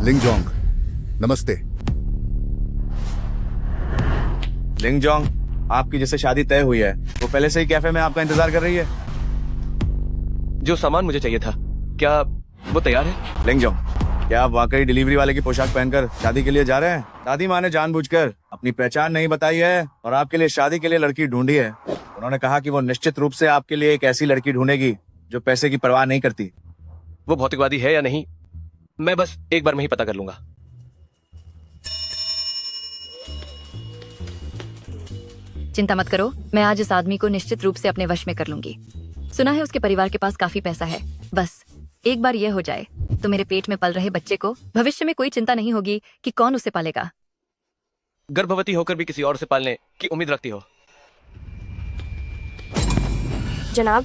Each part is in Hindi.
लिंगजोंग, नमस्ते। लिंगजोंग, आपकी जिससे शादी तय हुई है वो पहले से ही कैफे में आपका इंतजार कर रही है। जो सामान मुझे चाहिए था, क्या वो तैयार है? लिंगजोंग, क्या आप वाकई डिलीवरी वाले की पोशाक पहनकर शादी के लिए जा रहे हैं? दादी माँ ने जानबूझकर अपनी पहचान नहीं बताई है और आपके लिए शादी के लिए लड़की ढूंढी है। उन्होंने कहा कि वो निश्चित रूप से आपके लिए एक ऐसी लड़की ढूंढेगी जो पैसे की परवाह नहीं करती। वो भौतिकवादी है या नहीं, मैं बस एक बार में ही पता कर लूंगा। चिंता मत करो, मैं आज इस आदमी को निश्चित रूप से अपने वश में कर लूंगी। सुना है उसके परिवार के पास काफी पैसा है। बस एक बार ये हो जाए तो मेरे पेट में पल रहे बच्चे को भविष्य में कोई चिंता नहीं होगी कि कौन उसे पालेगा। गर्भवती होकर भी किसी और से पालने की उम्मीद रखती हो? जनाब,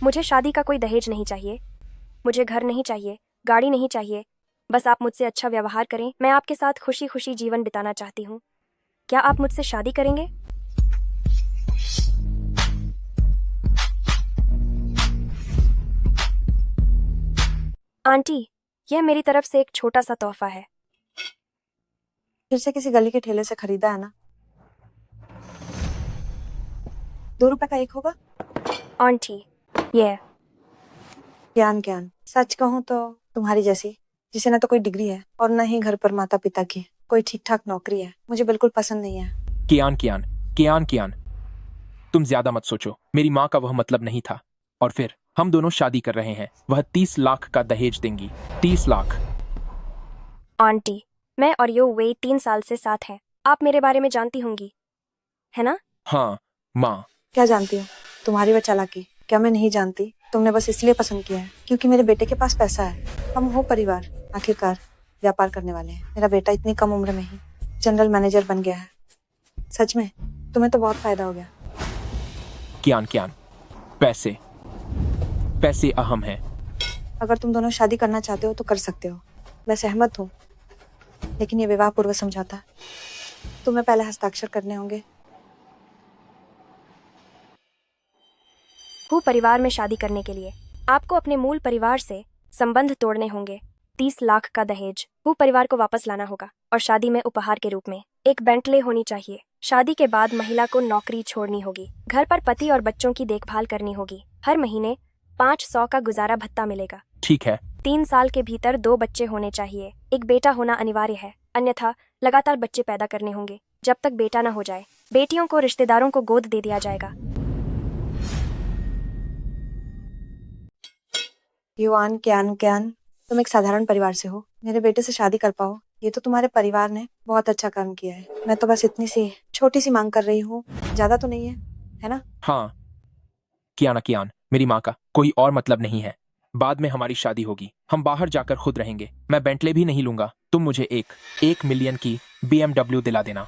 मुझे शादी का कोई दहेज नहीं चाहिए। मुझे घर नहीं चाहिए, गाड़ी नहीं चाहिए। बस आप मुझसे अच्छा व्यवहार करें। मैं आपके साथ खुशी खुशी जीवन बिताना चाहती हूँ। क्या आप मुझसे शादी करेंगे? आंटी, यह मेरी तरफ से एक छोटा सा तोहफा है। फिर से किसी गली के ठेले से खरीदा है ना? 2 रुपए का एक होगा। आंटी, यह ज्ञान ज्ञान, सच कहूँ तो तुम्हारी जैसी, जिसे ना तो कोई डिग्री है और न ही घर पर माता पिता की कोई ठीक ठाक नौकरी है, मुझे बिल्कुल पसंद नहीं है। कियान कियान कियान कियान, तुम ज्यादा मत सोचो। मेरी माँ का वह मतलब नहीं था। और फिर हम दोनों शादी कर रहे हैं। वह 30 लाख का दहेज देंगी। 30 लाख। आंटी, मैं और यो वे 3 साल से साथ हैं। आप मेरे बारे में जानती होंगी, है ना? हाँ माँ। क्या जानती हो तुम्हारी वह चालाकी? क्या मैं नहीं जानती? तुमने बस इसलिए पसंद किया है क्योंकि मेरे बेटे के पास पैसा है। हम हो परिवार, आखिरकार व्यापार करने वाले हैं। मेरा बेटा इतनी कम उम्र में ही जनरल मैनेजर बन गया है। सच में तुम्हें तो बहुत फायदा हो गया। कियान कियान, पैसे पैसे अहम है। अगर तुम दोनों शादी करना चाहते हो तो कर सकते हो, मैं सहमत हूँ। लेकिन ये विवाह पूर्व समझौता, तुम्हें पहले हस्ताक्षर करने होंगे। हूँ परिवार में शादी करने के लिए आपको अपने मूल परिवार से संबंध तोड़ने होंगे। 30 लाख का दहेज हूँ परिवार को वापस लाना होगा और शादी में उपहार के रूप में एक बेंटले होनी चाहिए। शादी के बाद महिला को नौकरी छोड़नी होगी। घर पर पति और बच्चों की देखभाल करनी होगी। हर महीने 500 का गुजारा भत्ता मिलेगा। ठीक है। 3 साल के भीतर 2 बच्चे होने चाहिए। एक बेटा होना अनिवार्य है, अन्यथा लगातार बच्चे पैदा करने होंगे जब तक बेटा न हो जाए। बेटियों को रिश्तेदारों को गोद दे दिया जाएगा। युवान क्यान क्यान, तुम एक साधारण परिवार से हो। मेरे बेटे से शादी कर पाओ, ये तो तुम्हारे परिवार ने बहुत अच्छा काम किया है। मैं तो बस इतनी सी छोटी सी मांग कर रही हूँ, ज्यादा तो नहीं है ना? हाँ कियाना कियान, मेरी माँ का कोई और मतलब नहीं है। बाद में हमारी शादी होगी, हम बाहर जाकर खुद रहेंगे। मैं बेंटले भी नहीं लूंगा। तुम मुझे 1 मिलियन की BMW दिला देना।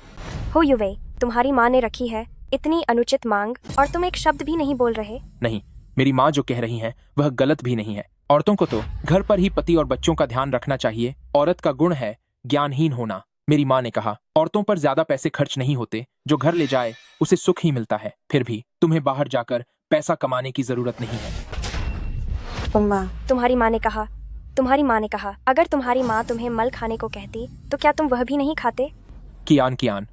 हो युवे, तुम्हारी माँ ने रखी है इतनी अनुचित मांग और तुम एक शब्द भी नहीं बोल रहे। नहीं, मेरी माँ जो कह रही हैं वह गलत भी नहीं है। औरतों को तो घर पर ही पति और बच्चों का ध्यान रखना चाहिए। औरत का गुण है ज्ञानहीन होना। मेरी माँ ने कहा औरतों पर ज्यादा पैसे खर्च नहीं होते, जो घर ले जाए उसे सुख ही मिलता है। फिर भी तुम्हें बाहर जाकर पैसा कमाने की जरूरत नहीं है। तुम्हारी माँ ने कहा अगर तुम्हारी माँ तुम्हें मल खाने को कहती तो क्या तुम वह भी नहीं खाते? कियान कियान,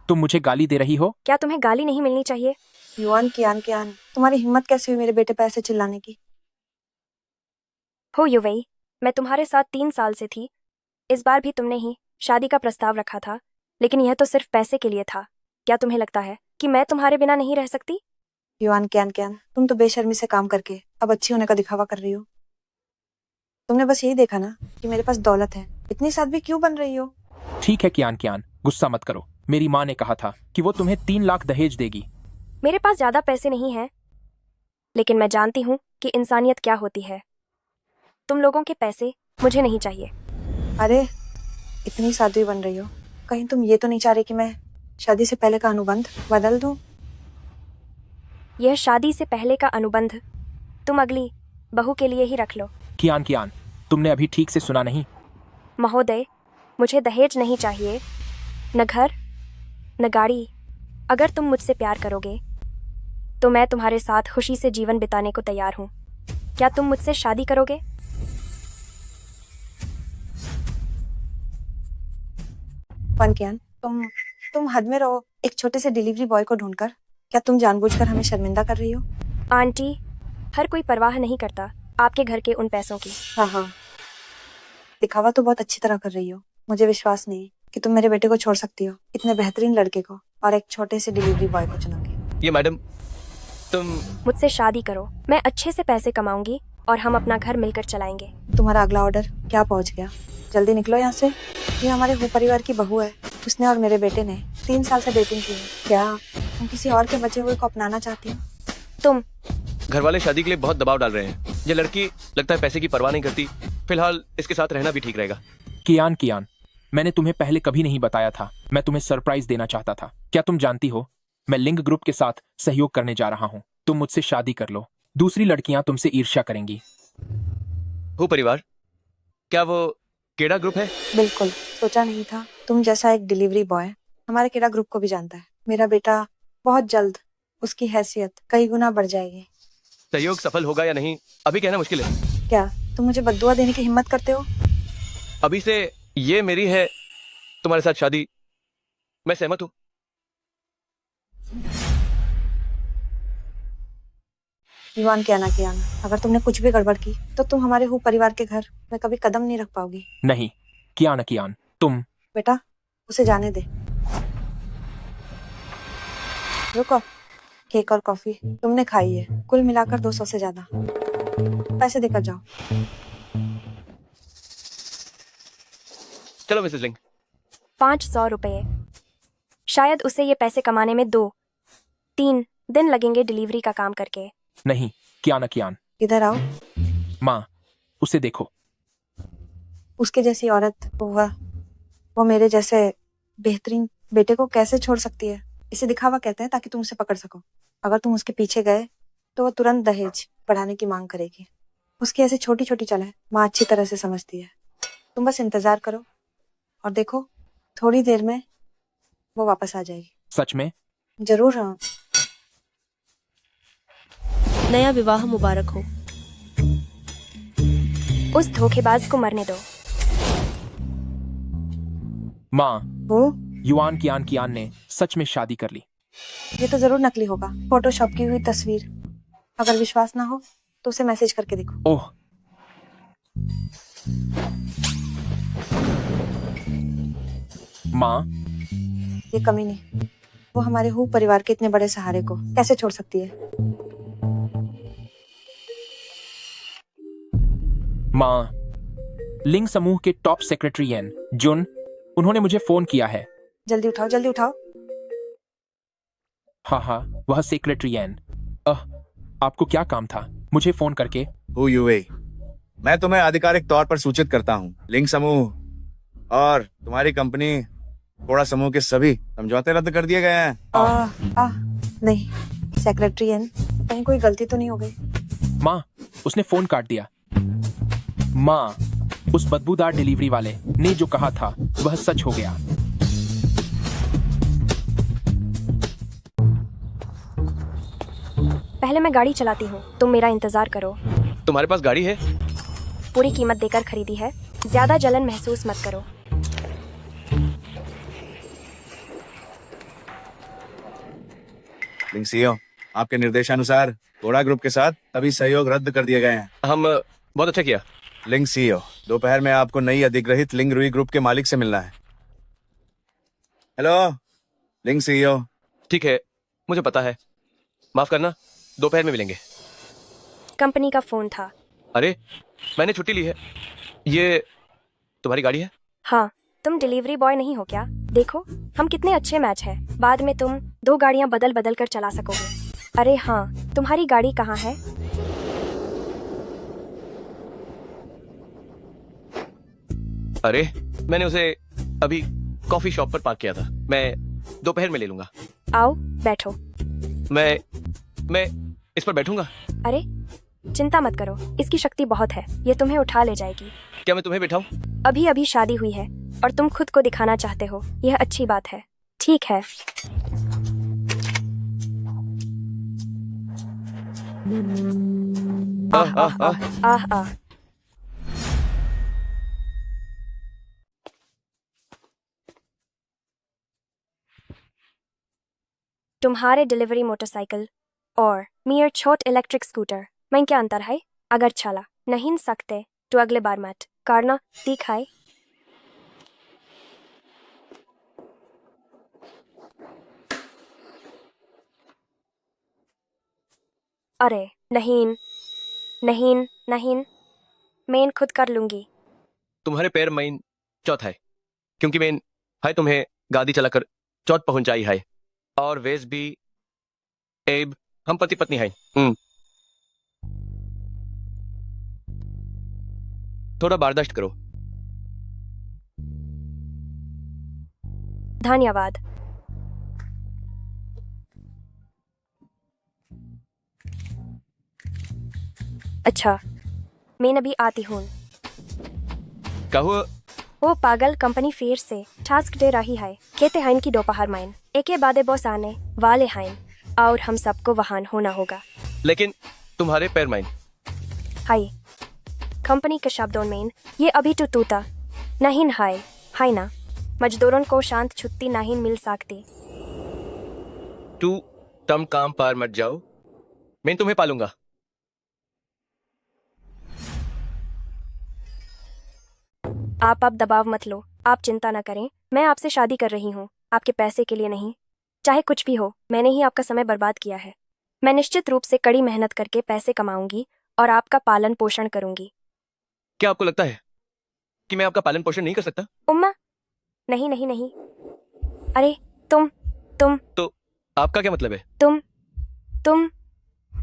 तुम मुझे गाली दे रही हो? क्या तुम्हें गाली नहीं मिलनी चाहिए? युवान क्यान क्यान, तुम्हारी हिम्मत कैसे हुई मेरे बेटे पर ऐसे चिल्लाने की? हो युवई, मैं तुम्हारे साथ 3 साल से थी। इस बार भी तुमने ही शादी का प्रस्ताव रखा था, लेकिन यह तो सिर्फ पैसे के लिए था। क्या तुम्हें लगता है कि मैं तुम्हारे बिना नहीं रह सकती? युवान क्यान क्यान, तुम तो बेशर्मी से काम करके अब अच्छी होने का दिखावा कर रही हो। तुमने बस यही देखा ना कि मेरे पास दौलत है, इतनी साध्वी क्यों बन रही हो? ठीक है कियान कियान, गुस्सा मत करो। मेरी माँ ने कहा था कि वो तुम्हें 3 लाख दहेज देगी। मेरे पास ज्यादा पैसे नहीं हैं, लेकिन मैं जानती हूँ कि इंसानियत क्या होती है। तुम लोगों के पैसे मुझे नहीं चाहिए। अरे इतनी साध्वी बन रही हो, कहीं तुम ये तो नहीं चाह रही कि मैं शादी से पहले का अनुबंध बदल दूं? यह शादी से पहले का अनुबंध तुम अगली बहू के लिए ही रख लो। कियान कियान, तुमने अभी ठीक से सुना नहीं। महोदय, मुझे दहेज नहीं चाहिए, न घर न गाड़ी। अगर तुम मुझसे प्यार करोगे तो मैं तुम्हारे साथ खुशी से जीवन बिताने को तैयार हूँ। क्या तुम मुझसे शादी करोगे? युवान कियान, तुम हद में रहो। एक छोटे से डिलीवरी बॉय को ढूंढकर क्या तुम जानबूझकर हमें शर्मिंदा कर रही हो? आंटी, हर कोई परवाह नहीं करता आपके घर के उन पैसों की। हाँ हाँ, दिखावा तो बहुत अच्छी तरह कर रही हो। मुझे विश्वास नहीं कि तुम मेरे बेटे को छोड़ सकती हो, इतने बेहतरीन लड़के को, और एक छोटे से डिलीवरी बॉय को चुनोगे। ये मैडम, तुम मुझसे शादी करो, मैं अच्छे से पैसे कमाऊंगी और हम अपना घर मिलकर चलाएंगे। तुम्हारा अगला ऑर्डर क्या पहुंच गया? जल्दी निकलो यहाँ से। ये हमारे हु परिवार की बहू है। उसने और मेरे बेटे ने 3 साल से डेटिंग की है। क्या तुम किसी और के बचे हुए को अपनाना चाहती हो? तुम घर वाले शादी के लिए बहुत दबाव डाल रहे हैं। ये लड़की लगता है पैसे की परवाह नहीं करती। फिलहाल इसके साथ रहना भी ठीक रहेगा। कियान, मैंने तुम्हें पहले कभी नहीं बताया था। मैं तुम्हें सरप्राइज देना चाहता था। क्या तुम जानती हो, मैं लिंग ग्रुप के साथ सहयोग करने जा रहा हूँ। तुम मुझसे शादी कर लो, दूसरी लड़कियां तुमसे ईर्ष्या करेंगी। हु परिवार, क्या वो केड़ा ग्रुप है? बिल्कुल, सोचा नहीं था तुम जैसा एक डिलीवरी बॉय हमारे केडा ग्रुप को भी जानता है। मेरा बेटा बहुत जल्द, उसकी हैसियत कई गुना बढ़ जाएगी। सहयोग सफल होगा या नहीं अभी कहना मुश्किल है। क्या तुम मुझे बद्दुआ देने की हिम्मत करते हो? अभी से ये मेरी है तुम्हारे साथ शादी, मैं सहमत हूँ। युवान कियान, अगर तुमने कुछ भी गड़बड़ की तो तुम हमारे हु परिवार के घर में कभी कदम नहीं रख पाओगी। नहीं कियान, तुम बेटा, उसे जाने दे। रुको, केक और कॉफी तुमने खाई है, कुल मिलाकर 200 से ज्यादा। पैसे देकर जाओ। चलो मिसेस लिंग। 500 रुपये। शायद उसे ये पैसे कमाने में 2-3 दिन लगेंगे डिलीवरी का काम करके। नहीं कियान, इधर आओ। माँ, उसे देखो। उसके जैसी औरत वो मेरे जैसे बेहतरीन बेटे को कैसे छोड़ सकती है? इसे दिखावा कहते हैं ताकि तुम उसे पकड़ सको। अगर तुम उसके पीछे गए तो वो तुरंत दहेज बढ़ाने की मांग करेगी। उसकी ऐसी छोटी छोटी चालें माँ अच्छी तरह से समझती है। तुम बस इंतजार करो और देखो, थोड़ी देर में वो वापस आ जाएगी। सच में? जरूर। हाँ, नया विवाह मुबारक हो। उस धोखेबाज को मरने दो। माँ, वो युवान कियान ने सच में शादी कर ली। ये तो जरूर नकली होगा, फोटोशॉप की हुई तस्वीर। अगर विश्वास ना हो तो उसे मैसेज करके देखो। ओह, माँ, ये कमी नहीं, वो हमारे हु परिवार के इतने बड़े सहारे को कैसे छोड़ सकती है? माँ, लिंग समूह के टॉप सेक्रेटरी एन जुन, उन्होंने मुझे फोन किया है। जल्दी उठाओ, जल्दी उठाओ। हाँ, वह सेक्रेटरी एन। आपको क्या काम था मुझे फोन करके? हु यूए, मैं तुम्हें आधिकारिक तौर पर सूचित करता हूँ, लिंग समूह और तुम्हारी कंपनी कोड़ा समूह के सभी समझौते रद्द कर दिए गए हैं। नहीं सेक्रेटरी एन, कहीं कोई गलती तो नहीं हो गई? माँ, उसने फोन काट दिया। माँ, उस बदबूदार डिलीवरी वाले ने जो कहा था वह सच हो गया। पहले मैं गाड़ी चलाती हूँ, तुम मेरा इंतजार करो। तुम्हारे पास गाड़ी है? पूरी कीमत देकर खरीदी है, ज्यादा जलन महसूस मत करो। लिंग सीईओ, आपके निर्देशानुसार कोड़ा ग्रुप के साथ सभी सहयोग रद्द कर दिए गए हैं। हम बहुत अच्छा किया। लिंग सीईओ, दोपहर में आपको नई अधिग्रहित लिंग रुई ग्रुप के मालिक से मिलना है। हेलो लिंग सीईओ। ठीक है, मुझे पता है, माफ करना, दोपहर में मिलेंगे। कंपनी का फोन था। अरे, मैंने छुट्टी ली है। ये तुम्हारी गाड़ी है? हाँ, तुम डिलीवरी बॉय नहीं हो क्या? देखो, हम कितने अच्छे मैच हैं। बाद में तुम 2 गाड़ियां बदल बदल कर चला सकोगे। अरे हाँ, तुम्हारी गाड़ी कहाँ है? अरे, मैंने उसे अभी कॉफी शॉप पर पार्क किया था। मैं दोपहर में ले लूंगा। आओ, बैठो। मैं इस पर बैठूंगा। अरे, चिंता मत करो, इसकी शक्ति बहुत है, ये तुम्हें उठा ले जाएगी। क्या मैं तुम्हें बैठाऊं? अभी अभी शादी हुई है और तुम खुद को दिखाना चाहते हो, यह अच्छी बात है। ठीक है। आह आह। तुम्हारे डिलीवरी मोटरसाइकिल और मेयर छोट इलेक्ट्रिक स्कूटर में क्या अंतर है? अगर चला नहीं सकते तो अगले बार मत करना, दिखाए। अरे नहीं नहीं नहीं, मैं खुद कर लूंगी। तुम्हारे पैर मईन चौथ है, क्योंकि मैं है तुम्हें गाड़ी चलाकर चौथ पहुंचाई है, और वेज भी एब हम पति पत्नी है। थोड़ा बर्दाश्त करो। धन्यवाद। अच्छा, मैं अभी आती हूँ। कहो वो पागल कंपनी फिर से टास्क दे रही है। कहते हैं कि दोपहर में एक बाद बॉस आने वाले हैं और हम सबको वहां होना होगा। लेकिन तुम्हारे पैर मईन हाय, कंपनी के शब्दों में ये अभी तो तूता नहीं है ना? मजदूरों को शांत छुट्टी नहीं मिल सकती। तुम काम पर मत जाओ, मैं तुम्हें पालूंगा। आप अब दबाव मत लो, आप चिंता न करें। मैं आपसे शादी कर रही हूँ, आपके पैसे के लिए नहीं। चाहे कुछ भी हो, मैंने ही आपका समय बर्बाद किया है। मैं निश्चित रूप से कड़ी मेहनत करके पैसे कमाऊंगी और आपका पालन पोषण करूंगी। क्या आपको लगता है कि मैं आपका पालन पोषण नहीं कर सकता? उम्मा, नहीं नहीं नहीं। अरे तुम तो आपका क्या मतलब है?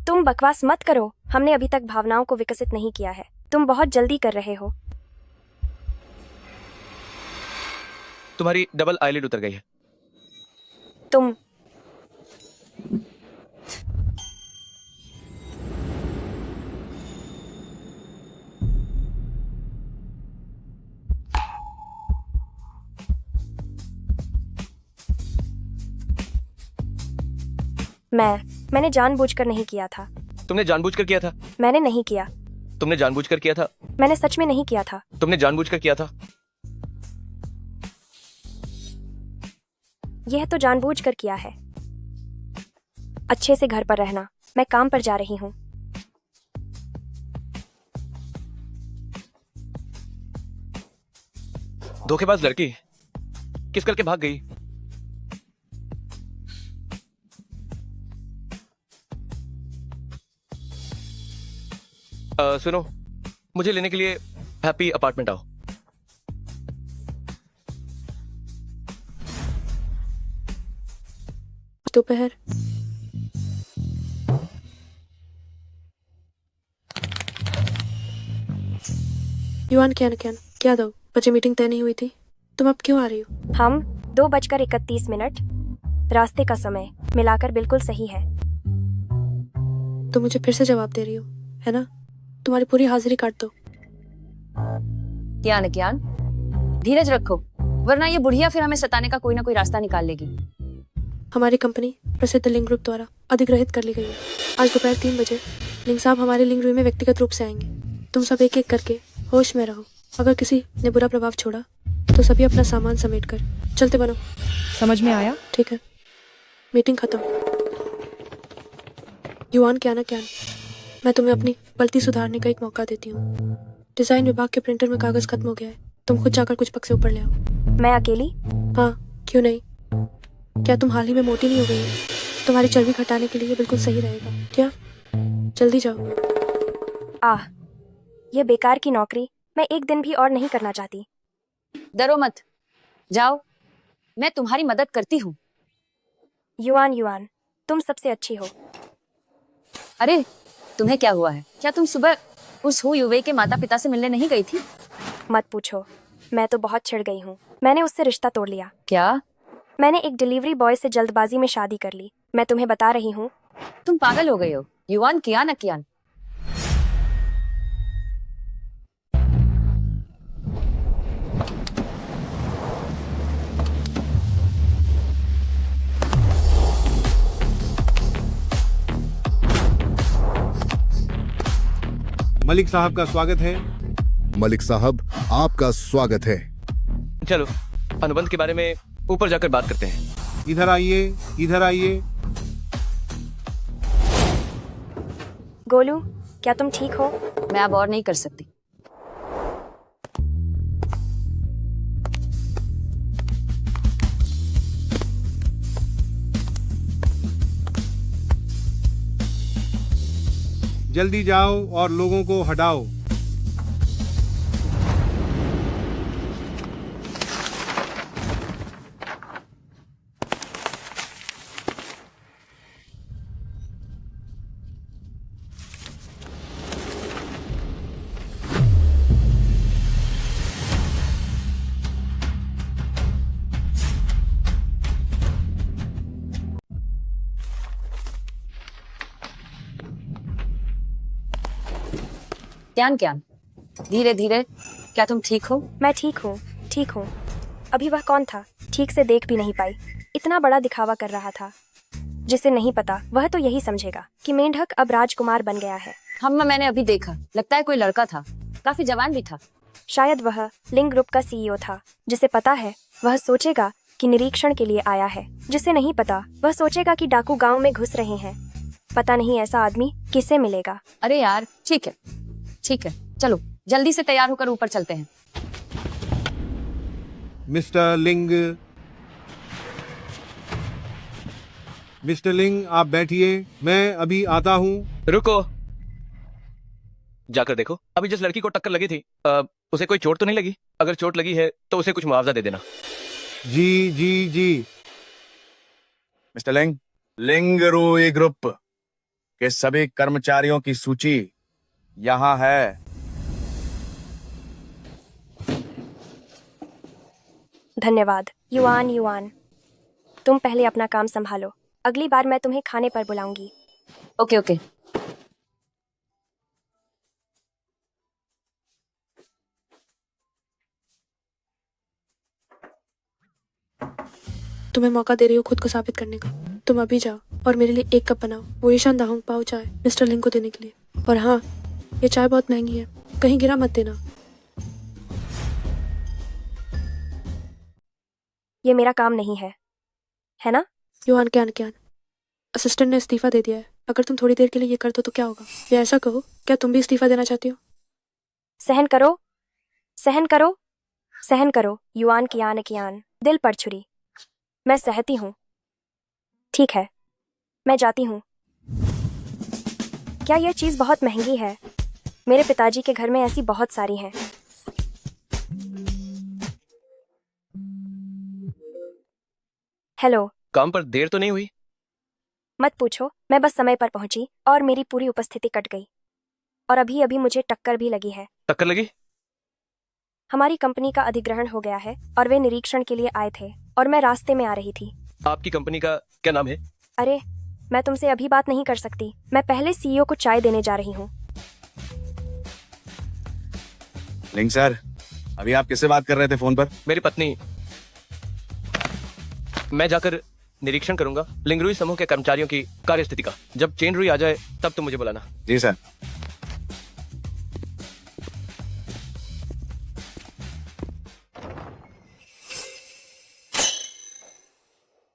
तुम बकवास मत करो। हमने अभी तक भावनाओं को विकसित नहीं किया है। तुम बहुत जल्दी कर रहे हो। तुम्हारी डबल आईलिड उतर गई है। तुम मैंने जानबूझकर नहीं किया था। तुमने जानबूझकर किया था। मैंने नहीं किया। तुमने जानबूझकर किया था। मैंने सच में नहीं किया था। तुमने जानबूझकर किया था। यह तो जानबूझकर किया है। अच्छे से घर पर रहना, मैं काम पर जा रही हूँ। धोखेबाज लड़की किस करके भाग गई? सुनो, मुझे लेने के लिए हैप्पी अपार्टमेंट आओ। दोपहर युवान क्या दो बजे मीटिंग तय नहीं हुई थी? तुम अब क्यों आ रही हो? हम 2:31 रास्ते का समय मिलाकर बिल्कुल सही है। तुम मुझे फिर से जवाब दे रही हो, है ना? तुम्हारी पूरी हाजिरी काट दो। कियान, धीरज रखो, वरना ये बुढ़िया फिर हमें सताने का कोई ना कोई रास्ता निकाल लेगी। हमारी कंपनी प्रसिद्ध लिंग ग्रुप द्वारा अधिग्रहित कर ली गई है। आज दोपहर 3 बजे लिंग साहब हमारे लिंग रूम में व्यक्तिगत रूप से आएंगे। तुम सब एक एक करके होश में रहो। अगर किसी ने बुरा प्रभाव छोड़ा तो सभी अपना सामान समेट कर चलते बनो। समझ में आया? ठीक है, मीटिंग खत्म। युवान क्या मैं तुम्हें अपनी गलती सुधारने का एक मौका देती हूँ। डिजाइन विभाग के प्रिंटर में कागज खत्म हो गया है। तुम खुद जाकर कुछ पक्से ऊपर ले आओ। मैं अकेली? हाँ, क्यों नहीं? क्या तुम हाल ही में मोटी नहीं हो गई हो? तुम्हारी चर्बी घटाने के लिए ये बिल्कुल सही रहेगा। क्या? जल्दी जाओ। ये बेकार की नौकरी मैं एक दिन भी और नहीं करना चाहती। डरो मत, जाओ, मैं तुम्हारी मदद करती हूँ। युवान, तुम सबसे अच्छी हो। अरे, तुम्हें क्या हुआ है? क्या तुम सुबह उस युवे के माता पिता से मिलने नहीं गई थी? मत पूछो, मैं तो बहुत छिड़ गई हूँ। मैंने उससे रिश्ता तोड़ लिया। क्या? मैंने एक डिलीवरी बॉय से जल्दबाजी में शादी कर ली। मैं तुम्हें बता रही हूँ। तुम पागल हो गई हो। युवान, कियान। मलिक साहब का स्वागत है। मलिक साहब, आपका स्वागत है। चलो अनुबंध के बारे में ऊपर जाकर बात करते हैं। इधर आइए। गोलू, क्या तुम ठीक हो? मैं अब और नहीं कर सकती। जल्दी जाओ और लोगों को हटाओ। क्यान क्यान, धीरे धीरे। क्या तुम ठीक हो? मैं ठीक हूँ, ठीक हूँ। अभी वह कौन था? ठीक से देख भी नहीं पाई। इतना बड़ा दिखावा कर रहा था। जिसे नहीं पता वह तो यही समझेगा कि मेंढक अब राजकुमार बन गया है। मैंने अभी देखा, लगता है कोई लड़का था, काफी जवान भी था। शायद वह लिंग ग्रुप का सीईओ था। जिसे पता है वह सोचेगा कि निरीक्षण के लिए आया है। जिसे नहीं पता वह सोचेगा कि डाकू गांव में घुस रहे हैं। पता नहीं ऐसा आदमी किसे मिलेगा। अरे यार, ठीक है ठीक है, चलो जल्दी से तैयार होकर ऊपर चलते हैं। मिस्टर लिंग, मिस्टर लिंग आप बैठिए, मैं अभी आता हूँ। रुको, जाकर देखो। अभी जिस लड़की को टक्कर लगी थी उसे कोई चोट तो नहीं लगी? अगर चोट लगी है तो उसे कुछ मुआवजा दे देना। जी जी जी। मिस्टर लिंग, लिंग रूई ग्रुप के सभी कर्मचारियों की सूची यहाँ है। धन्यवाद। युआन युआन, तुम पहले अपना काम संभालो। अगली बार मैं तुम्हें खाने पर बुलाऊंगी। Okay okay. तुम्हें मौका दे रही हो खुद को साबित करने का। तुम अभी जाओ और मेरे लिए एक कप बनाओ, वो ईशान दाहोंग पाओ चाय मिस्टर लिंग को देने के लिए। और हाँ, ये चाय बहुत महंगी है, कहीं गिरा मत देना। ये मेरा काम नहीं है ना? युआन क्यान क्यान, असिस्टेंट ने इस्तीफा दे दिया है। अगर तुम थोड़ी देर के लिए ये कर दो तो क्या होगा? या ऐसा कहो, क्या तुम भी इस्तीफा देना चाहती हो? सहन करो, सहन करो, सहन करो। युआन कियान कियान, दिल पर छुरी। मैं सहती हूँ। ठीक है, मैं जाती हूँ। क्या यह चीज बहुत महंगी है? मेरे पिताजी के घर में ऐसी बहुत सारी हैं। हेलो। काम पर देर तो नहीं हुई? मत पूछो, मैं बस समय पर पहुंची और मेरी पूरी उपस्थिति कट गई। और अभी अभी मुझे टक्कर भी लगी है। टक्कर लगी? हमारी कंपनी का अधिग्रहण हो गया है और वे निरीक्षण के लिए आए थे और मैं रास्ते में आ रही थी। आपकी कंपनी का क्या नाम है? अरे, मैं तुमसे अभी बात नहीं कर सकती। मैं पहले सीईओ को चाय देने जा रही हूँ। लिंग सर, अभी आप किससे बात कर रहे थे फोन पर? मेरी पत्नी। मैं जाकर निरीक्षण करूंगा लिंगरुई समूह के कर्मचारियों की कार्य स्थिति का। जब चेन रुई आ जाए तब तुम मुझे बुलाना। जी सर।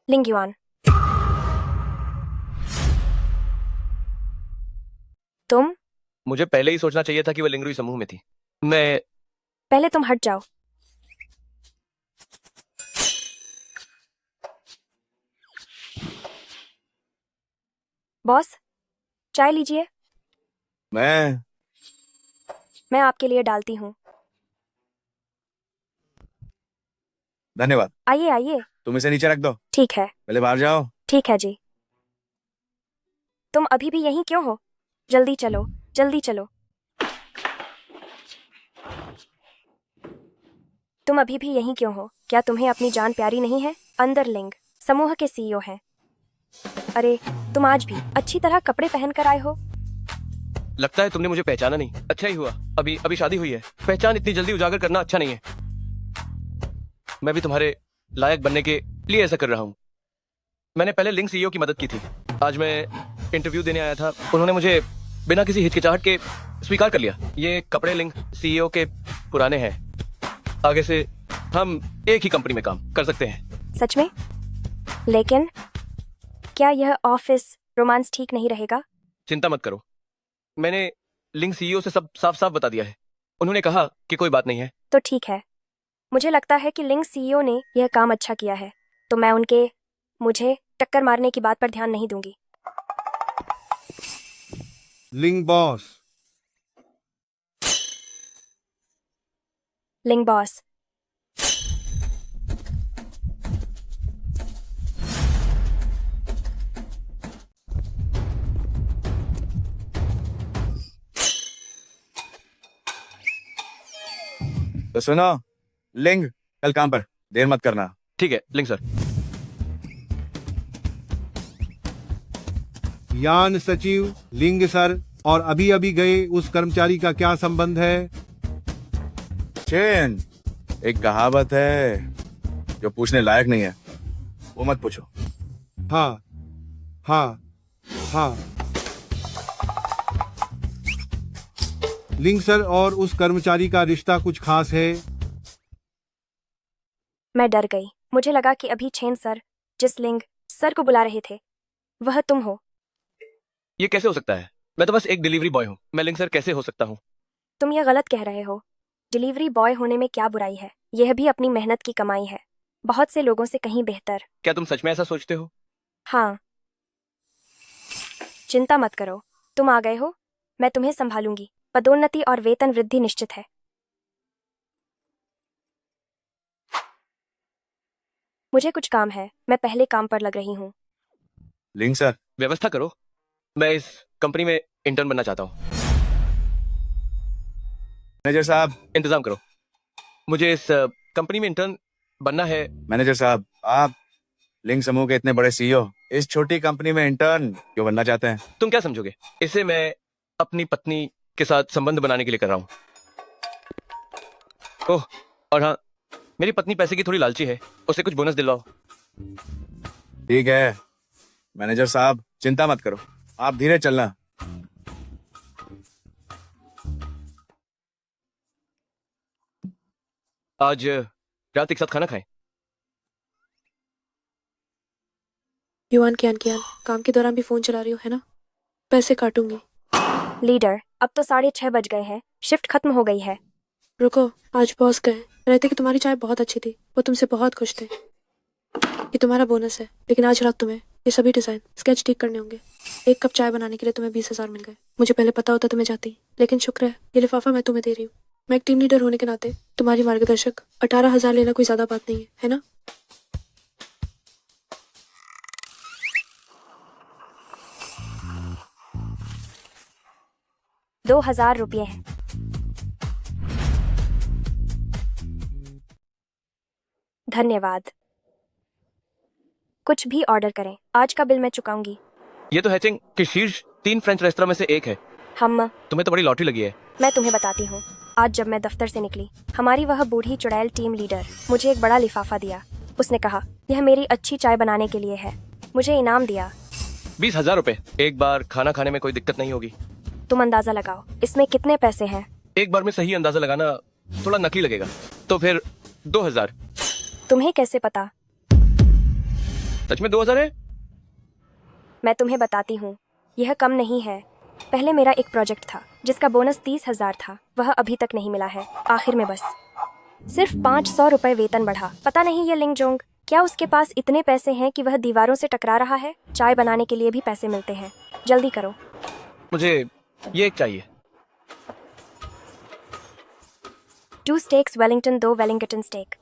लिंग युआन, तुम? मुझे पहले ही सोचना चाहिए था कि वह लिंगरुई समूह में थी। मैं पहले तुम हट जाओ। बॉस, चाय लीजिए। मैं आपके लिए डालती हूँ। धन्यवाद। आइए आइए। तुम इसे नीचे रख दो। ठीक है। पहले बाहर जाओ। ठीक है जी। तुम अभी भी यहीं क्यों हो? जल्दी चलो, जल्दी चलो। तुम अभी भी यहीं क्यों हो? क्या तुम्हें अपनी जान प्यारी नहीं है? अंदर लिंग समूह के सीईओ हैं। अरे, तुम आज भी अच्छी तरह कपड़े पहन कर आए हो। लगता है तुमने मुझे पहचाना नहीं। अच्छा ही हुआ, अभी अभी शादी हुई है। पहचान इतनी जल्दी उजागर करना अच्छा नहीं है। मैं भी तुम्हारे लायक बनने के लिए ऐसा कर रहा हूँ। मैंने पहले लिंग सीईओ की मदद की थी। आज मैं इंटरव्यू देने आया था। उन्होंने मुझे बिना किसी हिचकिचाहट के स्वीकार कर लिया। ये कपड़े लिंग सीईओ के पुराने हैं। आगे से हम एक ही कंपनी में काम कर सकते हैं। सच में? लेकिन क्या यह ऑफिस रोमांस ठीक नहीं रहेगा? चिंता मत करो, मैंने लिंक सीईओ से सब साफ साफ बता दिया है। उन्होंने कहा कि कोई बात नहीं है। तो ठीक है, मुझे लगता है कि लिंक सीईओ ने यह काम अच्छा किया है, तो मैं मुझे टक्कर मारने की बात पर ध्यान नहीं दूंगी। लिंग बॉस। लिंग बॉस। तो सुनो लिंग, कल काम पर देर मत करना। ठीक है लिंक सर। यान सचिव, लिंग सर और अभी अभी गए उस कर्मचारी का क्या संबंध है? चेन, एक कहावत है जो पूछने लायक नहीं है वो मत पूछो। हाँ हाँ हाँ। लिंग सर और उस कर्मचारी का रिश्ता कुछ खास है? मैं डर गई। मुझे लगा कि अभी छेन सर जिस लिंग सर को बुला रहे थे वह तुम हो। ये कैसे हो सकता है? मैं तो बस एक डिलीवरी बॉय हूँ। मैं लिंक सर कैसे हो सकता हूँ? तुम यह गलत कह रहे हो। डिलीवरी बॉय होने में क्या बुराई है? यह भी अपनी मेहनत की कमाई है, बहुत से लोगों से कहीं बेहतर। क्या तुम सच में ऐसा सोचते हो? हाँ, चिंता मत करो, तुम आ गए हो, मैं तुम्हें संभालूंगी। पदोन्नति और वेतन वृद्धि निश्चित है। मुझे कुछ काम है, मैं पहले काम पर लग रही हूँ। लिंग सर, व्यवस्था करो, मैं इस कंपनी में इंटर्न बनना चाहता हूँ। मैनेजर साहब। इंतजाम करो, मुझे इस कंपनी में इंटर्न बनना है। मैनेजर साहब, आप लिंग समूह के इतने बड़े सीईओ इस छोटी कंपनी में इंटर्न क्यों बनना चाहते हैं? तुम क्या समझोगे? इसे मैं अपनी पत्नी के साथ संबंध बनाने के लिए कर रहा हूँ। ओह, और हाँ, मेरी पत्नी पैसे की थोड़ी लालची है, उसे कुछ बोनस दिलाओ। ठीक है मैनेजर साहब, चिंता मत करो, आप धीरे चलना। आज रात एक साथ खाना खाएं। युवान कियान कियान, काम के दौरान भी फोन चला रही हो है ना? पैसे काटूंगी। लीडर, अब तो 6:30 बज गए हैं, शिफ्ट खत्म हो गई है। रुको, आज बॉस गए, रहते कि तुम्हारी चाय बहुत अच्छी थी, वो तुमसे बहुत खुश थे। ये तुम्हारा बोनस है, लेकिन आज रात तुम्हें ये सभी डिजाइन स्केच ठीक करने होंगे। एक कप चाय बनाने के लिए तुम्हें 20,000 मिल गए। मुझे पहले पता होता तो मैं जाती, लेकिन शुक्र है ये लिफाफा मैं तुम्हें दे रही हूँ। मैं एक टीम लीडर होने के नाते तुम्हारी मार्गदर्शक 18,000 लेना कोई ज्यादा बात नहीं है ना? 2,000 रुपये हैं। धन्यवाद। कुछ भी ऑर्डर करें, आज का बिल मैं चुकाऊंगी। ये तो हैचिंग के शीर्ष 3 फ्रेंच रेस्तरां में से एक है। तुम्हें तो बड़ी लॉटरी लगी है। मैं तुम्हें बताती हूँ। आज जब मैं दफ्तर से निकली, हमारी वह बूढ़ी चुड़ैल टीम लीडर मुझे एक बड़ा लिफाफा दिया। उसने कहा यह मेरी अच्छी चाय बनाने के लिए है। मुझे इनाम दिया 20,000 रुपए। एक बार खाना खाने में कोई दिक्कत नहीं होगी। तुम अंदाजा लगाओ इसमें कितने पैसे हैं। एक बार में सही अंदाजा लगाना थोड़ा नकली लगेगा, तो फिर 2,000। तुम्हें कैसे पता? सच में 2,000 है? मैं तुम्हें बताती हूँ, यह कम नहीं है। पहले मेरा एक प्रोजेक्ट था जिसका बोनस 30,000 था, वह अभी तक नहीं मिला है। आखिर में बस सिर्फ 500 रुपए वेतन बढ़ा। पता नहीं ये लिंगजोंग, क्या उसके पास इतने पैसे हैं कि वह दीवारों से टकरा रहा है? चाय बनाने के लिए भी पैसे मिलते हैं। जल्दी करो। मुझे ये एक चाहिए। 2 स्टेक्स वेलिंगटन, 2 वेलिंगटन स्टेक,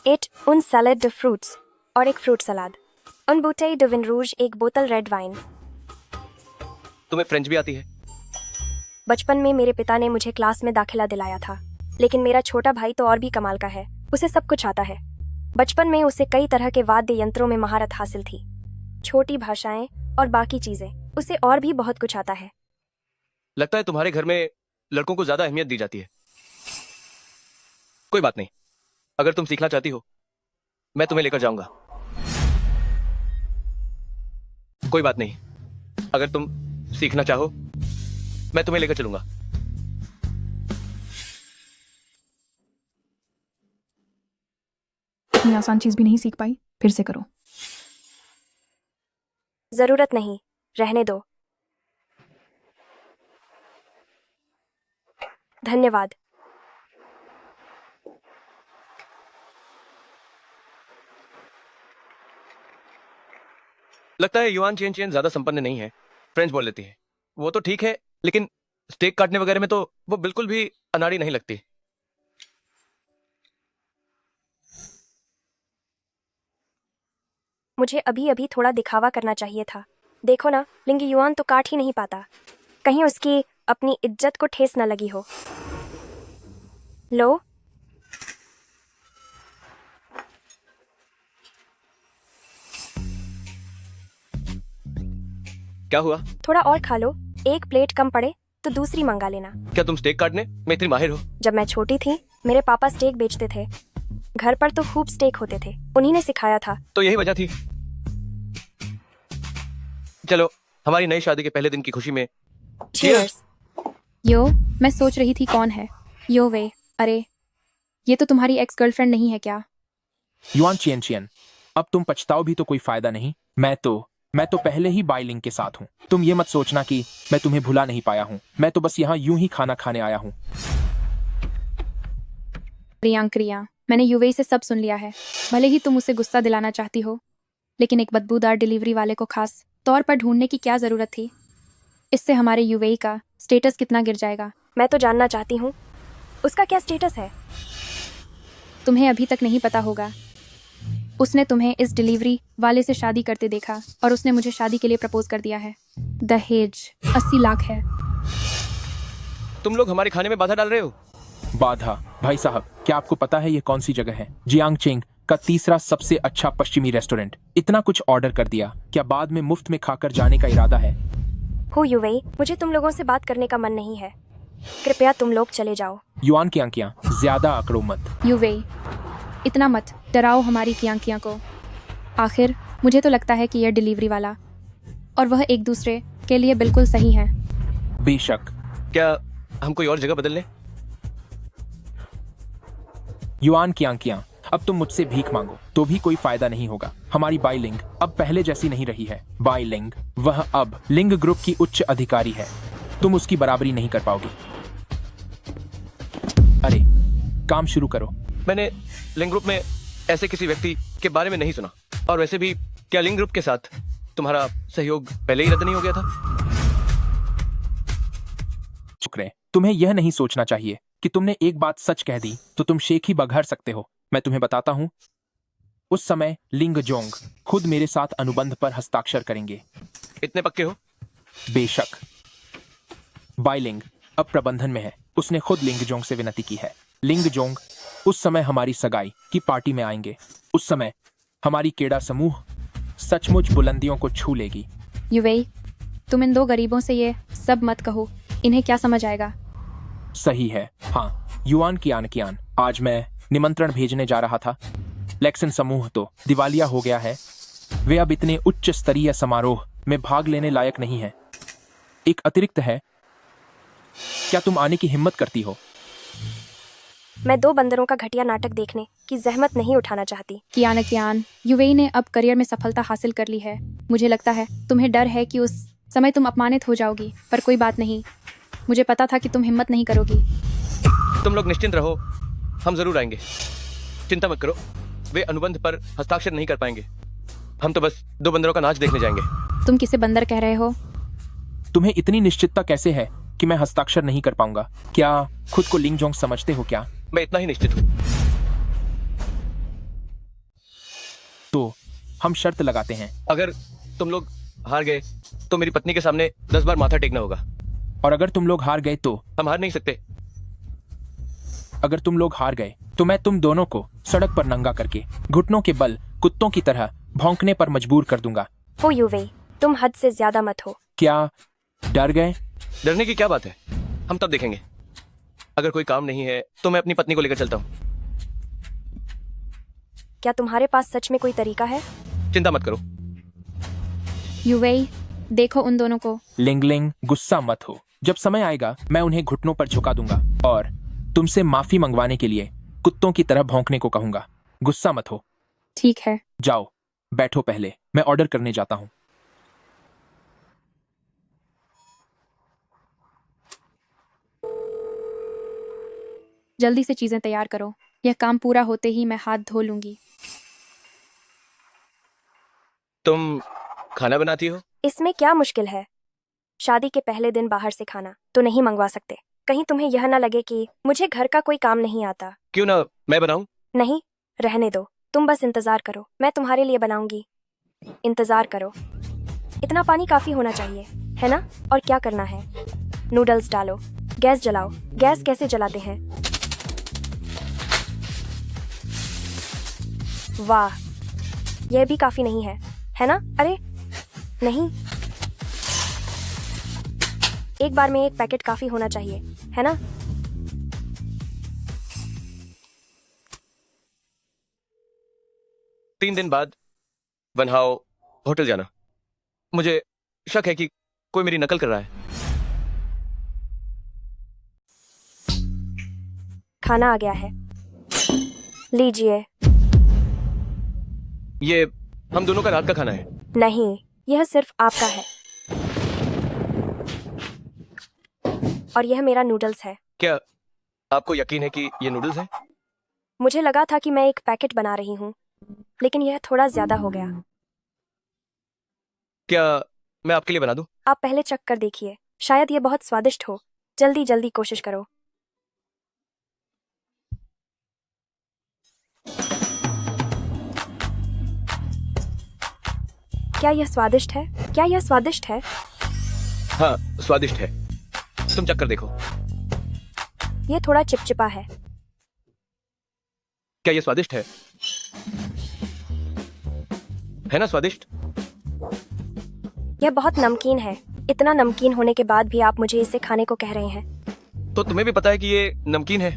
8 उन सैलेड ड फ्रूट्स और एक फ्रूट सलाद, उन बूटे ड विन रूज, एक बोतल रेड वाइन। तुम्हें फ्रेंच भी आती है? बचपन में मेरे पिता ने मुझे क्लास में दाखिला दिलाया था, लेकिन मेरा छोटा भाई तो और भी कमाल का है। उसे सब कुछ आता है। बचपन में उसे कई तरह के वाद्य यंत्रों में महारत हासिल थी, छोटी भाषाएं और बाकी चीजें। उसे और भी बहुत कुछ आता है। लगता है तुम्हारे घर में लड़कों को ज्यादा अहमियत दी जाती है। कोई बात नहीं, अगर तुम सीखना चाहती हो मैं तुम्हें लेकर जाऊंगा। कोई बात नहीं, अगर तुम सीखना चाहो मैं तुम्हें लेकर चलूंगा। इतनी आसान चीज भी नहीं सीख पाई, फिर से करो। जरूरत नहीं, रहने दो। धन्यवाद। लगता है युआन चेन चेन ज्यादा संपन्न नहीं है, फ्रेंच बोल लेती है। वो तो ठीक है, लेकिन स्टेक काटने वगैरह में तो वो बिल्कुल भी अनाड़ी नहीं लगती। मुझे अभी अभी थोड़ा दिखावा करना चाहिए था। देखो ना, लिंग युआन तो काट ही नहीं पाता। कहीं उसकी अपनी इज्जत को ठेस न लगी हो। लो, क्या हुआ? थोड़ा और खा लो। एक प्लेट कम पड़े तो दूसरी मंगा लेना। क्या तुम स्टेक काटने में इतनी माहिर हो? जब मैं छोटी थी, मेरे पापा स्टेक बेचते थे। घर पर तो खूब स्टेक होते थे, उन्हीं ने सिखाया था। तो यही वजह थी। चलो, हमारी नई शादी के पहले दिन की खुशी में चीयर्स। यो, मैं सोच रही थी कौन है यो वे। अरे, ये तो तुम्हारी एक्स गर्लफ्रेंड नहीं है क्या? युआन चियन चियन, अब तुम पछताओ भी तो कोई फायदा नहीं। मैं तो पहले ही बाइलिंग के साथ हूँ। तुम ये मत सोचना कि मैं तुम्हें भुला नहीं पाया हूँ। मैं तो बस यहाँ यूं ही खाना खाने आया हूँ। क्रिया, मैंने युवे से सब सुन लिया है। भले ही तुम उसे गुस्सा दिलाना चाहती हो, लेकिन एक बदबूदार डिलीवरी वाले को खास तौर पर ढूंढने की क्या जरूरत थी? इससे हमारे यूवे का स्टेटस कितना गिर जाएगा। मैं तो जानना चाहती हूँ, उसका क्या स्टेटस है? तुम्हें अभी तक नहीं पता होगा। उसने तुम्हें इस डिलीवरी वाले से शादी करते देखा और उसने मुझे शादी के लिए प्रपोज कर दिया है। दहेज 80 लाख है। तुम लोग हमारे खाने में बाधा डाल रहे हो। बाधा? भाई साहब, क्या आपको पता है ये कौन सी जगह है? जियांगचेंग का तीसरा सबसे अच्छा पश्चिमी रेस्टोरेंट। इतना कुछ ऑर्डर कर दिया, क्या बाद में मुफ्त में खाकर जाने का इरादा है? हो युवे, मुझे तुम लोगों से बात करने का मन नहीं है। कृपया तुम लोग चले जाओ। युआन की आंखियां, ज्यादा आंकड़ों मत। युवे, इतना मत डराओ हमारी कियांकियां को। आखिर मुझे तो लगता है कि यह डिलीवरी वाला और वह एक दूसरे के लिए बिल्कुल सही है। बेशक। क्या हम कोई और जगह बदल लें? युआन की आंखियां, अब तुम मुझसे भीख मांगो तो भी कोई फायदा नहीं होगा। हमारी बाइलिंग अब पहले जैसी नहीं रही है। बाइलिंग, वह अब लिंग ग्रुप की उच्च अधिकारी है। तुम उसकी बराबरी नहीं कर पाओगी। अरे, काम शुरू करो। मैंने लिंग ग्रुप में ऐसे किसी व्यक्ति के बारे में नहीं सुना। और वैसे भी क्या लिंग ग्रुप के साथ तुम्हारा सहयोग पहले ही रद्द नहीं हो गया था? शुक्र है। तुम्हें यह नहीं सोचना चाहिए कि तुमने एक बात सच कह दी तो तुम शेख ही बघार सकते हो। मैं तुम्हें बताता हूँ, उस समय लिंग जोंग खुद मेरे साथ अनुबंध पर हस्ताक्षर करेंगे। इतने पक्के हो? बेशक। बाइलिंग अब प्रबंधन में है। उसने खुद लिंग जोंग से विनती की है। लिंग जोंग उस समय हमारी सगाई की पार्टी में आएंगे। उस समय हमारी केड़ा समूह सचमुच बुलंदियों को छू लेगी। युवे, तुम इन दो गरीबों से ये सब मत कहो। इन्हें क्या समझ आएगा? सही है। हाँ, युआन की आन, आज मैं निमंत्रण भेजने जा रहा था। लेक्सन समूह तो दिवालिया हो गया है। वे अब इतने उच्च स्तरीय समारोह में भाग लेने लायक नहीं है। एक अतिरिक्त है, क्या तुम आने की हिम्मत करती हो? मैं दो बंदरों का घटिया नाटक देखने की जहमत नहीं उठाना चाहती। कियान, युवे ने अब करियर में सफलता हासिल कर ली है। मुझे लगता है तुम्हें डर है कि उस समय तुम अपमानित हो जाओगी, पर कोई बात नहीं। मुझे पता था कि तुम हिम्मत नहीं करोगी। तुम लोग निश्चिंत रहो, हम जरूर आएंगे। चिंता मत करो, वे अनुबंध पर हस्ताक्षर नहीं कर पाएंगे। हम तो बस दो बंदरों का नाच देखने जाएंगे। तुम किसे बंदर कह रहे हो? तुम्हें इतनी निश्चितता कैसे है कि मैं हस्ताक्षर नहीं कर पाऊंगा? क्या खुद को लिंग जोंग समझते हो क्या? मैं इतना ही निश्चित हूँ। तो हम शर्त लगाते हैं। अगर तुम लोग हार गए तो मेरी पत्नी के सामने 10 बार माथा टेकना होगा। और अगर तुम लोग हार गए तो? हम हार नहीं सकते। अगर तुम लोग हार गए तो मैं तुम दोनों को सड़क पर नंगा करके घुटनों के बल कुत्तों की तरह भौंकने पर मजबूर कर दूंगा। हो युवे, तुम हद से ज्यादा मत हो। क्या डर गए? डरने की क्या बात है, हम तब देखेंगे। अगर कोई काम नहीं है तो मैं अपनी पत्नी को लेकर चलता हूँ। क्या तुम्हारे पास सच में कोई तरीका है? चिंता मत करो। युवे, देखो उन दोनों को। लिंग लिंग, गुस्सा मत हो। जब समय आएगा मैं उन्हें घुटनों पर झुका दूंगा और तुमसे माफी मंगवाने के लिए कुत्तों की तरह भौंकने को कहूंगा। गुस्सा मत हो। ठीक है। जाओ बैठो, पहले मैं ऑर्डर करने जाता हूँ। जल्दी से चीजें तैयार करो, यह काम पूरा होते ही मैं हाथ धो लूंगी। तुम खाना बनाती हो? इसमें क्या मुश्किल है? शादी के पहले दिन बाहर से खाना तो नहीं मंगवा सकते। कहीं तुम्हें यह ना लगे कि मुझे घर का कोई काम नहीं आता। क्यों ना मैं बनाऊं? नहीं, रहने दो। तुम बस इंतजार करो, मैं तुम्हारे लिए बनाऊंगी। इंतजार करो। इतना पानी काफी होना चाहिए, है ना? और क्या करना है? नूडल्स डालो, गैस जलाओ। गैस कैसे जलाते हैं? वाह, यह भी काफी नहीं है ना? अरे नहीं, एक बार में एक पैकेट काफी होना चाहिए, है ना? तीन दिन बाद वनहाउ होटल जाना। मुझे शक है कि कोई मेरी नकल कर रहा है। खाना आ गया है, लीजिए। ये हम दोनों का रात का खाना है। नहीं, यह सिर्फ आपका है। और यह मेरा नूडल्स है। क्या आपको यकीन है कि ये नूडल्स हैं? मुझे लगा था कि मैं एक पैकेट बना रही हूँ, लेकिन यह थोड़ा ज्यादा हो गया। क्या मैं आपके लिए बना दूं? आप पहले चख कर देखिए, शायद ये बहुत स्वादिष्ट हो। जल्दी जल्दी कोशिश करो। क्या यह स्वादिष्ट है? क्या यह स्वादिष्ट है? हाँ, स्वादिष्ट है। तुम चख कर देखो। यह थोड़ा चिपचिपा है। क्या ये स्वादिष्ट है? है ना स्वादिष्ट? यह बहुत नमकीन है। इतना नमकीन होने के बाद भी आप मुझे इसे खाने को कह रहे हैं। तो तुम्हें भी पता है कि ये नमकीन है?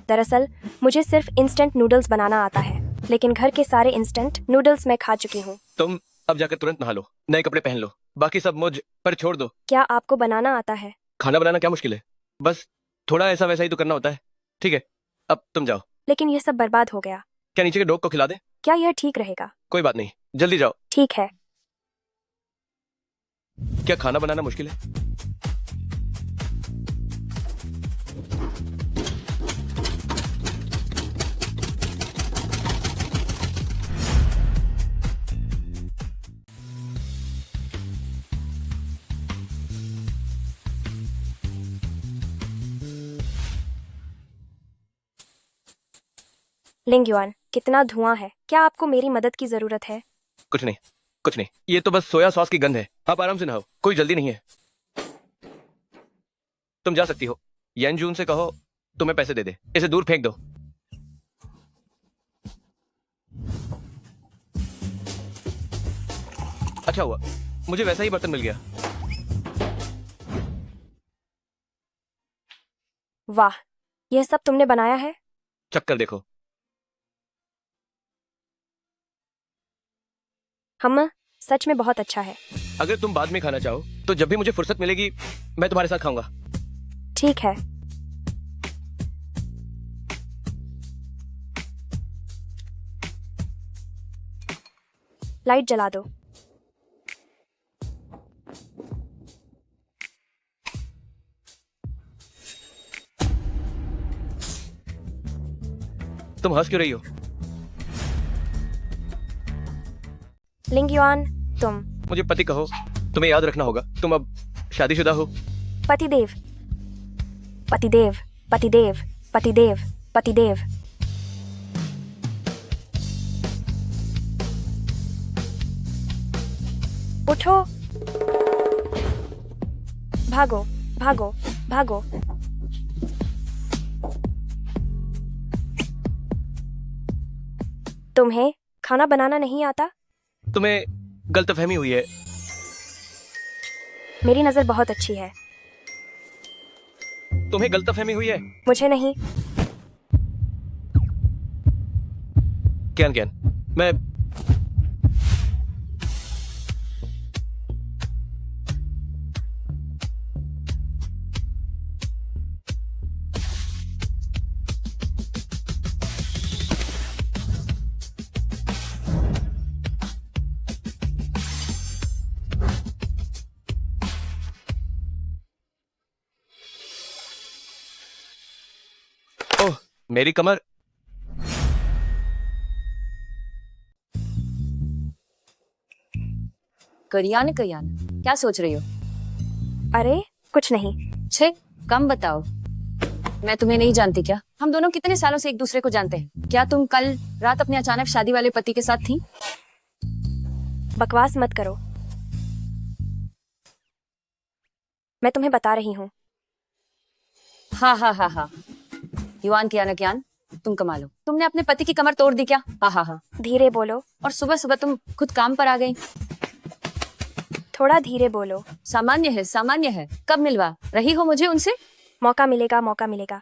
दरअसल मुझे सिर्फ इंस्टेंट नूडल्स बनाना आता है, लेकिन घर के सारे इंस्टेंट नूडल्स मैं खा चुकी हूँ। तुम अब जाकर तुरंत नहा लो, नए कपड़े पहन लो, बाकी सब मुझ पर छोड़ दो। क्या आपको बनाना आता है? खाना बनाना क्या मुश्किल है? बस थोड़ा ऐसा वैसा ही तो करना होता है। ठीक है, अब तुम जाओ। लेकिन यह सब बर्बाद हो गया। क्या नीचे के डॉग को खिला दे? क्या यह ठीक रहेगा? कोई बात नहीं, जल्दी जाओ। ठीक है। क्या खाना बनाना मुश्किल है? लिंगयुआन, कितना धुआं है। क्या आपको मेरी मदद की जरूरत है? कुछ नहीं, कुछ नहीं, ये तो बस सोया सॉस की गंध है। आप आराम से नहाओ, कोई जल्दी नहीं है। तुम जा सकती हो। येन जून से कहो तुम्हें पैसे दे दे, इसे दूर फेंक दो। अच्छा हुआ मुझे वैसा ही बर्तन मिल गया। वाह, यह सब तुमने बनाया है? चक्कर देखो। हम सच में बहुत अच्छा है। अगर तुम बाद में खाना चाहो तो जब भी मुझे फुर्सत मिलेगी मैं तुम्हारे साथ खाऊंगा। ठीक है। लाइट जला दो। तुम हंस क्यों रही हो? लिंगयुआन, तुम मुझे पति कहो। तुम्हें याद रखना होगा तुम अब शादीशुदा हो। पतिदेव, पतिदेव, पतिदेव, पतिदेव, पतिदेव। उठो, भागो, भागो, भागो। तुम्हें खाना बनाना नहीं आता? तुम्हें गलतफहमी हुई है। मेरी नजर बहुत अच्छी है। तुम्हें गलतफहमी हुई है। मुझे नहीं। कैन कैन, मैं मेरी कमर। करियान करियान, क्या सोच रही हो? अरे कुछ नहीं। छे, कम बताओ। मैं तुम्हें नहीं जानती क्या? हम दोनों कितने सालों से एक दूसरे को जानते हैं। क्या तुम कल रात अपने अचानक शादी वाले पति के साथ थी? बकवास मत करो, मैं तुम्हें बता रही हूँ। हाँ हाँ हाँ हाँ, युवान कियान कियान, तुम कमाल हो। तुमने अपने पति की कमर तोड़ दी क्या? हाँ हाँ हाँ। धीरे बोलो, और सुबह सुबह तुम खुद काम पर आ गई। थोड़ा धीरे बोलो। सामान्य है, सामान्य है। कब मिलवा रही हो मुझे उनसे? मौका मिलेगा, मौका मिलेगा।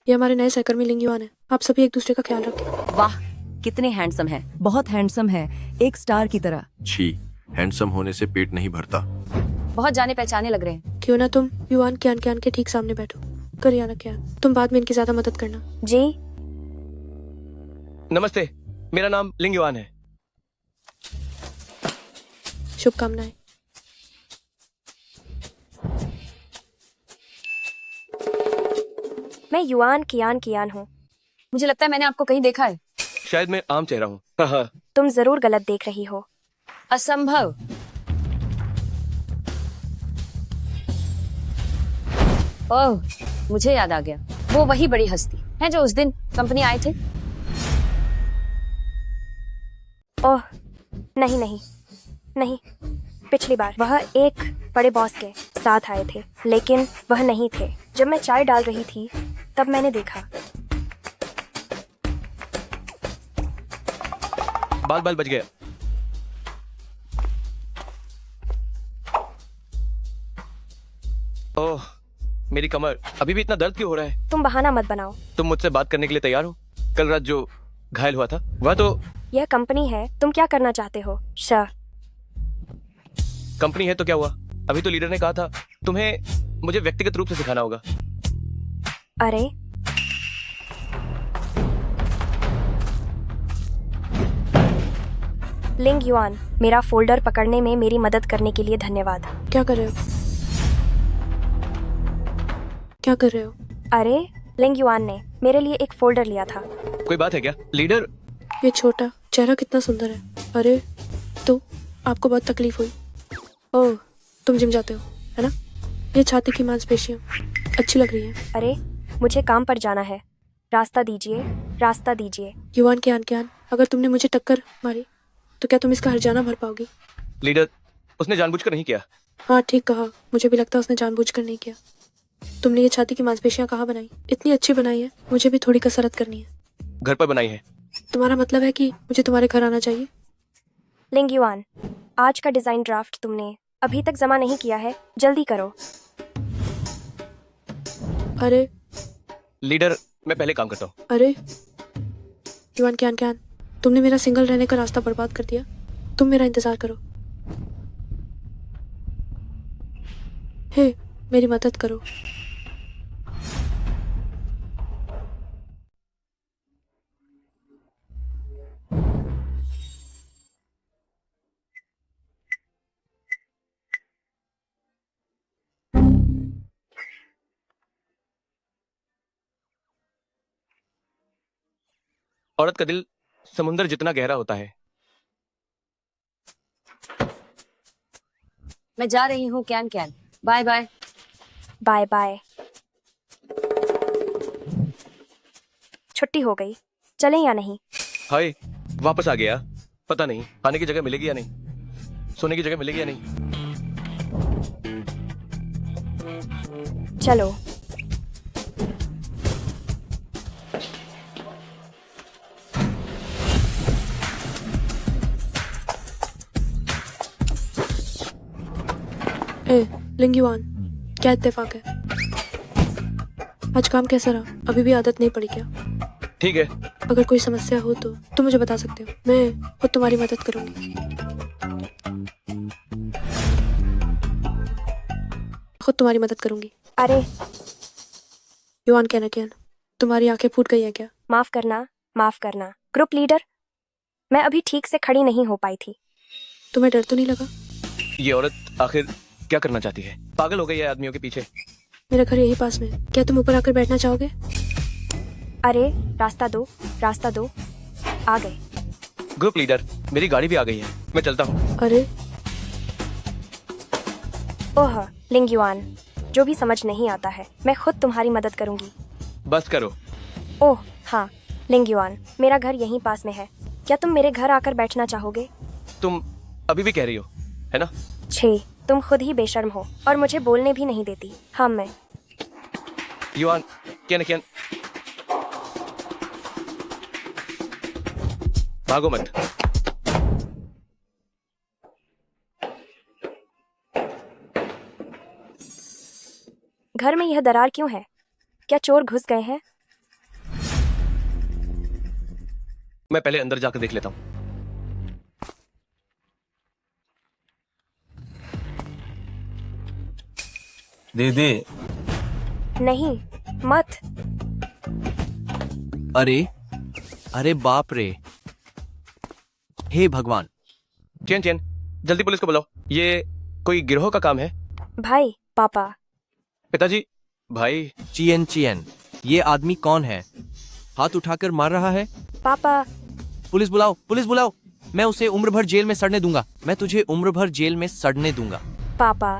ये हमारे नए सहकर्मी लिंग युवान है। आप सभी एक दूसरे का ख्याल रखें। वाह, कितने हैंडसम है। बहुत हैंडसम है, एक स्टार की तरह। छी, हैंडसम होने से पेट नहीं भरता। बहुत जाने पहचाने लग रहे हैं। क्यों ना तुम युवान कियान कियान के ठीक सामने बैठो। करियाना कियान, तुम बाद में इनकी ज्यादा मदद करना। जी नमस्ते, मेरा नाम लिंग युवान है। शुभकामनाएं। मैं युआन कियान कियान हूँ। मुझे लगता है मैंने आपको कहीं देखा है। शायद मैं आम चेहरा हूँ। हाँ हाँ। तुम जरूर गलत देख रही हो। असंभव। ओह, मुझे याद आ गया। वो वही बड़ी हस्ती है जो उस दिन कंपनी आए थे। ओह नहीं नहीं नहीं, पिछली बार वह एक बड़े बॉस के साथ आए थे, लेकिन वह नहीं थे। जब मैं चाय डाल रही थी तब मैंने देखा। बाल बाल बच गया। ओह, मेरी कमर। अभी भी इतना दर्द क्यों हो रहा है? तुम बहाना मत बनाओ। तुम मुझसे बात करने के लिए तैयार हो? कल रात जो घायल हुआ था वह तो यह कंपनी है, तुम क्या करना चाहते हो? कंपनी है तो क्या हुआ? अभी तो लीडर ने कहा था तुम्हें मुझे व्यक्तिगत रूप से सिखाना होगा। अरे लिंग युआन, मेरा फोल्डर पकड़ने में मेरी मदद करने के लिए धन्यवाद। क्या कर रहे हो? क्या कर रहे हो? अरे लिंग युआन ने मेरे लिए एक फोल्डर लिया था। कोई बात है क्या लीडर? ये छोटा चेहरा कितना सुंदर है। अरे तो आपको बहुत तकलीफ हुई? ओह, तुम जिम जाते हो है ना? ये छाती की मांसपेशियां अच्छी लग रही हैं। अरे मुझे काम पर जाना है, रास्ता दीजिए, रास्ता दीजिए। युवान कियान, अगर तुमने मुझे टक्कर मारी तो क्या तुम इसका हर्जाना भर पाओगी? लीडर, उसने जानबूझकर नहीं किया। हाँ ठीक कहा, मुझे भी लगता है उसने जानबूझकर नहीं किया। तुमने ये छाती की मांसपेशियां कहाँ बनाई? इतनी अच्छी बनाई है, मुझे भी थोड़ी कसरत करनी है। घर पर बनाई है। तुम्हारा मतलब है कि मुझे तुम्हारे घर आना चाहिए? लिंग युआन, आज का डिजाइन ड्राफ्ट तुमने अभी तक जमा नहीं किया है, जल्दी करो। अरे लीडर, मैं पहले काम करता हूँ। अरे युवान कियान, तुमने मेरा सिंगल रहने का रास्ता बर्बाद कर दिया। तुम मेरा इंतजार करो। हे, मेरी मदद करो। औरत का दिल समुंदर जितना गहरा होता है। मैं जा रही हूँ Kiyan Kiyan, bye bye. Bye bye. छुट्टी हो गई, चलें या नहीं? हाय, वापस आ गया। पता नहीं खाने की जगह मिलेगी या नहीं, सोने की जगह मिलेगी या नहीं। चलो। ए, लिंग युआन, क्या इत्तेफाक है? आज काम कैसा रहा? अभी भी आदत नहीं पड़ी क्या? ठीक है। अगर कोई समस्या हो तो तुम मुझे बता सकते हो, मैं खुद तुम्हारी मदद करूंगी। खुद तुम्हारी मदद करूंगी। अरे युआन कियान, तुम्हारी आंखें फूट गई हैं क्या? माफ करना, माफ करना। ग्रुप लीडर, मैं अभी ठीक से खड़ी नहीं हो पाई थी। तुम्हें डर तो नहीं लगा? ये औरत आखिर क्या करना चाहती है? पागल हो गई है आदमियों के पीछे। मेरा घर यही पास में है। क्या तुम ऊपर आकर बैठना चाहोगे? अरे रास्ता दो, रास्ता दो। आ गए। ग्रुप लीडर, मेरी गाड़ी भी आ गई है, मैं चलता हूँ। अरे ओह लिंगयुआन, जो भी समझ नहीं आता है मैं खुद तुम्हारी मदद करूंगी। बस करो। ओह हाँ लिंगयुआन, मेरा घर यहीं पास में है। क्या तुम मेरे घर आकर बैठना चाहोगे? तुम अभी भी कह रही हो, है ना? छे, तुम खुद ही बेशर्म हो और मुझे बोलने भी नहीं देती। हाँ मैं युआन, क्या भागो मत। घर में यह दरार क्यों है? क्या चोर घुस गए हैं? मैं पहले अंदर जाकर देख लेता हूँ। दीदी। नहीं मत। अरे बाप रे, हे भगवान। चेन, जल्दी पुलिस को बुलाओ। ये कोई गिरोह का काम है। भाई, पापा। पिताजी, भाई। चियन, ये आदमी कौन है? हाथ उठाकर मार रहा है। पापा। पुलिस बुलाओ। मैं उसे उम्र भर जेल में सड़ने दूंगा। मैं तुझे उम्र भर जेल में सड़ने दूंगा। पापा,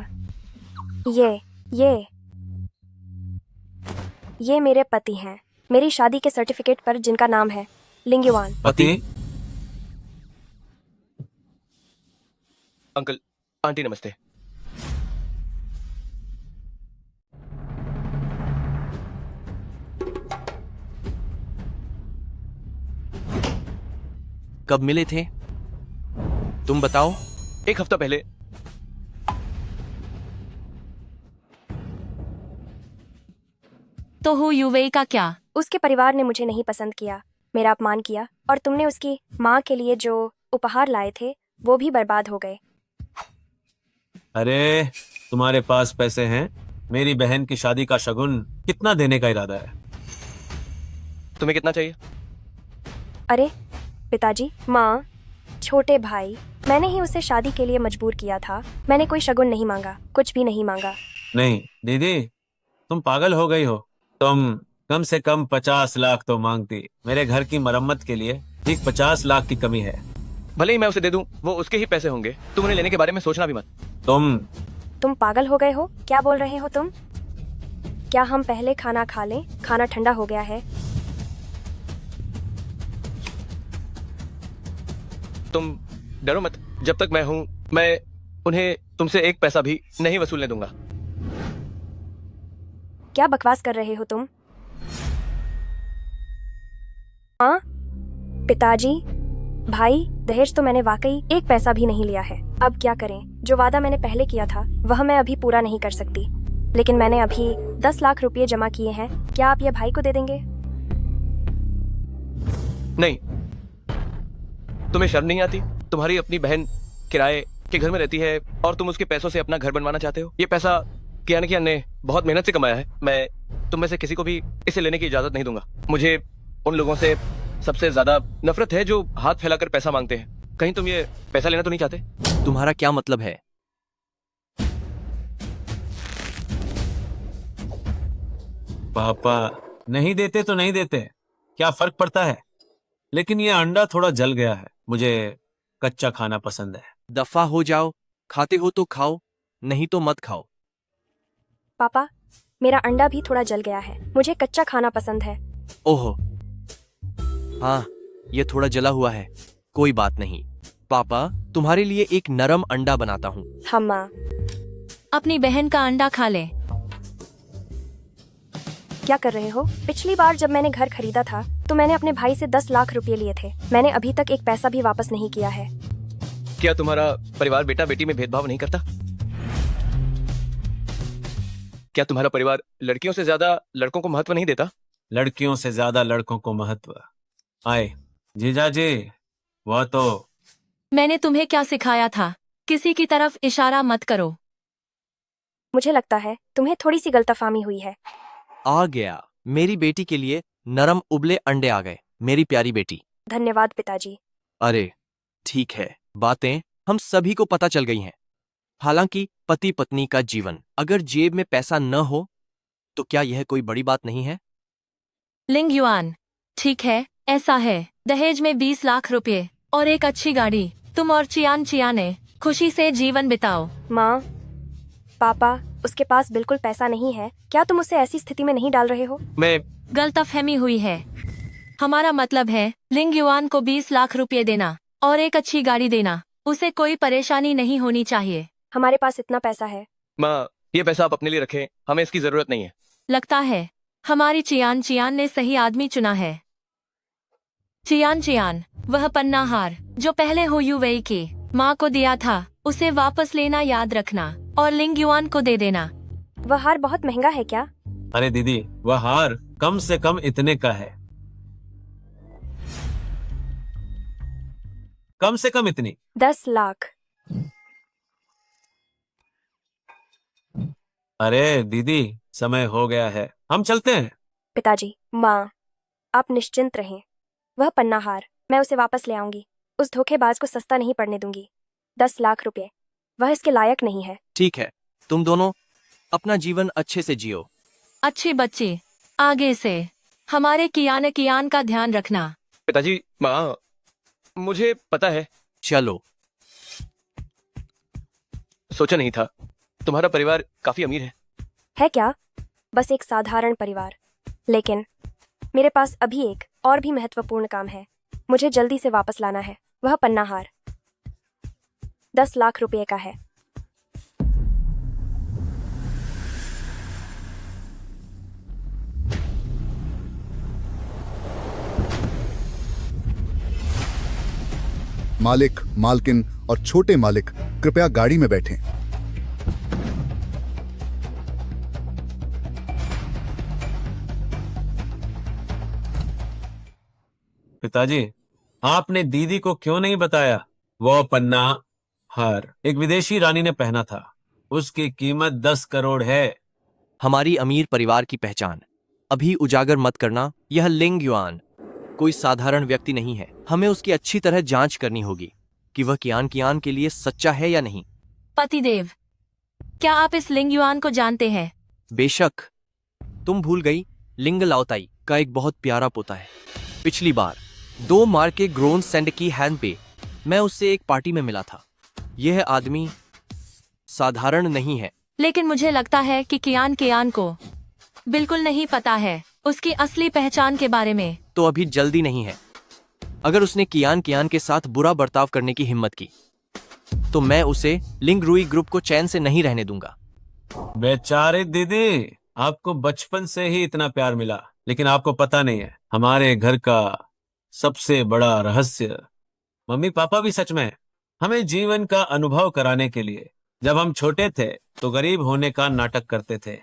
ये मेरे पति हैं। मेरी शादी के सर्टिफिकेट पर जिनका नाम है लिंगयुआन। पति? अंकल, आंटी नमस्ते। कब मिले थे? तुम बताओ। 1 हफ्ता पहले। तो हो यूवेई का क्या? उसके परिवार ने मुझे नहीं पसंद किया, मेरा अपमान किया और तुमने उसकी माँ के लिए जो उपहार लाए थे वो भी बर्बाद हो गए। अरे तुम्हारे पास पैसे हैं? मेरी बहन की शादी का शगुन कितना देने का इरादा है? तुम्हें कितना चाहिए? अरे पिताजी, माँ, छोटे भाई, मैंने ही उसे शादी के लिए मजबूर किया था। मैंने कोई शगुन नहीं मांगा, कुछ भी नहीं मांगा। नहीं दीदी, तुम पागल हो गई हो। तुम कम से कम 50 लाख तो मांगती। मेरे घर की मरम्मत के लिए ठीक 50 लाख की कमी है। भले ही मैं उसे दे दूं, वो उसके ही पैसे होंगे। तुम उन्हें लेने के बारे में सोचना भी मत। तुम पागल हो गए हो? क्या बोल रहे हो तुम? क्या हम पहले खाना खा लें? खाना ठंडा हो गया है। तुम डरो मत, जब तक मैं हूं, मैं उन्हें तुमसे 1 पैसा भी नहीं वसूलने दूंगा। क्या बकवास कर रहे हो तुम? हाँ पिताजी, भाई, दहेज तो मैंने वाकई 1 पैसा भी नहीं लिया है। अब क्या करें? जो वादा मैंने पहले किया था वह मैं अभी पूरा नहीं कर सकती, लेकिन मैंने अभी 10 लाख रुपए जमा किए हैं। क्या आप ये भाई को दे देंगे? नहीं। तुम्हें शर्म नहीं आती? तुम्हारी अपनी बहन किराए के घर में रहती है और तुम उसके पैसों से अपना घर बनवाना चाहते हो। ये पैसा कियान ने बहुत मेहनत से कमाया है। मैं तुम में से किसी को भी इसे लेने की इजाजत नहीं दूंगा। मुझे उन लोगों से सबसे ज्यादा नफरत है जो हाथ फैलाकर पैसा मांगते हैं। कहीं तुम ये पैसा लेना तो नहीं चाहते? तुम्हारा क्या मतलब है? पापा नहीं देते तो नहीं देते, क्या फर्क पड़ता है? लेकिन ये अंडा थोड़ा जल गया है। मुझे कच्चा खाना पसंद है। दफा हो जाओ। खाते हो तो खाओ, नहीं तो मत खाओ। पापा, मेरा अंडा भी थोड़ा जल गया है। मुझे कच्चा खाना पसंद है। ओहो, हाँ, ये थोड़ा जला हुआ है। कोई बात नहीं। पापा, तुम्हारे लिए एक नरम अंडा बनाता हूँ। हाँ माँ। अपनी बहन का अंडा खा ले। क्या कर रहे हो? पिछली बार जब मैंने घर खरीदा था तो मैंने अपने भाई से 10 लाख रुपए लिए थे। मैंने अभी तक 1 पैसा भी वापस नहीं किया है। क्या तुम्हारा परिवार बेटा बेटी में भेदभाव नहीं करता? क्या तुम्हारा परिवार लड़कियों से ज्यादा लड़कों को महत्व नहीं देता? लड़कियों से ज्यादा लड़कों को महत्व। आए जीजा जी, वह तो मैंने तुम्हें क्या सिखाया था? किसी की तरफ इशारा मत करो। मुझे लगता है तुम्हें थोड़ी सी गलतफहमी हुई है। आ गया। मेरी बेटी के लिए नरम उबले अंडे आ गए। मेरी प्यारी बेटी। धन्यवाद पिताजी। अरे ठीक है, बातें हम सभी को पता चल गई हैं। हालांकि पति पत्नी का जीवन, अगर जेब में पैसा न हो तो क्या यह कोई बड़ी बात नहीं है? लिंग युआन, ठीक है, ऐसा है। दहेज में 20 लाख रुपए और एक अच्छी गाड़ी। तुम और चियाने खुशी से जीवन बिताओ। माँ, पापा, उसके पास बिल्कुल पैसा नहीं है। क्या तुम उसे ऐसी स्थिति में नहीं डाल रहे हो? मैं गलतफहमी हुई है। हमारा मतलब है लिंग युआन को 20 लाख रुपए देना और एक अच्छी गाड़ी देना। उसे कोई परेशानी नहीं होनी चाहिए। हमारे पास इतना पैसा है। माँ, ये पैसा आप अपने लिए रखें, हमें इसकी जरूरत नहीं है। लगता है हमारी चियान ने सही आदमी चुना है। चियान, वह पन्ना हार जो पहले हो यूवेई की माँ को दिया था, उसे वापस लेना याद रखना और लिंग युआन को दे देना। वह हार बहुत महंगा है क्या? अरे दीदी, वह हार कम से कम इतने का है। कम से कम इतनी। 10 लाख। अरे दीदी, समय हो गया है, हम चलते हैं। पिताजी, माँ, आप निश्चिंत रहें। वह पन्ना हार मैं उसे वापस ले आऊंगी। उस धोखेबाज को सस्ता नहीं पड़ने दूंगी। 10 लाख रुपए, वह इसके लायक नहीं है। ठीक है, तुम दोनों अपना जीवन अच्छे से जियो। अच्छे बच्चे, आगे से हमारे कियान का ध्यान रखना। पिताजी, माँ, मुझे पता है। चलो, सोचा नहीं था तुम्हारा परिवार काफी अमीर है क्या? बस एक साधारण परिवार। लेकिन मेरे पास अभी एक और भी महत्वपूर्ण काम है। मुझे जल्दी से वापस लाना है। वह पन्ना हार 10 लाख रुपए का है। मालिक, मालकिन और छोटे मालिक कृपया गाड़ी में बैठें। पिताजी, आपने दीदी को क्यों नहीं बताया? वो पन्ना हार एक विदेशी रानी ने पहना था। उसकी कीमत 10 करोड़ है। हमारी अमीर परिवार की पहचान अभी उजागर मत करना। यह लिंग युआन कोई साधारण व्यक्ति नहीं है। हमें उसकी अच्छी तरह जांच करनी होगी कि वह कियान के लिए सच्चा है या नहीं। पतिदेव, क्या आप इस लिंग युआन को जानते हैं? बेशक, तुम भूल गई, लिंग लाओताई का एक बहुत प्यारा पोता है। पिछली बार 2 मार के ग्रोन सेंड की हैंड पे मैं उससे एक पार्टी में मिला था। यह आदमी साधारण नहीं है। लेकिन मुझे लगता है कि कियान को बिल्कुल नहीं पता है उसकी असली पहचान के बारे में। तो अभी जल्दी नहीं है। अगर उसने कियान के साथ बुरा बर्ताव करने की हिम्मत की तो मैं उसे लिंग रुई ग्रुप को चैन से नहीं रहने दूंगा। बेचारे दीदी, आपको बचपन से ही इतना प्यार मिला, लेकिन आपको पता नहीं है हमारे घर का सबसे बड़ा रहस्य। मम्मी पापा भी सच में हमें जीवन का अनुभव कराने के लिए जब हम छोटे थे तो गरीब होने का नाटक करते थे।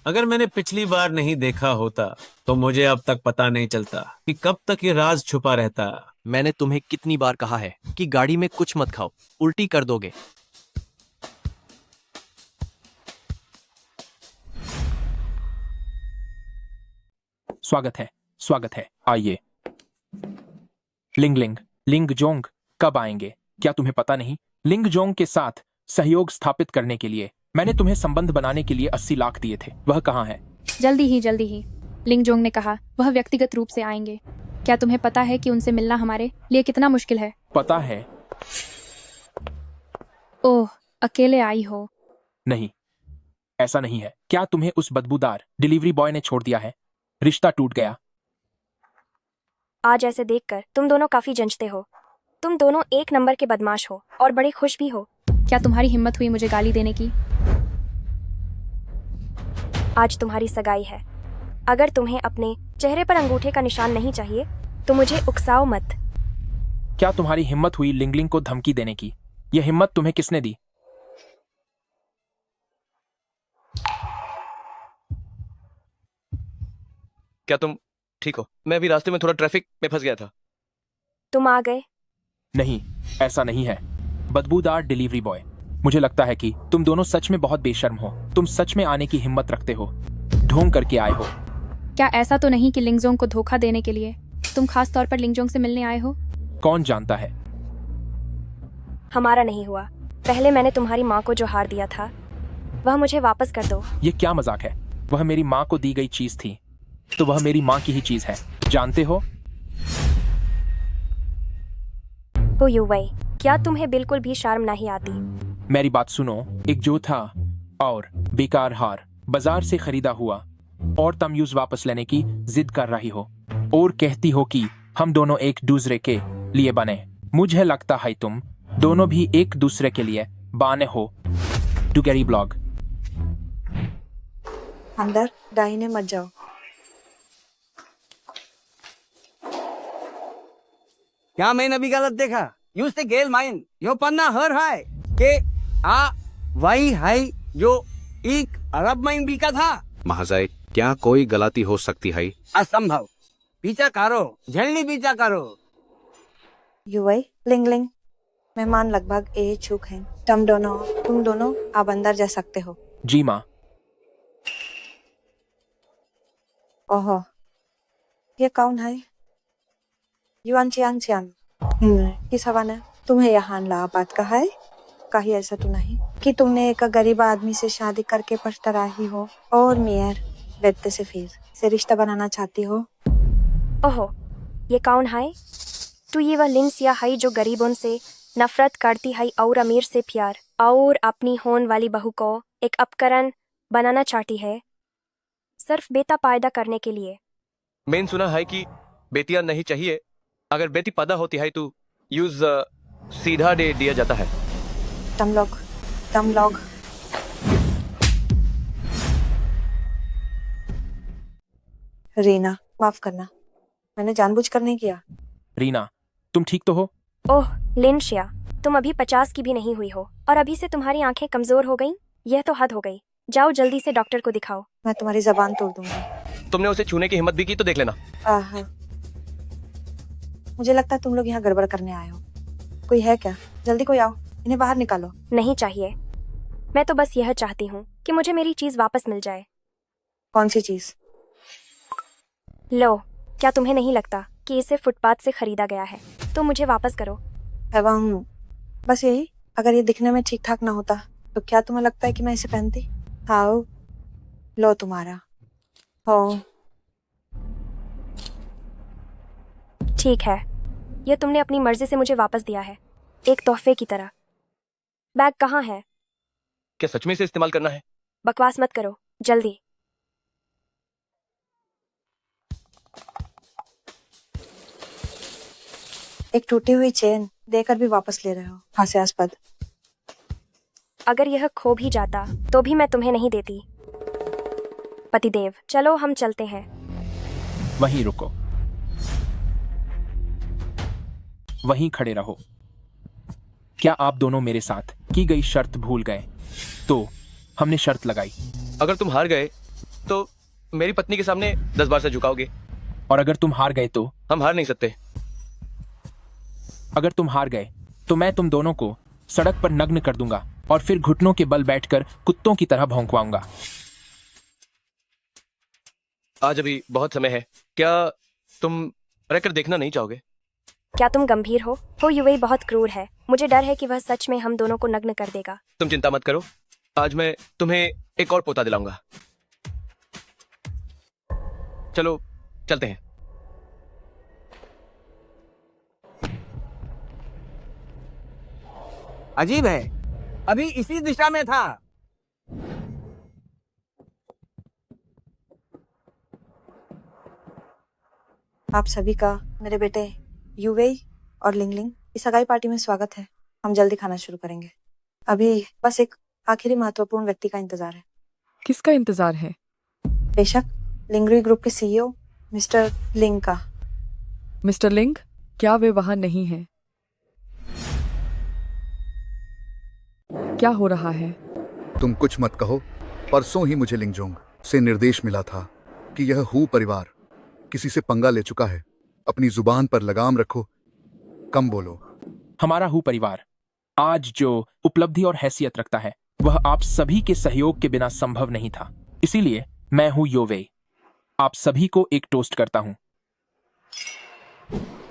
अगर मैंने पिछली बार नहीं देखा होता तो मुझे अब तक पता नहीं चलता कि कब तक ये राज छुपा रहता। मैंने तुम्हें कितनी बार कहा है कि गाड़ी में कुछ मत खाओ, उल्टी कर दोगे। स्वागत है, आइए। लिंग जोंग कब आएंगे? क्या तुम्हें पता नहीं? लिंग जोंग के साथ सहयोग स्थापित करने के लिए मैंने तुम्हें संबंध बनाने के लिए 80 लाख दिए थे। वह कहाँ है? जल्दी ही लिंग जोंग ने कहा वह व्यक्तिगत रूप से आएंगे। क्या तुम्हें पता है कि उनसे मिलना हमारे लिए कितना मुश्किल है? पता है। ओह, अकेले आई हो? नहीं, ऐसा नहीं है। क्या तुम्हें उस बदबूदार डिलीवरी बॉय ने छोड़ दिया है? रिश्ता टूट गया। आज ऐसे देखकर तुम दोनों काफी जंचते हो। तुम दोनों एक नंबर के बदमाश हो और बड़े खुश भी हो। क्या तुम्हारी हिम्मत हुई मुझे गाली देने की? आज तुम्हारी सगाई है। अगर तुम्हें अपने चेहरे पर अंगूठे का निशान नहीं चाहिए तो मुझे उकसाओ मत। क्या तुम्हारी हिम्मत हुई लिंगलिंग को धमकी देने की? यह हिम्मत तुम्हें किसने दी? क्या तुम ठीक हो? मैं अभी रास्ते में थोड़ा ट्रैफिक में फंस गया था। तुम आ गए? नहीं, ऐसा नहीं है। बदबूदार डिलीवरी बॉय, मुझे लगता है कि तुम दोनों सच में बहुत बेशर्म हो। तुम सच में आने की हिम्मत रखते हो, ढोंग करके आए हो। क्या ऐसा तो नहीं कि लिंगजोंग को धोखा देने के लिए तुम खास तौर पर लिंगजोंग से मिलने आए हो? कौन जानता है। हमारा नहीं हुआ। पहले मैंने तुम्हारी माँ को जो हार दिया था वह मुझे वापस कर दो। ये क्या मजाक है? वह मेरी माँ को दी गई चीज थी, तो वह मेरी माँ की ही चीज है, जानते हो? हो युवई, क्या तुम्हें बिल्कुल भी शर्म नहीं आती? मेरी बात सुनो, एक जो था और बेकार हार बाजार से खरीदा हुआ और तुम यूज वापस लेने की जिद कर रही हो और कहती हो कि हम दोनों एक दूसरे के लिए बने। मुझे लगता है तुम दोनों भी एक दूसरे के लिए बने हो। डुगेरी ब्लॉग। अंदर दाहिने मत जाओ। क्या मैंने भी गलत देखा? यूं से गेल माइन यो पन्ना हर है के आ वही है जो एक अरब माइन बिका था। महाशय, क्या कोई गलती हो सकती है? असंभव। पीछा करो, जल्दी पीछा करो। युवई, लिंग लिंग, मेहमान लगभग ए चूक हैं। तुम दोनों आप अंदर जा सकते हो। जी माँ। ओहो, ये कौन है? Yuan Chiang Chiang. किस हवा ने तुम्हें यहाँ ला बात कहा है? कहीं ऐसा तो नहीं कि तुमने एक गरीब आदमी से शादी करके पछता रही हो और मियर बेटे से फिर से रिश्ता बनाना चाहती हो? ओहो, ये कौन है? तू ये वह लिंसिया है जो गरीबों से नफरत करती है और अमीर से प्यार और अपनी होने वाली बहू को एक उपकरण बनाना चाहती है, सिर्फ बेटा पैदा करने के लिए। मैंने सुना है कि बेटियां नहीं चाहिए, अगर बेटी पैदा होती है तो यूज सीधा दे दिया जाता है। तुम लोग रीना, माफ करना, मैंने जानबूझकर नहीं किया। रीना, तुम ठीक तो हो? ओह लिंशिया, तुम अभी 50 की भी नहीं हुई हो और अभी से तुम्हारी आंखें कमजोर हो गईं? यह तो हद हो गई। जाओ जल्दी से डॉक्टर को दिखाओ। मैं तुम्हारी जबान तोड़ दूंगी। तुमने उसे छूने की हिम्मत भी की तो देख लेना। आहा, मुझे लगता है तुम लोग यहाँ गड़बड़ करने आए हो। कोई है क्या? जल्दी कोई आओ, इन्हें बाहर निकालो। नहीं चाहिए, मैं तो बस यह चाहती हूँ कि मुझे मेरी चीज वापस मिल जाए। कौन सी चीज? लो, क्या तुम्हें नहीं लगता कि इसे फुटपाथ से खरीदा गया है? तो मुझे वापस करो। एवं बस यही, अगर ये दिखने में ठीक ठाक ना होता तो क्या तुम्हें लगता है कि मैं इसे पहनती? आओ, लो तुम्हारा हो। ठीक है, यह तुमने अपनी मर्जी से मुझे वापस दिया है, एक तोहफे की तरह। बैग कहाँ है? क्या सच में इसे इस्तेमाल करना है? बकवास मत करो, जल्दी। एक टूटी हुई चेन देकर भी वापस ले रहे हो, हास्यास्पद। अगर यह खो भी जाता तो भी मैं तुम्हें नहीं देती। पतिदेव, चलो हम चलते हैं। वहीं रुको, वहीं खड़े रहो। क्या आप दोनों मेरे साथ की गई शर्त भूल गए? तो हमने शर्त लगाई, अगर तुम हार गए तो मेरी पत्नी के सामने 10 बार से झुकाओगे, और अगर तुम हार गए तो? हम हार नहीं सकते। अगर तुम हार गए तो मैं तुम दोनों को सड़क पर नग्न कर दूंगा और फिर घुटनों के बल बैठकर कुत्तों की तरह भौंकवाऊंगा। आज अभी बहुत समय है, क्या तुम रहकर देखना नहीं चाहोगे? क्या तुम गंभीर हो? युवई बहुत क्रूर है, मुझे डर है कि वह सच में हम दोनों को नग्न कर देगा। तुम चिंता मत करो, आज मैं तुम्हें एक और पोता दिलाऊंगा। चलो चलते हैं। अजीब है, अभी इसी दिशा में था। आप सभी का मेरे बेटे युवेई और लिंगलिंग की सगाई पार्टी में स्वागत है। हम जल्दी खाना शुरू करेंगे। अभी बस एक आखिरी महत्वपूर्ण व्यक्ति का इंतजार है। किसका इंतजार है? बेशक, लिंगरी ग्रुप के सीईओ मिस्टर लिंग का। मिस्टर लिंग, क्या वे वहां नहीं हैं? क्या हो रहा है? तुम कुछ मत कहो। परसों ही मुझे लिंगजोंग से निर्देश मिला था कि यह हू परिवार किसी से पंगा ले चुका है। अपनी जुबान पर लगाम रखो, कम बोलो। हमारा हू परिवार आज जो उपलब्धि और हैसियत रखता है वह आप सभी के सहयोग के बिना संभव नहीं था। इसीलिए मैं हूँ योवेई, आप सभी को एक टोस्ट करता हूँ।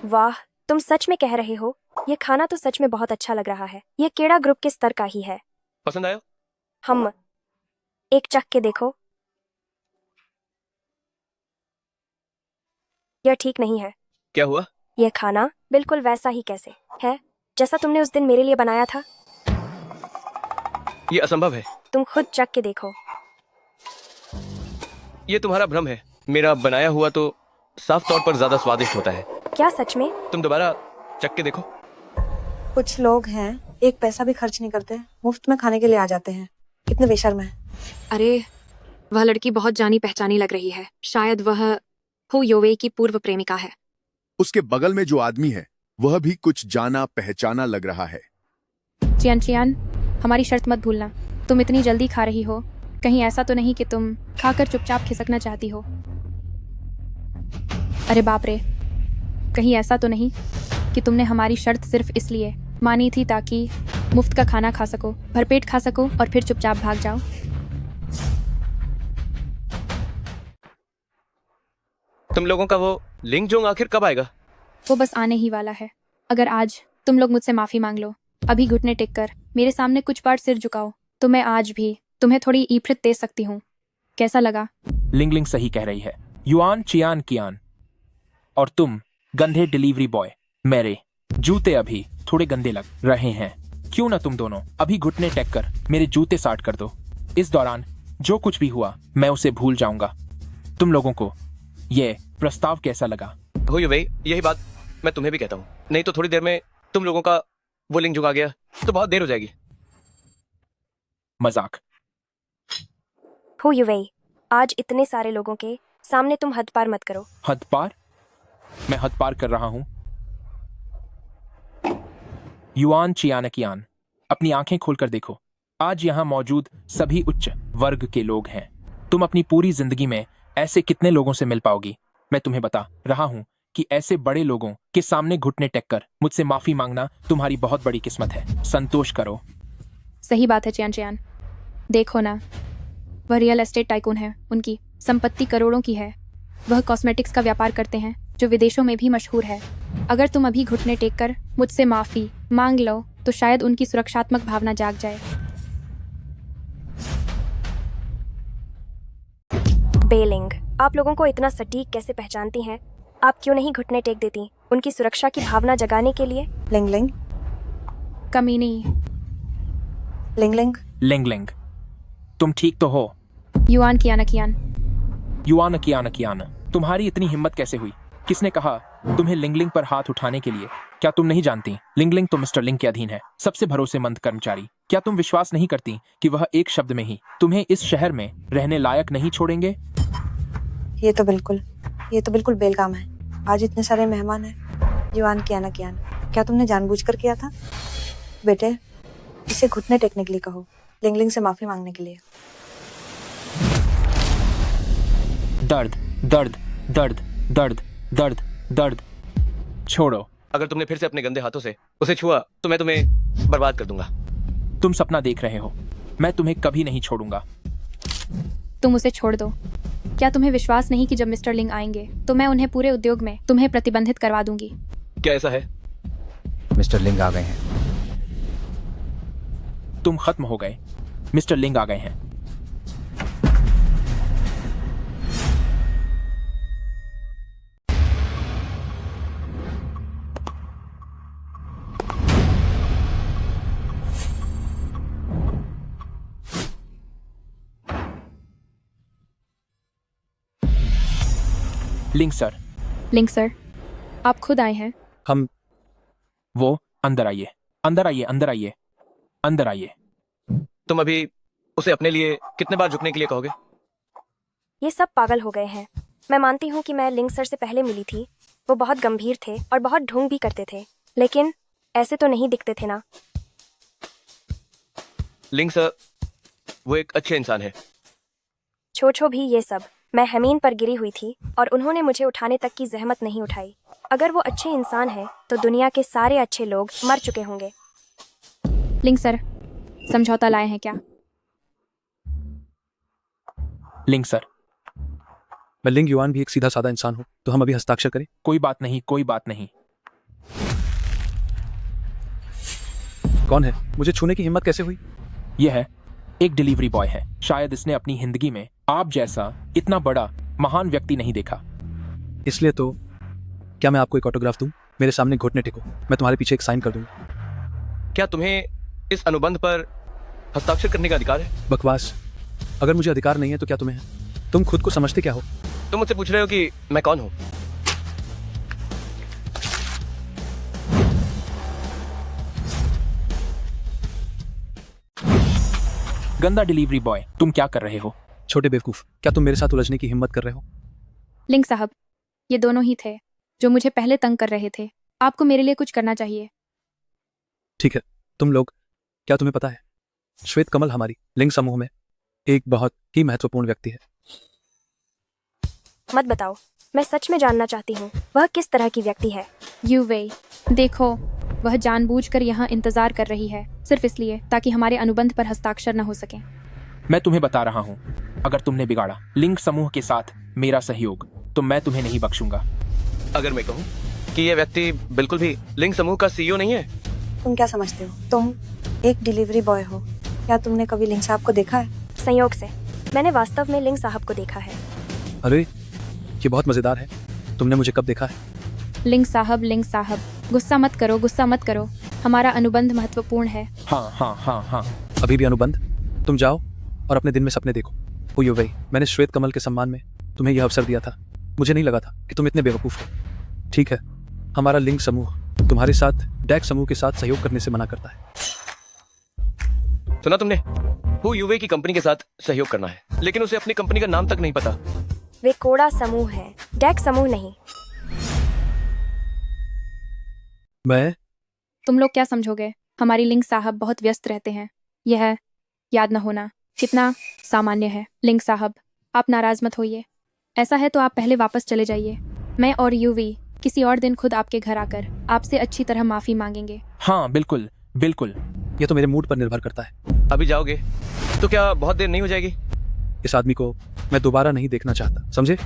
वाह, तुम सच में कह रहे हो? यह खाना तो सच में बहुत अच्छा लग रहा है। यह केड़ा ग्रुप के स्तर का ही है। पसंद आया? हम एक चख के देखो। यह ठीक नहीं है। क्या हुआ? यह खाना बिल्कुल वैसा ही कैसे है जैसा तुमने उस दिन मेरे लिए बनाया था। ये असंभव है। तुम खुद चख के देखो। ये तुम्हारा भ्रम है। मेरा बनाया हुआ तो साफ तौर पर ज्यादा स्वादिष्ट होता है। क्या सच में? तुम दोबारा चख के देखो। कुछ लोग हैं एक पैसा भी खर्च नहीं करते, मुफ्त में खाने के लिए आ जाते हैं। कितने बेशर्म हैं। अरे वह लड़की बहुत जानी पहचानी लग रही है। शायद वह हु योवे की पूर्व प्रेमिका है। उसके बगल में जो आदमी है वह भी कुछ जाना पहचाना लग रहा है। चियान चियान, हमारी शर्त मत भूलना। तुम इतनी जल्दी खा रही हो, कहीं ऐसा तो नहीं कि तुम खाकर चुपचाप खिसकना चाहती हो। अरे बाप रे, कहीं ऐसा तो नहीं कि तुमने हमारी शर्त सिर्फ इसलिए मानी थी ताकि मुफ्त का खाना खा सको, भरपेट खा सको और फिर चुपचाप भाग जाओ। तुम लोगों का वो लिंगजोंग आखिर कब आएगा? वो बस आने ही वाला है। अगर आज तुम लोग मुझसे माफी मांग लो, अभी घुटने टेक कर मेरे सामने कुछ बार सिर झुकाओ, तो मैं आज भी तुम्हें थोड़ी ईफित दे सकती हूँ। कैसा लगा? लिंग लिंग सही कह रही है। युआन चियान कियान। और तुम गंदे डिलीवरी बॉय, मेरे जूते अभी थोड़े गंदे लग रहे हैं। क्यों ना तुम दोनों अभी घुटने टेक कर मेरे जूते साट कर दो। इस दौरान जो कुछ भी हुआ मैं उसे भूल जाऊंगा। तुम लोगों को ये प्रस्ताव कैसा लगा? हो यू भाई, यही बात मैं तुम्हें भी कहता हूँ। नहीं तो थोड़ी देर में तुम लोगों का वो लिंग झुका गया तो बहुत देर हो जाएगी। मजाक। हु युवेई, आज इतने सारे लोगों के सामने तुम हद पार मत करो। हद पार? मैं हद पार कर रहा हूं? युआन चियानकियान, अपनी आंखें खोलकर देखो। आज यहां मौजूद सभी उच्च वर्ग के लोग हैं। तुम अपनी पूरी जिंदगी में ऐसे कितने लोगों से मिल पाओगी? मैं तुम्हें बता रहा हूं कि ऐसे बड़े लोगों के सामने घुटने टेक कर मुझसे माफी मांगना तुम्हारी बहुत बड़ी किस्मत है। संतोष करो। सही बात है चियान चियान। देखो ना, वह रियल एस्टेट टाइकून है। उनकी संपत्ति करोड़ों की है। वह कॉस्मेटिक्स का व्यापार करते हैं जो विदेशों में भी मशहूर है। अगर तुम अभी घुटने टेक कर मुझसे माफी मांग लो तो शायद उनकी सुरक्षात्मक भावना जाग जाए। बेलिंग, आप लोगों को इतना सटीक कैसे पहचानती हैं? आप क्यों नहीं घुटने टेक देती उनकी सुरक्षा की भावना जगाने के लिए? लिंग लिंग, कमीनी। लिंग लिंग, लिंग लिंग, तुम ठीक तो हो? युआन कियान कियान। युआन कियान कियान, तुम्हारी इतनी हिम्मत कैसे हुई? किसने कहा तुम्हें लिंगलिंग पर हाथ उठाने के लिए? क्या तुम नहीं जानती लिंगलिंग तो मिस्टर लिंग के अधीन है, सबसे भरोसेमंद कर्मचारी। क्या तुम विश्वास नहीं करती कि वह एक शब्द में ही तुम्हें इस शहर में रहने लायक नहीं छोड़ेंगे? ये तो बिल्कुल बेलगाम है। आज इतने सारे मेहमान हैं। युआन कियान कियान, क्या तुमने जानबूझकर किया था? बेटे, इसे घुटने टेकने के लिए कहो, लिंगलिंग से माफी मांगने के लिए। दर्द दर्द दर्द दर्द दर्द दर्द। छोड़ो। अगर तुमने फिर से अपने गंदे हाथों से उसे छुआ तो मैं तुम्हें बर्बाद कर दूंगा। तुम सपना देख रहे हो, मैं तुम्हें कभी नहीं छोड़ूंगा। तुम उसे छोड़ दो। क्या तुम्हें विश्वास नहीं कि जब मिस्टर लिंग आएंगे तो मैं उन्हें पूरे उद्योग में तुम्हें प्रतिबंधित करवा दूंगी? क्या ऐसा है? मिस्टर लिंग आ गए हैं। तुम खत्म हो गए। मिस्टर लिंग आ गए हैं। लिंग सर। लिंग सर, आप खुद आए हैं? हम वो अंदर आइए, अंदर आइए, अंदर आइए, अंदर आइए। तुम अभी उसे अपने लिए कितने बार झुकने के लिए कहोगे? ये सब पागल हो गए हैं। मैं मानती हूँ कि मैं लिंग सर से पहले मिली थी। वो बहुत गंभीर थे और बहुत ढोंग भी करते थे, लेकिन ऐसे तो नहीं दिखते थे ना। लिंग सर वो एक अच्छे इंसान है। छो भी ये सब। मैं हमीन पर गिरी हुई थी और उन्होंने मुझे उठाने तक की जहमत नहीं उठाई। अगर वो अच्छे इंसान हैं तो दुनिया के सारे अच्छे लोग मर चुके होंगे। लिंग सर, समझौता लाए हैं क्या? लिंग सर, मैं लिंग युआन भी एक सीधा साधा इंसान हूं, तो हम अभी हस्ताक्षर करें? कोई बात नहीं, कोई बात नहीं। कौन है? मुझे छूने की हिम्मत कैसे हुई? यह है एक डिलीवरी बॉय है। शायद इसने अपनी जिंदगी में आप जैसा इतना बड़ा महान व्यक्ति नहीं देखा। इसलिए तो क्या मैं आपको एक ऑटोग्राफ दूं? मेरे सामने घुटने टेको, मैं तुम्हारे पीछे एक साइन कर दूंगा। क्या तुम्हें इस अनुबंध पर हस्ताक्षर करने का अधिकार है? बकवास। अगर मुझे अधिकार नहीं है तो क्या तुम्हें है? तुम खुद को समझते क्या हो? तुम मुझसे पूछ रहे हो कि मैं कौन हूं? गंदा डिलीवरी बॉय, तुम क्या कर रहे हो? छोटे बेवकूफ, क्या तुम मेरे साथ उलझने की हिम्मत कर रहे हो? लिंग साहब, ये दोनों ही थे जो मुझे पहले तंग कर रहे थे। आपको मेरे लिए कुछ करना चाहिए। ठीक है, तुम लोग, क्या तुम्हें पता है श्वेत कमल हमारी लिंग समूह में एक बहुत ही महत्वपूर्ण व्यक्ति है। मत बताओ, मैं सच में जानना चाहती हूँ वह किस तरह की व्यक्ति है। यूवे, देखो, वह जानबूझकर यहाँ इंतजार कर रही है, सिर्फ इसलिए ताकि हमारे अनुबंध पर हस्ताक्षर न हो सके। मैं तुम्हें बता रहा हूँ, अगर तुमने बिगाड़ा लिंग समूह के साथ मेरा सहयोग तो मैं तुम्हें नहीं बख्शूंगा। अगर मैं कहूँ कि यह व्यक्ति बिल्कुल भी लिंग समूह का सीईओ नहीं है? तुम क्या समझते हो? तुम एक डिलीवरी बॉय हो। क्या तुमने कभी लिंग साहब को देखा है? संयोग से मैंने वास्तव में लिंग साहब को देखा है। अरे, ये बहुत मजेदार है। तुमने मुझे कब देखा है? लिंग साहब, गुस्सा मत करो, गुस्सा मत करो। हमारा अनुबंध महत्वपूर्ण है। हाँ हाँ हाँ हाँ। अभी भी अनुबंध? तुम जाओ और अपने दिन में सपने देखो। ओ युवई, मैंने श्वेत कमल के सम्मान में तुम्हें यह अवसर दिया था। मुझे नहीं लगा था कि तुम इतने बेवकूफ हो। ठीक है, हमारा लिंग समूह तुम्हारे साथ डैक समूह के साथ सहयोग करने से मना करता है। सुना तुमने? वो यूवे की कंपनी के साथ सहयोग करना है, लेकिन उसे अपनी कंपनी का नाम तक नहीं पता। वे कोड़ा समूह है, डैक समूह नहीं। मैं? तुम लोग क्या समझोगे? हमारी लिंग साहब बहुत व्यस्त रहते हैं। यह याद न होना कितना सामान्य है। लिंग साहब, आप नाराज मत होइए। ऐसा है तो आप पहले वापस चले जाइए। मैं और यूवी किसी और दिन खुद आपके घर आकर आपसे अच्छी तरह माफी मांगेंगे। हाँ बिल्कुल बिल्कुल। ये तो मेरे मूड पर निर्भर करता है। अभी जाओगे तो क्या बहुत देर नहीं हो जाएगी? इस आदमी को मैं दोबारा नहीं देखना चाहता, समझे?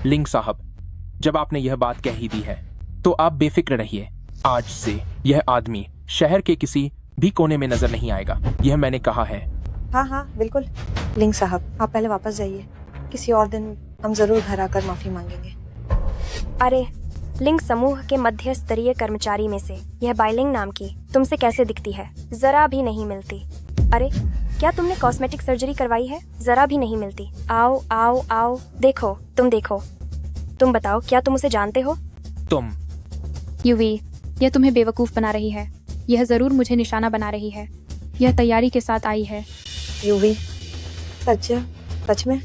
लिंग साहब, जब आपने यह बात कह ही दी है तो आप बेफिक्र रहिए। आज से यह आदमी शहर के किसी भी कोने में नजर नहीं आएगा, यह मैंने कहा है। हाँ हाँ बिल्कुल। लिंग साहब, आप पहले वापस जाइए। किसी और दिन हम जरूर घर आकर माफी मांगेंगे। अरे, लिंग समूह के मध्य स्तरीय कर्मचारी में से यह बाइलिंग नाम की तुमसे कैसे दिखती है? जरा भी नहीं मिलती। अरे, क्या तुमने कॉस्मेटिक सर्जरी करवाई है? जरा भी नहीं मिलती। आओ आओ आओ, देखो, तुम देखो। तुम बताओ, क्या तुम उसे जानते हो? तुम? यूवी, यह तुम्हें बेवकूफ बना रही है। यह जरूर मुझे निशाना बना रही है। यह तैयारी के साथ आई है। यूवी, सच में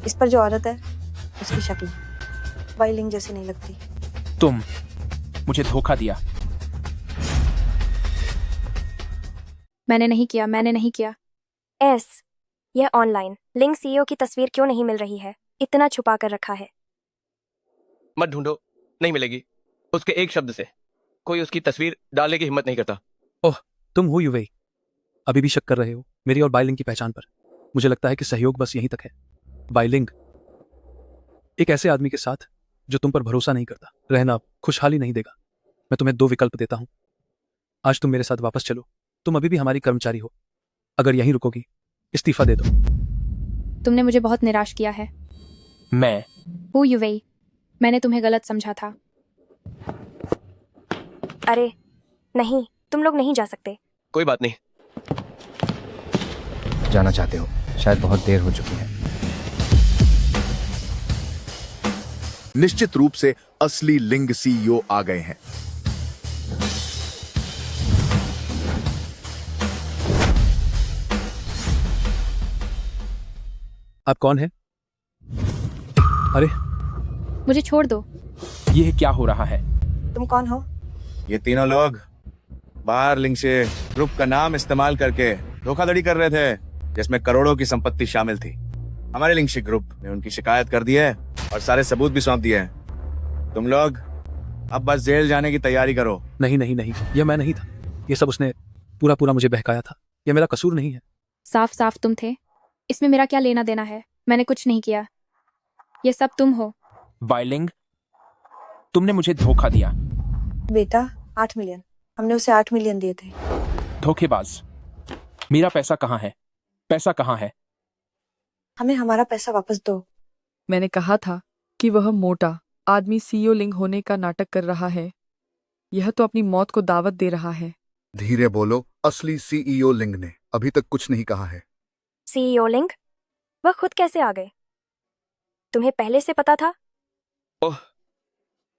इस पर जो औरत है उसकी शक्ल बाइलिंग जैसी नहीं लगती। तुम मुझे धोखा दिया। मैंने नहीं किया। यह ऑनलाइन लिंग सीईओ की तस्वीर क्यों नहीं मिल रही है? इतना छुपा कर रखा है। मत ढूंढो, नहीं मिलेगी। उसके एक शब्द से कोई उसकी तस्वीर डालने की हिम्मत नहीं करता। ओह, तुम हो युवई? अभी भी शक कर रहे हो मेरी और बाइलिंग की पहचान पर? मुझे लगता है कि सहयोग बस यहीं तक है। बाइलिंग एक ऐसे आदमी के साथ जो तुम पर भरोसा नहीं करता रहना खुशहाली नहीं देगा। मैं तुम्हें 2 विकल्प देता हूं। आज तुम मेरे साथ वापस चलो। तुम अभी भी हमारी कर्मचारी हो। अगर यहीं रुकोगी, इस्तीफा दे दो। तुमने मुझे बहुत निराश किया है। मैं? वो यूवी, मैंने तुम्हें गलत समझा था। अरे नहीं, तुम लोग नहीं जा सकते। कोई बात नहीं। जाना चाहते हो? शायद बहुत देर हो चुकी है। निश्चित रूप से असली लिंग सीईओ आ गए हैं। आप कौन हैं? अरे, मुझे छोड़ दो। यह क्या हो रहा है? तुम कौन हो? ये तीनों लोग बाहर लिंग से ग्रुप का नाम इस्तेमाल करके धोखाधड़ी कर रहे थे, जिसमें करोड़ों की संपत्ति शामिल थी। हमारे लिंग ग्रुप ने उनकी शिकायत कर दी है और सारे सबूत भी सौंप दिए हैं। तुम लोग अब बस जेल जाने की तैयारी करो। नहीं, यह मैं नहीं था। ये सब उसने पूरा मुझे बहकाया था। यह मेरा कसूर नहीं है। साफ साफ तुम थे। इसमें मेरा क्या लेना देना है? मैंने कुछ नहीं किया। ये सब तुम हो। बाइलिंग, तुमने मुझे धोखा दिया। बेटा, 8 मिलियन। हमने उसे 8 मिलियन दिए थे। धोखेबाज। मेरा पैसा कहाँ है? पैसा कहाँ है? हमें हमारा पैसा वापस दो। मैंने कहा था कि वह मोटा आदमी सीईओ लिंग होने का नाटक कर रहा है। यह तो अपनी मौत को दावत दे रहा है। धीरे बोलो, असली सीईओ लिंग ने अभी तक कुछ नहीं कहा है। सीईओ लिंग? वह खुद कैसे आ गए? तुम्हें पहले से पता था? ओह,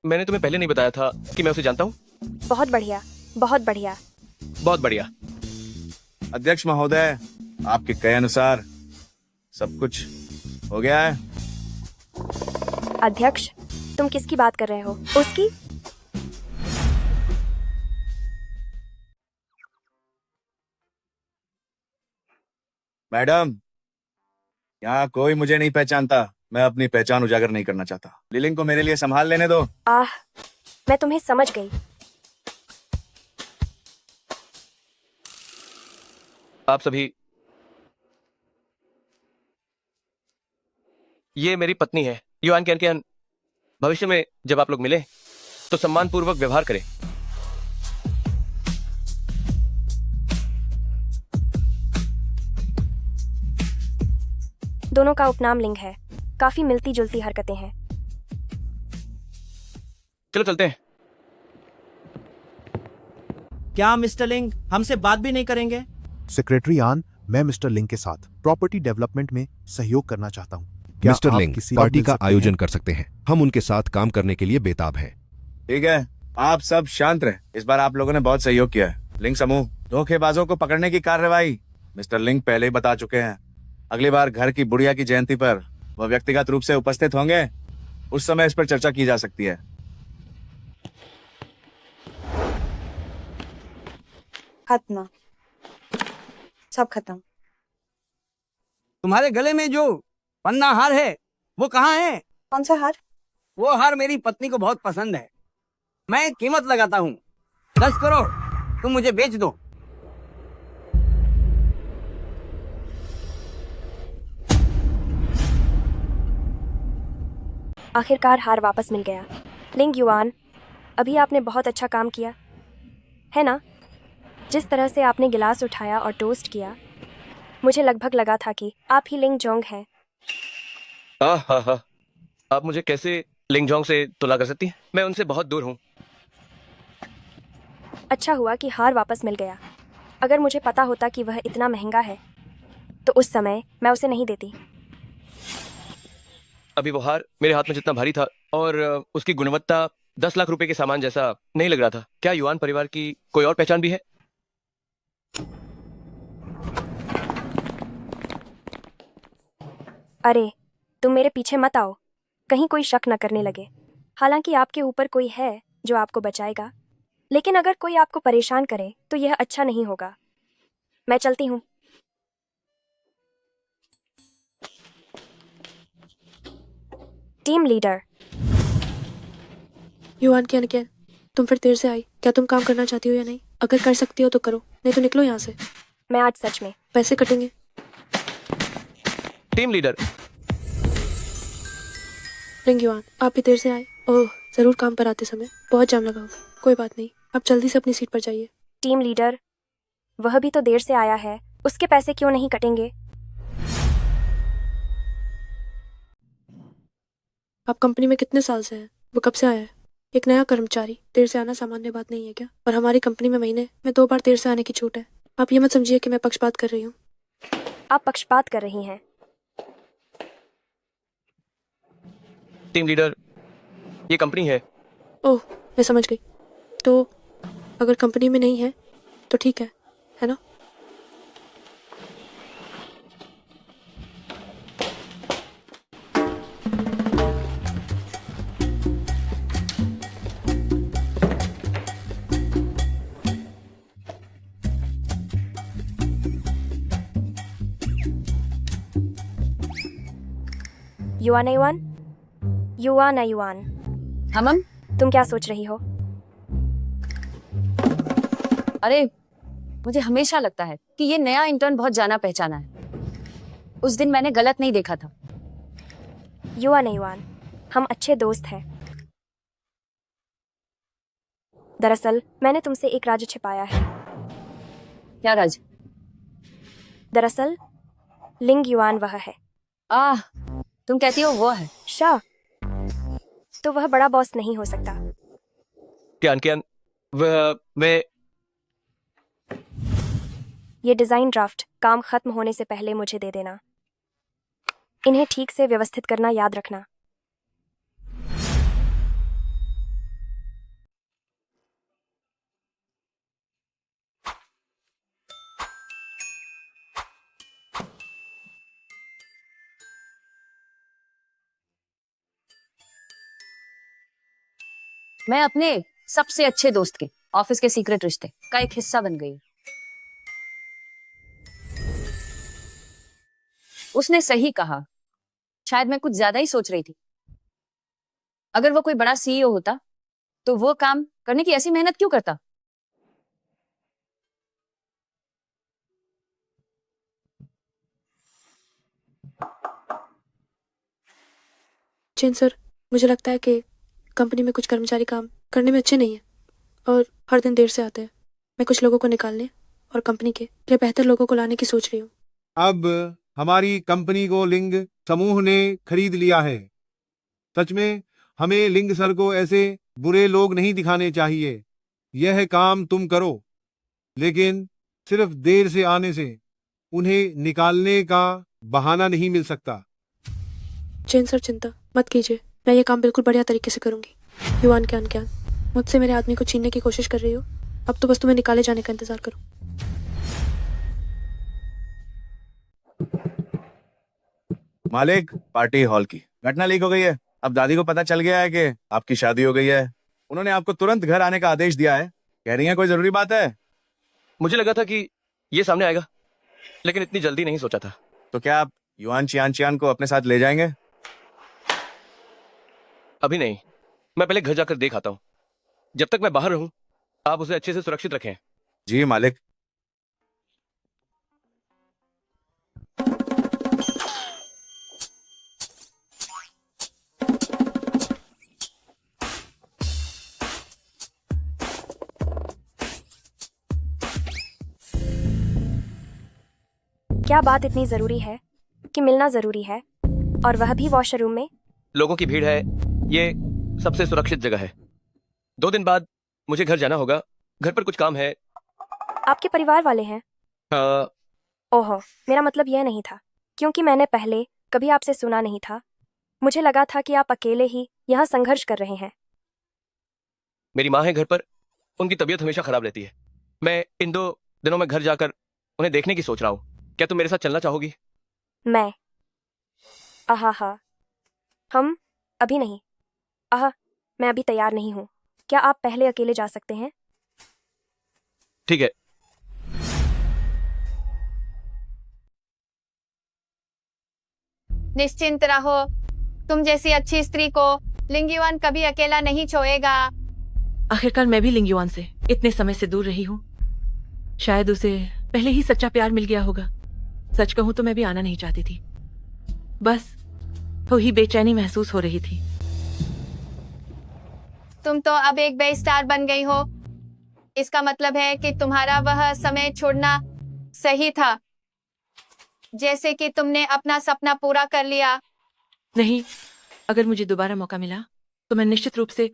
मैंने तुम्हें पहले नहीं बताया था कि मैं उसे जानता हूँ। बहुत बढ़िया, बहुत बढ़िया। बहुत बढ़िया। अध्यक्ष महोदय, आपके कहे अनुसार सब कुछ हो गया है। अध्यक्ष, तुम किसकी बात कर रहे हो? उसकी? मैडम, यहाँ कोई मुझे नहीं पहचानता। मैं अपनी पहचान उजागर नहीं करना चाहता। लिलिंग को मेरे लिए संभाल लेने दो। मैं तुम्हें समझ गई। आप सभी, ये मेरी पत्नी है युआन कैन। भविष्य में जब आप लोग मिले तो सम्मानपूर्वक व्यवहार करें। दोनों का उपनाम लिंग है। काफी मिलती जुलती हरकतें हैं। चलो चलते हैं। क्या मिस्टर लिंग हमसे बात भी नहीं करेंगे? सेक्रेटरी आन, मैं मिस्टर लिंग के साथ प्रॉपर्टी डेवलपमेंट में सहयोग करना चाहता हूँ। क्या मिस्टर आप लिंग किसी पार्टी वक्त का मिल सकते आयोजन हैं? कर सकते हैं। हम उनके साथ काम करने के लिए बेताब हैं। ठीक है, आप सब शांत रहे। इस बार आप लोगों ने बहुत सहयोग किया है। लिंग समूह धोखेबाजों को पकड़ने की कार्रवाई मिस्टर लिंग पहले ही बता चुके हैं। अगली बार घर की बुढ़िया की जयंती पर वह व्यक्तिगत रूप से उपस्थित होंगे। उस समय इस पर चर्चा की जा सकती है। खत्म, सब खत्म। तुम्हारे गले में जो पन्ना हार है वो कहाँ है? कौन सा हार? वो हार मेरी पत्नी को बहुत पसंद है। मैं कीमत लगाता हूँ 10 करोड़। तुम मुझे बेच दो। आखिरकार हार वापस मिल गया। लिंग युआन, अभी आपने बहुत अच्छा काम किया है ना? जिस तरह से आपने गिलास उठाया और टोस्ट किया, मुझे लगभग लगा था कि आप ही लिंग जोंग हैं। हाँ, आप मुझे कैसे लिंगजोंग से तुलना कर सकती हैं? मैं उनसे बहुत दूर हूँ। अच्छा हुआ कि हार वापस मिल गया। अगर मुझे पता होता कि वह इतना महंगा है तो उस समय मैं उसे नहीं देती। अभी वो हार मेरे हाथ में जितना भारी था और उसकी गुणवत्ता 10 लाख रुपए के सामान जैसा नहीं लग रहा था। क्या युआन परिवार की कोई और पहचान भी है? अरे, तुम मेरे पीछे मत आओ, कहीं कोई शक न करने लगे। हालांकि आपके ऊपर कोई है जो आपको बचाएगा, लेकिन अगर कोई आपको परेशान करे तो यह अच्छा नहीं होगा। मैं चलती हूँ। Team leader. युआन कैन, तुम फिर देर से आई। क्या तुम काम करना चाहती हो या नहीं? अगर कर सकती हो तो करो, नहीं तो निकलो यहाँ से। मैं आज सच में पैसे कटेंगे। Team leader. लिंग युआन, आप भी देर से आए। ओह, जरूर काम पर आते समय बहुत जाम लगा होगा। कोई बात नहीं, आप जल्दी से अपनी सीट पर जाइए। टीम लीडर, वह भी तो देर से आया है, उसके पैसे क्यों नहीं कटेंगे? आप कंपनी में कितने साल से हैं? वो कब से आया है? एक नया कर्मचारी देर से आना सामान्य बात नहीं है क्या? और हमारी कंपनी में महीने में 2 बार देर से आने की छूट है। आप ये मत समझिए कि मैं पक्षपात कर रही हूँ। आप पक्षपात कर रही हैं। टीम लीडर, ये कंपनी है। ओह, मैं समझ गई। तो अगर कंपनी में नहीं है तो ठीक है ना? Yuan yuan, yuan yuan. हमम, तुम क्या सोच रही हो? अरे मुझे हमेशा लगता है कि ये नया इंटर्न बहुत जाना पहचाना है। उस दिन मैंने गलत नहीं देखा था। युआन युआन, हम अच्छे दोस्त हैं। दरअसल मैंने तुमसे एक राज छिपाया है। क्या राज? दरअसल लिंग युआन वह है। तुम कहती हो वो है? शाह, तो वह बड़ा बॉस नहीं हो सकता। क्यान मैं ये डिजाइन ड्राफ्ट काम खत्म होने से पहले मुझे दे देना। इन्हें ठीक से व्यवस्थित करना याद रखना। मैं अपने सबसे अच्छे दोस्त के ऑफिस के सीक्रेट रिश्ते का एक हिस्सा बन गई। उसने सही कहा, शायद मैं कुछ ज्यादा ही सोच रही थी। अगर वो कोई बड़ा सीईओ होता तो वो काम करने की ऐसी मेहनत क्यों करता। चेन सर, मुझे लगता है कि कंपनी में कुछ कर्मचारी काम करने में अच्छे नहीं है और हर दिन देर से आते हैं। मैं कुछ लोगों को निकालने और कंपनी के लिए बेहतर लोगों को लाने की सोच रही हूँ। अब हमारी कंपनी को लिंग समूह ने खरीद लिया है। सच में हमें लिंग सर को ऐसे बुरे लोग नहीं दिखाने चाहिए। यह काम तुम करो, लेकिन सिर्फ देर से आने से उन्हें निकालने का बहाना नहीं मिल सकता। चेन सर, चिंता मत कीजिए, मैं ये काम बिल्कुल बढ़िया तरीके से करूंगी। युवान क्या मुझसे मेरे आदमी को छीनने की कोशिश कर रही हो। अब तो बस तुम्हें निकाले जाने का इंतजार करो। मालिक, पार्टी हॉल की घटना लीक हो गई है। अब दादी को पता चल गया है कि आपकी शादी हो गई है। उन्होंने आपको तुरंत घर आने का आदेश दिया है। कह रही हैं कोई जरूरी बात है। मुझे लगा था कि ये सामने आएगा, लेकिन इतनी जल्दी नहीं सोचा था। तो क्या आप युआन चियान को अपने साथ ले जाएंगे? अभी नहीं, मैं पहले घर जाकर देख आता हूँ। जब तक मैं बाहर रहूं, आप उसे अच्छे से सुरक्षित रखें। जी मालिक। क्या बात इतनी जरूरी है कि मिलना जरूरी है, और वह भी वॉशरूम में? लोगों की भीड़ है, ये सबसे सुरक्षित जगह है। 2 दिन बाद मुझे घर जाना होगा। घर पर कुछ काम है। आपके परिवार वाले हैं? ओहो, मेरा मतलब यह नहीं था, क्योंकि मैंने पहले कभी आपसे सुना नहीं था। मुझे लगा था कि आप अकेले ही यहाँ संघर्ष कर रहे हैं। मेरी माँ है घर पर, उनकी तबीयत हमेशा खराब रहती है। मैं इन 2 दिनों में घर जाकर उन्हें देखने की सोच रहा हूँ। क्या तुम मेरे साथ चलना चाहोगी? मैं आहा, हम अभी नहीं। मैं अभी तैयार नहीं हूँ। क्या आप पहले अकेले जा सकते हैं? ठीक है। निश्चिंत रहो, तुम जैसी अच्छी स्त्री को लिंगयुआन कभी अकेला नहीं छोड़ेगा। आखिरकार मैं भी लिंगयुआन से इतने समय से दूर रही हूँ। शायद उसे पहले ही सच्चा प्यार मिल गया होगा। सच कहूं तो मैं भी आना नहीं चाहती थी, बस वही बेचैनी महसूस हो रही थी। तुम तो अब एक बे स्टार बन गई हो। इसका मतलब है कि तुम्हारा वह समय छोड़ना सही था, जैसे कि तुमने अपना सपना पूरा कर लिया। नहीं, अगर मुझे दोबारा मौका मिला तो मैं निश्चित रूप से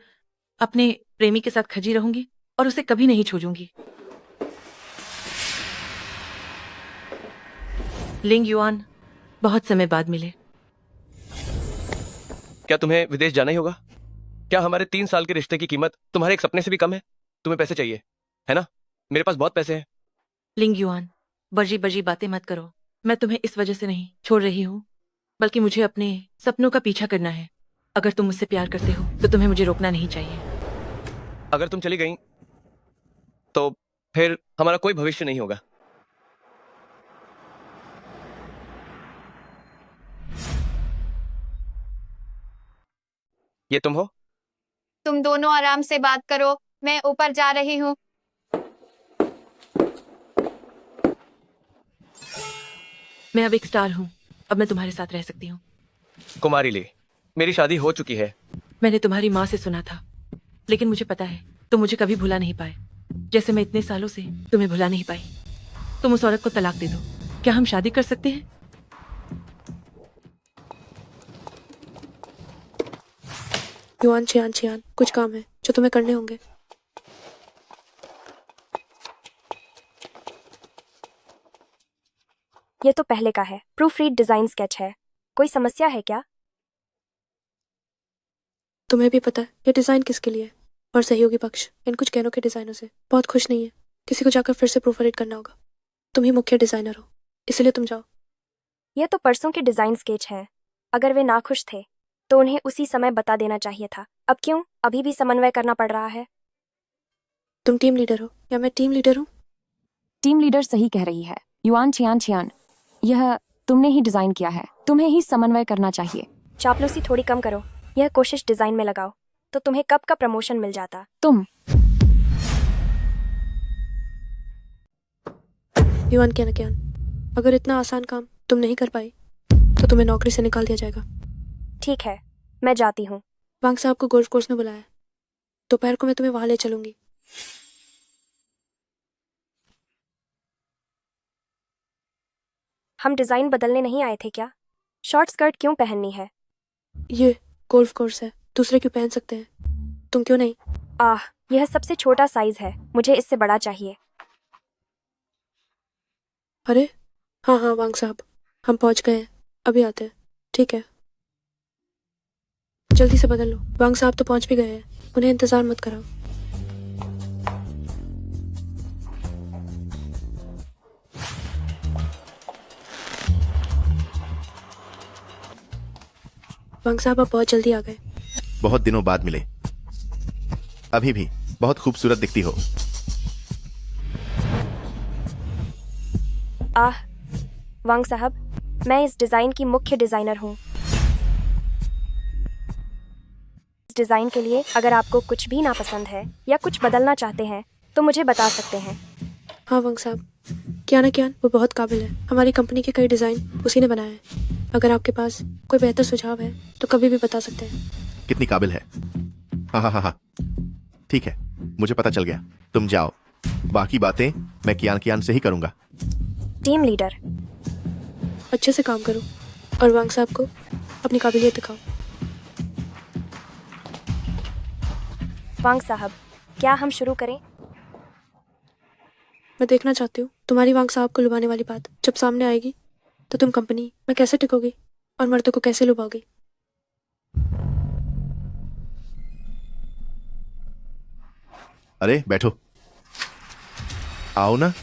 अपने प्रेमी के साथ खजी रहूंगी और उसे कभी नहीं छोड़ूंगी। लिंगयुआन, बहुत समय बाद मिले। क्या तुम्हें विदेश जाना ही होगा? क्या हमारे 3 साल के रिश्ते की कीमत तुम्हारे एक सपने से भी कम है? तुम्हें पैसे चाहिए, है ना? मेरे पास बहुत पैसे हैं। लिंगयुआन, बजी बजी बातें मत करो। मैं तुम्हें इस वजह से नहीं छोड़ रही हूँ, बल्कि मुझे अपने सपनों का पीछा करना है। अगर तुम मुझसे प्यार करते हो तो तुम्हें मुझे रोकना नहीं चाहिए। अगर तुम चली गई तो फिर हमारा कोई भविष्य नहीं होगा। ये तुम हो? तुम दोनों आराम से बात करो, मैं ऊपर जा रही हूँ। मैं अब एक स्टार हूँ, अब मैं तुम्हारे साथ रह सकती हूँ। कुमारी ली, मेरी शादी हो चुकी है। मैंने तुम्हारी माँ से सुना था, लेकिन मुझे पता है तुम मुझे कभी भुला नहीं पाए, जैसे मैं इतने सालों से तुम्हें भुला नहीं पाई। तुम उस औरत को तलाक दे दो। क्या हम शादी कर सकते हैं? युआन चियान चियान, कुछ काम है जो तुम्हें करने होंगे। ये तो पहले का है, प्रूफ रीड डिजाइन स्केच है। कोई समस्या है क्या? तुम्हें भी पता है ये डिजाइन किसके लिए है, और सहयोगी पक्ष इन कुछ गहनों के डिजाइनों से बहुत खुश नहीं है। किसी को जाकर फिर से प्रूफ रीड करना होगा। तुम ही मुख्य डिजाइनर हो, इसलिए तुम जाओ। ये तो परसों के डिजाइन स्केच हैं। अगर वे नाखुश थे तो उन्हें उसी समय बता देना चाहिए था। अब क्यों अभी भी समन्वय करना पड़ रहा है? तुम टीम लीडर हो या मैं टीम लीडर हूँ? टीम लीडर सही कह रही है। युआन छियान छियान, यह तुमने ही डिजाइन किया है, तुम्हें ही समन्वय करना चाहिए। चापलूसी थोड़ी कम करो, यह कोशिश डिजाइन में लगाओ तो तुम्हें कब का प्रमोशन मिल जाता। तुम युआन क्या अगर इतना आसान काम तुम नहीं कर पाई तो तुम्हें नौकरी से निकाल दिया जाएगा। ठीक है, मैं जाती हूँ। वांग साहब को गोल्फ कोर्स में बुलाया है, दोपहर को मैं तुम्हें वहां ले चलूंगी। हम डिजाइन बदलने नहीं आए थे क्या? शॉर्ट स्कर्ट क्यों पहननी है? ये गोल्फ कोर्स है, दूसरे क्यों पहन सकते हैं, तुम क्यों नहीं? यह सबसे छोटा साइज है, मुझे इससे बड़ा चाहिए। अरे हाँ वांग साहब, हम पहुंच गए हैं, अभी आते हैं। ठीक है, जल्दी से बदल लो। वांग साहब तो पहुंच भी गए हैं, उन्हें इंतजार मत कराओ। वांग साहब आप बहुत जल्दी आ गए। बहुत दिनों बाद मिले, अभी भी बहुत खूबसूरत दिखती हो। वांग साहब, मैं इस डिजाइन की मुख्य डिजाइनर हूँ। इस डिजाइन के लिए अगर आपको कुछ भी नापसंद है या कुछ बदलना चाहते हैं तो मुझे बता सकते हैं। हाँ वांग साहब, कियान वो बहुत काबिल है। हमारी कंपनी के कई डिजाइन उसी ने बनाए हैं। अगर आपके पास कोई बेहतर सुझाव है तो कभी भी बता सकते हैं। कितनी काबिल है। हाँ, ठीक है, मुझे पता चल गया। तुम जाओ, बाकी बातें मैं कियान से ही करूंगा। टीम लीडर, अच्छे से काम करो और वांग साहब को अपनी काबिलियत दिखाओ। वांग साहब, क्या हम शुरू करें? मैं देखना चाहती हूँ तुम्हारी वांग साहब को लुभाने वाली बात जब सामने आएगी तो तुम कंपनी में कैसे टिकोगी और मर्दों को कैसे लुभाओगी। अरे बैठो, आओ ना।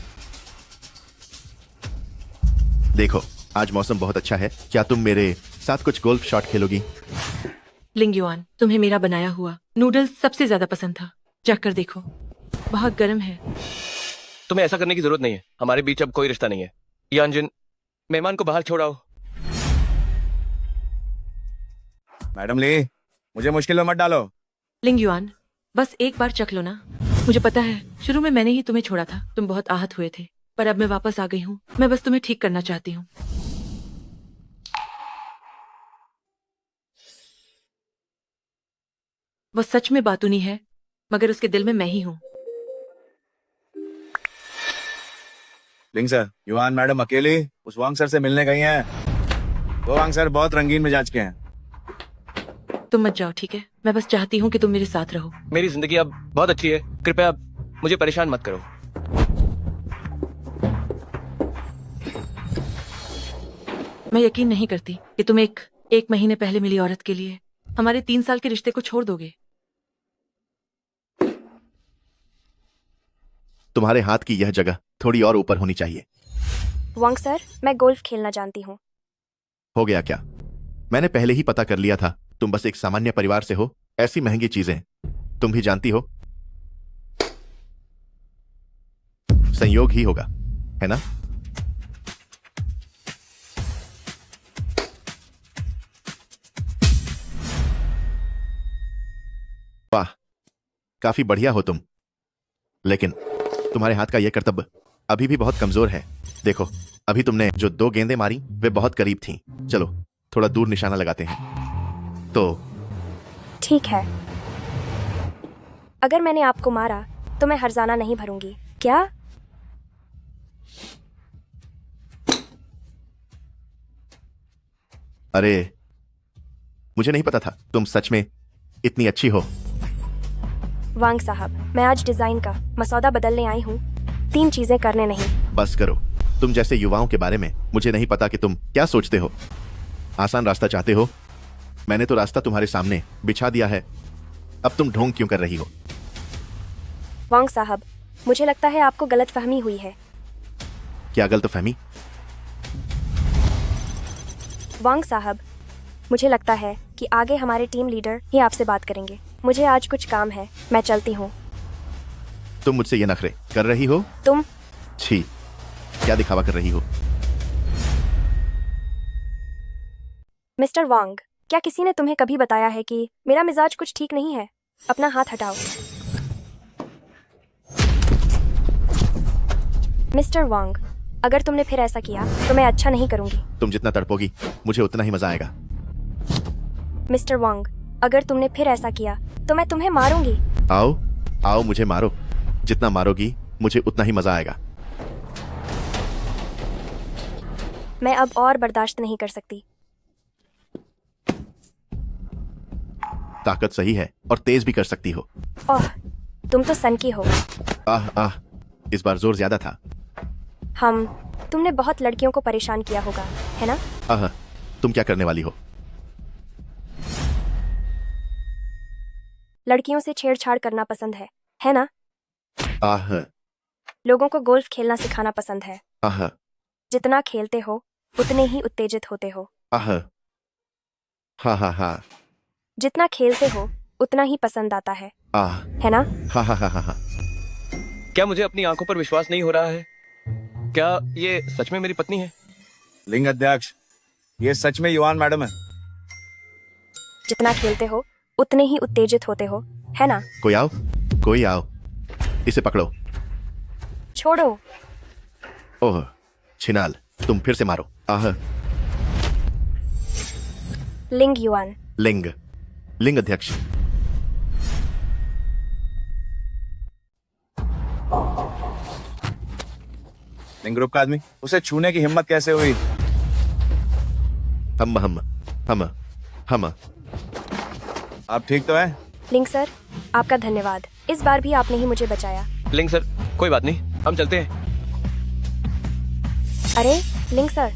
देखो, आज मौसम बहुत अच्छा है, क्या तुम मेरे साथ कुछ गोल्फ शॉट खेलोगी? लिंग युआन, तुम्हें मेरा बनाया हुआ नूडल्स सबसे ज्यादा पसंद था, जाकर देखो, बहुत गर्म है। तुम्हें ऐसा करने की जरूरत नहीं है, हमारे बीच अब कोई रिश्ता नहीं है। यानजिन, मेहमान को बाहर छोड़ाओ। मैडम ली, मुझे मुश्किल में मत डालो। लिंग युआन, बस एक बार चख लो ना। मुझे पता है शुरू में मैंने ही तुम्हें छोड़ा था, तुम बहुत आहत हुए थे, पर अब मैं वापस आ गई हूँ। मैं बस तुम्हें ठीक करना चाहती हूँ। वो सच में बातूनी है, मगर उसके दिल में मैं ही हूँ। लिंग सर, युआन मैडम अकेली उस वांग सर से मिलने गई हैं। वो वांग सर बहुत रंगीन मिजाज के हैं। तुम मत जाओ, ठीक है? मैं बस चाहती हूँ कि तुम मेरे साथ रहो। मेरी जिंदगी अब बहुत अच्छी है, कृपया मुझे परेशान मत करो। मैं यकीन नहीं करती कि तुम एक महीने पहले मिली औरत के लिए हमारे 3 साल के रिश्ते को छोड़ दोगे। तुम्हारे हाथ की यह जगह थोड़ी और ऊपर होनी चाहिए। वांग सर, मैं गोल्फ खेलना जानती हूँ। हो गया क्या? मैंने पहले ही पता कर लिया था, तुम बस एक सामान्य परिवार से हो। ऐसी महंगी चीजें तुम भी जानती हो, संयोग ही होगा, है ना? वाह, काफी बढ़िया हो तुम, लेकिन तुम्हारे हाथ का यह कर्तव्य अभी भी बहुत कमजोर है। देखो, अभी तुमने जो 2 गेंदें मारी वे बहुत करीब थीं। चलो थोड़ा दूर निशाना लगाते हैं। तो ठीक है, अगर मैंने आपको मारा तो मैं हर्जाना नहीं भरूंगी, क्या? अरे, मुझे नहीं पता था तुम सच में इतनी अच्छी हो। वांग साहब, मैं आज डिजाइन का मसौदा बदलने आई हूँ, 3 चीजें करने नहीं। बस करो। तुम जैसे युवाओं के बारे में मुझे नहीं पता कि तुम क्या सोचते हो। आसान रास्ता चाहते हो? मैंने तो रास्ता तुम्हारे सामने बिछा दिया है, अब तुम ढोंग क्यों कर रही हो? वांग साहब, मुझे लगता है आपको गलतफहमी हुई है। क्या गलतफहमी? वांग साहब, मुझे लगता है कि आगे हमारे टीम लीडर ही आपसे बात करेंगे। मुझे आज कुछ काम है, मैं चलती हूँ। तुम मुझसे ये नखरे कर रही हो? तुम छी, क्या दिखावा कर रही हो? मिस्टर वांग, क्या किसी ने तुम्हें कभी बताया है कि मेरा मिजाज कुछ ठीक नहीं है? अपना हाथ हटाओ। मिस्टर वांग, अगर तुमने फिर ऐसा किया तो मैं अच्छा नहीं करूंगी। तुम जितना तड़पोगी मुझे उतना ही मजा आएगा। मिस्टर वांग, अगर तुमने फिर ऐसा किया तो मैं तुम्हें मारूंगी। आओ आओ, मुझे मारो। जितना मारोगी मुझे उतना ही मजा आएगा। मैं अब और बर्दाश्त नहीं कर सकती। ताकत सही है और तेज भी कर सकती हो। ओह, तुम तो सनकी हो। आह आह, इस बार जोर ज्यादा था। तुमने बहुत लड़कियों को परेशान किया होगा, है ना? आह, तुम क्या करने वाली हो? लड़कियों से छेड़छाड़ करना पसंद है ना? आह लोगों को गोल्फ खेलना सिखाना पसंद है। आह जितना खेलते हो उतने ही उत्तेजित होते हो। आह, हाँ हाँ हाँ, जितना खेलते हो उतना ही पसंद आता है ना? हाँ हाँ हाँ हाँ हाँ। क्या मुझे अपनी आंखों पर विश्वास नहीं हो रहा है? क्या ये सच में मेरी पत्नी है? लिंग अध्यक्ष, ये सच में युवान मैडम है। जितना खेलते हो उतने ही उत्तेजित होते हो, है ना? कोई आओ, इसे पकड़ो। छोड़ो। ओह छिनाल, तुम फिर से मारो। आह, लिंग युआन। लिंग अध्यक्ष। लिंग ग्रुप का आदमी, उसे छूने की हिम्मत कैसे हुई? हम आप ठीक तो हैं? लिंग सर, आपका धन्यवाद। इस बार भी आपने ही मुझे बचाया। लिंग सर, कोई बात नहीं, हम चलते हैं। अरे लिंग सर,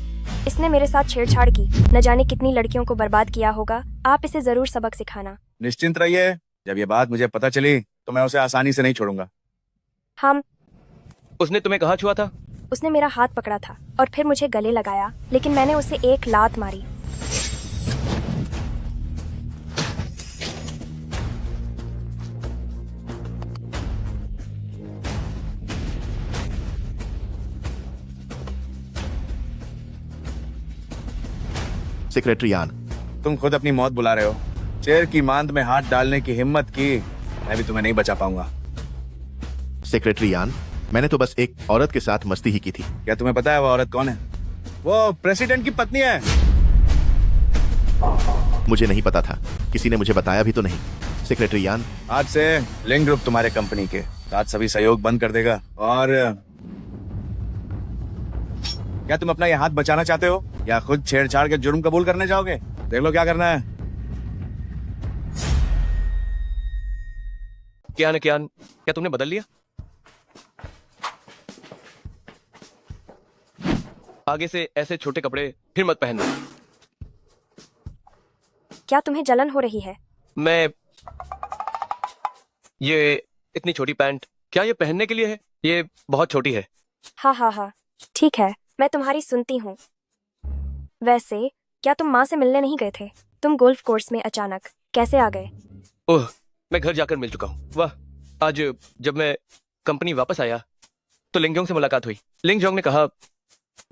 इसने मेरे साथ छेड़छाड़ की, न जाने कितनी लड़कियों को बर्बाद किया होगा। आप इसे जरूर सबक सिखाना। निश्चिंत रहिए, जब ये बात मुझे पता चली तो मैं उसे आसानी से नहीं छोड़ूंगा। उसने तुम्हें कहाँ छुआ था? उसने मेरा हाथ पकड़ा था और फिर मुझे गले लगाया, लेकिन मैंने उसे एक लात मारी। सेक्रेटरी यान, तुम खुद अपनी मौत बुला रहे हो। शेर की मांद में हाथ डालने की हिम्मत की, मैं भी तुम्हें नहीं बचा पाऊंगा। सेक्रेटरी यान, मैंने तो बस एक औरत के साथ मस्ती ही की थी। क्या तुम्हें पता है वो औरत कौन है? वो प्रेसिडेंट की पत्नी है। मुझे नहीं पता था, किसी ने मुझे बताया भी तो नहीं। सेक्रेटरी यान, आज से लिंग ग्रुप तुम्हारे कंपनी के साथ सभी सहयोग बंद कर देगा। और क्या तुम अपना ये हाथ बचाना चाहते हो या खुद छेड़छाड़ के जुर्म कबूल करने जाओगे? देख लो क्या करना है। क्या तुमने बदल लिया? आगे से ऐसे छोटे कपड़े फिर मत पहनना। क्या तुम्हें जलन हो रही है? ये इतनी छोटी पैंट क्या ये पहनने के लिए है? ये बहुत छोटी है। हाँ, ठीक है, मैं तुम्हारी सुनती हूँ। वैसे क्या तुम माँ से मिलने नहीं गए थे? तुम गोल्फ कोर्स में अचानक कैसे आ गए? ओह, मैं घर जाकर मिल चुका हूँ। वाह, आज जब मैं कंपनी वापस आया तो लिंग जोंग से मुलाकात हुई। लिंग जोंग ने कहा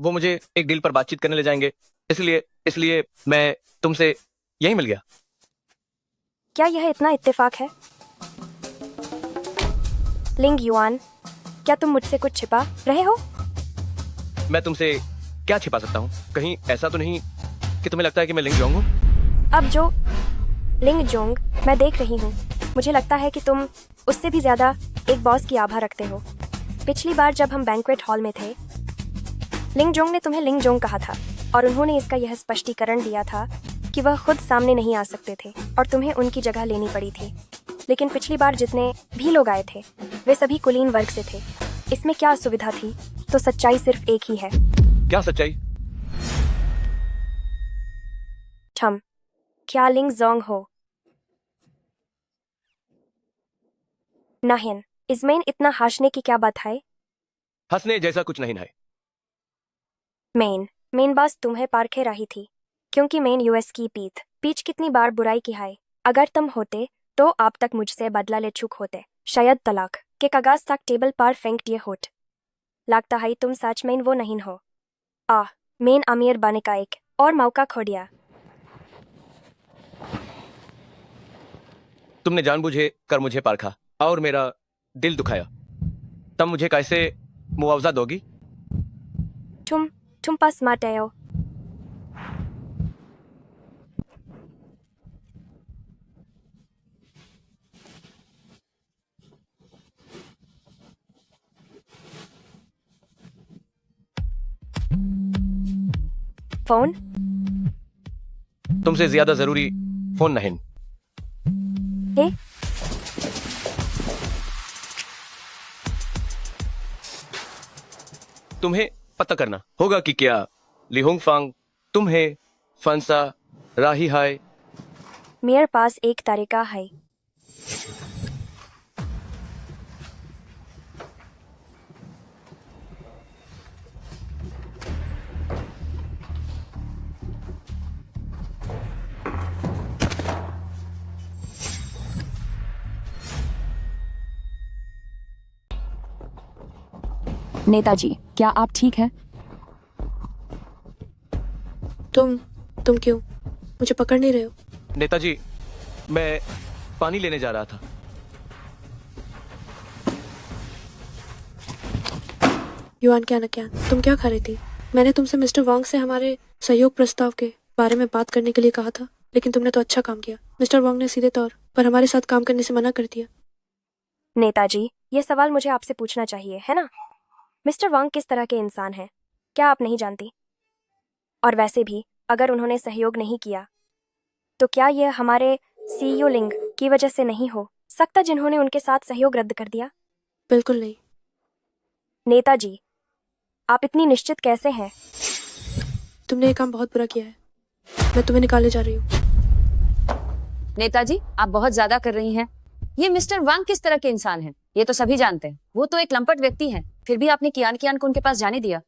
वो मुझे एक डील पर बातचीत करने ले जाएंगे, इसलिए मैं तुमसे यहीं मिल गया। क्या यह इतना इत्तेफाक है? लिंग युआन, क्या तुम मुझसे कुछ छिपा रहे हो? मैं तुमसे क्या छिपा सकता हूँ? कहीं ऐसा तो नहीं कि तुम्हें लगता है कि मैं लिंग जोंग हूँ? अब जो लिंग जोंग मैं देख रही हूँ, मुझे लगता है कि तुम उससे भी ज्यादा एक बॉस की आभा रखते हो। पिछली बार जब हम बैंक्वेट हॉल में थे, लिंग जोंग ने तुम्हें लिंग जोंग कहा था और उन्होंने इसका यह स्पष्टीकरण दिया था क्योंकि वह खुद सामने नहीं आ सकते थे और तुम्हें उनकी जगह लेनी पड़ी थी। लेकिन पिछली बार जितने भी लोग आए थे वे सभी कुलीन वर्ग से थे। इसमें क्या असुविधा थी? तो सच्चाई सिर्फ एक ही है। क्या सच्चाई? ठम, क्या लिंग जोंग हो? नाहिन, इसमें इतना हाशने की क्या बात है? हंसने जैसा कुछ नहीं है। मेन बास तुम्हें पारखे रही थी क्योंकि मेन यूएस की पीछ कितनी बार बुराई की है। अगर तुम होते तो आप तक मुझसे बदला ले चुक होते, शायद तलाक के कागज तक टेबल पर फेंक दिए होत। लगता है तुम सच में वो नहीं हो। मेन अमीर बनने का एक और मौका खो दिया। तुमने जानबूझे कर मुझे पारखा और मेरा दिल दुखाया। तब मुझे कैसे मुआवजा दोगी? तुम पास मत आओ। फोन? तुमसे ज्यादा जरूरी फोन नहीं। हे? तुम्हें पता करना होगा कि क्या लिहोंग फांग तुम्हें फंसा रही है। मेरे पास एक तरीका है। नेताजी, क्या आप ठीक हैं? तुम क्यों मुझे पकड़ नहीं रहे हो? नेताजी, मैं पानी लेने जा रहा था। युआन क्या न क्या, तुम क्या खा रही थी? मैंने तुमसे मिस्टर वांग से हमारे सहयोग प्रस्ताव के बारे में बात करने के लिए कहा था, लेकिन तुमने तो अच्छा काम किया। मिस्टर वांग ने सीधे तौर पर हमारे साथ काम करने से मना कर दिया। नेताजी, ये सवाल मुझे आपसे पूछना चाहिए, है ना? मिस्टर वांग किस तरह के इंसान हैं, क्या आप नहीं जानती? और वैसे भी अगर उन्होंने सहयोग नहीं किया तो क्या यह हमारे सीईओ लिंग की वजह से नहीं हो सकता जिन्होंने उनके साथ सहयोग रद्द कर दिया? बिल्कुल नहीं। नेताजी, आप इतनी निश्चित कैसे हैं? तुमने ये काम बहुत बुरा किया है। मैं तुम्हें निकाले जा रही हूँ। नेताजी, आप बहुत ज्यादा कर रही हैं। ये मिस्टर वांग किस तरह के इंसान हैं, ये तो सभी जानते हैं। वो तो एक लंपट व्यक्ति हैं, फिर भी आपने कियान को उनके पास जाने दिया।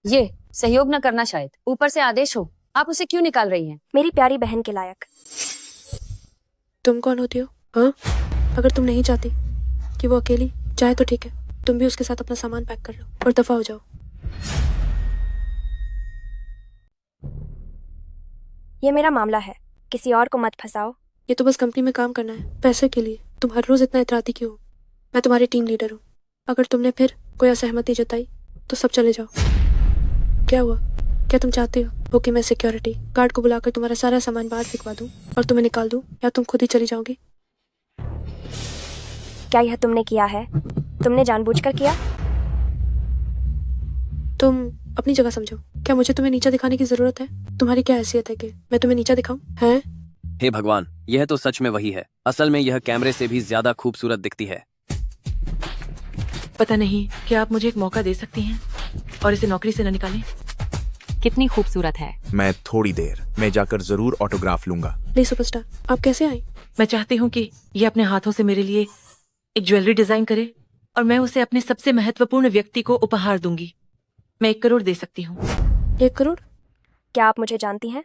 ये सहयोग न करना, शायद ऊपर से आदेश हो। आप उसे क्यों निकाल रही हैं? मेरी प्यारी बहन के लायक। तुम कौन होती हो? हाँ, अगर तुम नहीं चाहती कि वो अकेली जाए तो ठीक है, तुम भी उसके साथ अपना सामान पैक कर लो और दफा हो जाओ। ये मेरा मामला है, किसी और को मत फंसाओ। ये तो बस कंपनी में काम करना है, पैसे के लिए। तुम हर रोज इतना इतराती क्यों हो? मैं तुम्हारी टीम लीडर हूँ। अगर तुमने फिर कोई असहमति जताई तो सब चले जाओ। क्या हुआ? क्या तुम चाहते हो कि मैं सिक्योरिटी गार्ड को बुलाकर तुम्हारा सारा सामान बाहर फेंकवा दूं और तुम्हें निकाल दूं, या तुम खुद ही चली जाओगी? क्या यह तुमने किया है? तुमने जानबूझकर किया? तुम अपनी जगह समझो। क्या मुझे तुम्हें नीचा दिखाने की जरूरत है? तुम्हारी क्या हैसियत है कि मैं तुम्हें नीचा दिखाऊं? हैं? हे भगवान, यह तो सच में वही है। असल में यह कैमरे से भी ज्यादा खूबसूरत दिखती है। पता नहीं, क्या आप मुझे एक मौका दे सकती हैं और इसे नौकरी से न निकालें? कितनी खूबसूरत है। मैं थोड़ी देर में जाकर जरूर ऑटोग्राफ लूंगा। प्लीज सुपरस्टार, आप कैसे आई? मैं चाहती हूँ कि ये अपने हाथों से मेरे लिए एक ज्वेलरी डिजाइन करे और मैं उसे अपने सबसे महत्वपूर्ण व्यक्ति को उपहार दूंगी। मैं 1 करोड़ दे सकती हूँ। 1 करोड़? क्या आप मुझे जानती हैं?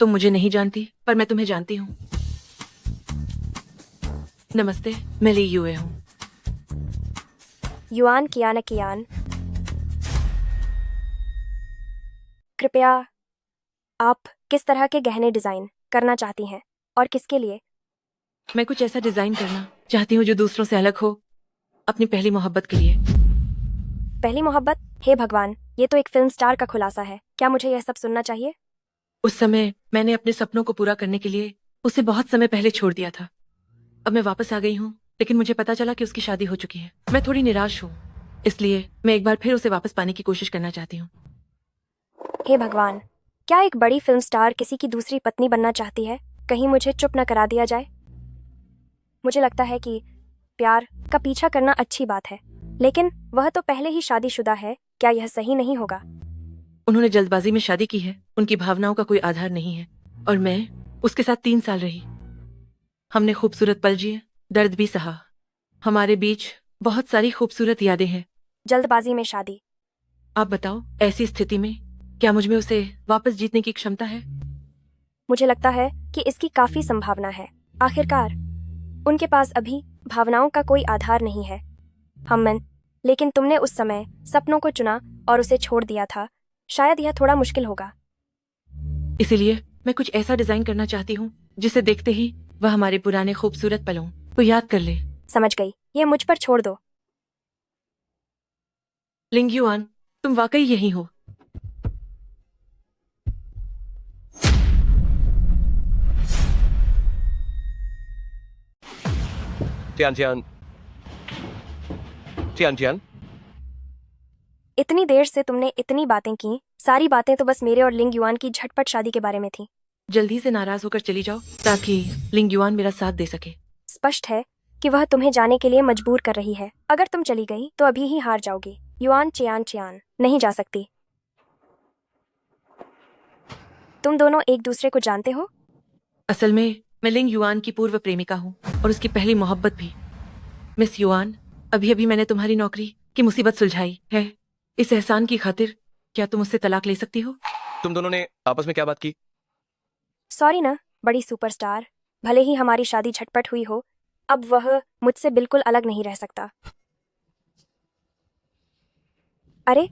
तुम मुझे नहीं जानती, पर मैं तुम्हें जानती हूँ। नमस्ते, मैं ली यूए हूँ। युआन कियान, कृपया आप किस तरह के गहने डिजाइन करना चाहती हैं और किसके लिए? मैं कुछ ऐसा डिजाइन करना चाहती हूँ जो दूसरों से अलग हो, अपनी पहली मोहब्बत के लिए। पहली मोहब्बत? हे भगवान, ये तो एक फिल्म स्टार का खुलासा है। क्या मुझे यह सब सुनना चाहिए? उस समय मैंने अपने सपनों को पूरा करने के लिए उसे बहुत समय पहले छोड़ दिया था। अब मैं वापस आ गई हूँ, लेकिन मुझे पता चला कि उसकी शादी हो चुकी है। मैं थोड़ी निराश हूँ, इसलिए मैं एक बार फिर उसे वापस पाने की कोशिश करना चाहती हूँ। हे भगवान, क्या एक बड़ी फिल्म स्टार किसी की दूसरी पत्नी बनना चाहती है? कहीं मुझे चुप न करा दिया जाए। मुझे लगता है कि प्यार का पीछा करना अच्छी बात है, लेकिन वह तो पहले ही शादीशुदा है। क्या यह सही नहीं होगा? उन्होंने जल्दबाजी में शादी की है, उनकी भावनाओं का कोई आधार नहीं है, और मैं उसके साथ 3 साल रही। हमने खूबसूरत पल जिए, दर्द भी सहा। हमारे बीच बहुत सारी खूबसूरत यादें हैं। जल्दबाजी में शादी? आप बताओ, ऐसी स्थिति में क्या मुझ में उसे वापस जीतने की क्षमता है? मुझे लगता है कि इसकी काफी संभावना है। आखिरकार उनके पास अभी भावनाओं का कोई आधार नहीं है। हमन, लेकिन तुमने उस समय सपनों को चुना और उसे छोड़ दिया था। शायद यह थोड़ा मुश्किल होगा। इसीलिए मैं कुछ ऐसा डिजाइन करना चाहती हूँ जिसे देखते ही वह हमारे पुराने खूबसूरत पलों को याद कर ले। समझ गई, यह मुझ पर छोड़ दो। लिंग युआन, तुम वाकई यही हो? टियान टियान टियान टियान, इतनी देर से तुमने इतनी बातें की। सारी बातें तो बस मेरे और लिंग युआन की झटपट शादी के बारे में थी। जल्दी से नाराज होकर चली जाओ ताकि लिंग युआन मेरा साथ दे सके। स्पष्ट है कि वह तुम्हें जाने के लिए मजबूर कर रही है। अगर तुम चली गई तो अभी ही हार जाओगी। युआन चियान चियान नहीं जा सकती। तुम दोनों एक दूसरे को जानते हो? असल में मैं लिंग युआन की पूर्व प्रेमिका हूँ और उसकी पहली मोहब्बत भी। मिस युआन, अभी अभी मैंने तुम्हारी नौकरी की मुसीबत सुलझाई है। इस एहसान की खातिर क्या तुम उससे तलाक ले सकती हो? तुम दोनों ने आपस में क्या बात की? सॉरी ना बड़ी सुपरस्टार, भले ही हमारी शादी झटपट हुई हो, अब वह मुझसे बिल्कुल अलग नहीं रह सकता। अरे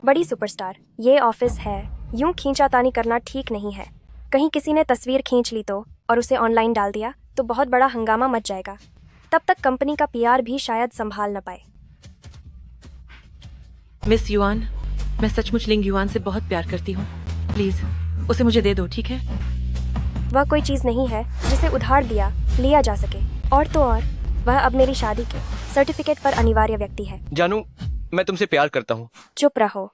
बड़ी सुपरस्टार, ये ऑफिस है, यूं खींचातानी करना ठीक नहीं है। कहीं किसी ने तस्वीर खींच ली तो और उसे ऑनलाइन डाल दिया तो बहुत बड़ा हंगामा मच जाएगा। तब तक कंपनी का पीआर भी शायद संभाल न पाए। मिस युआन, मैं सचमुच लिंग युआन से बहुत प्यार करती हूँ। प्लीज उसे मुझे दे दो, ठीक है? वह कोई चीज नहीं है जिसे उधार लिया जा सके। और तो और वह अब मेरी शादी के सर्टिफिकेट पर अनिवार्य व्यक्ति है। जानू, मैं तुमसे प्यार करता हूँ। चुप रहो।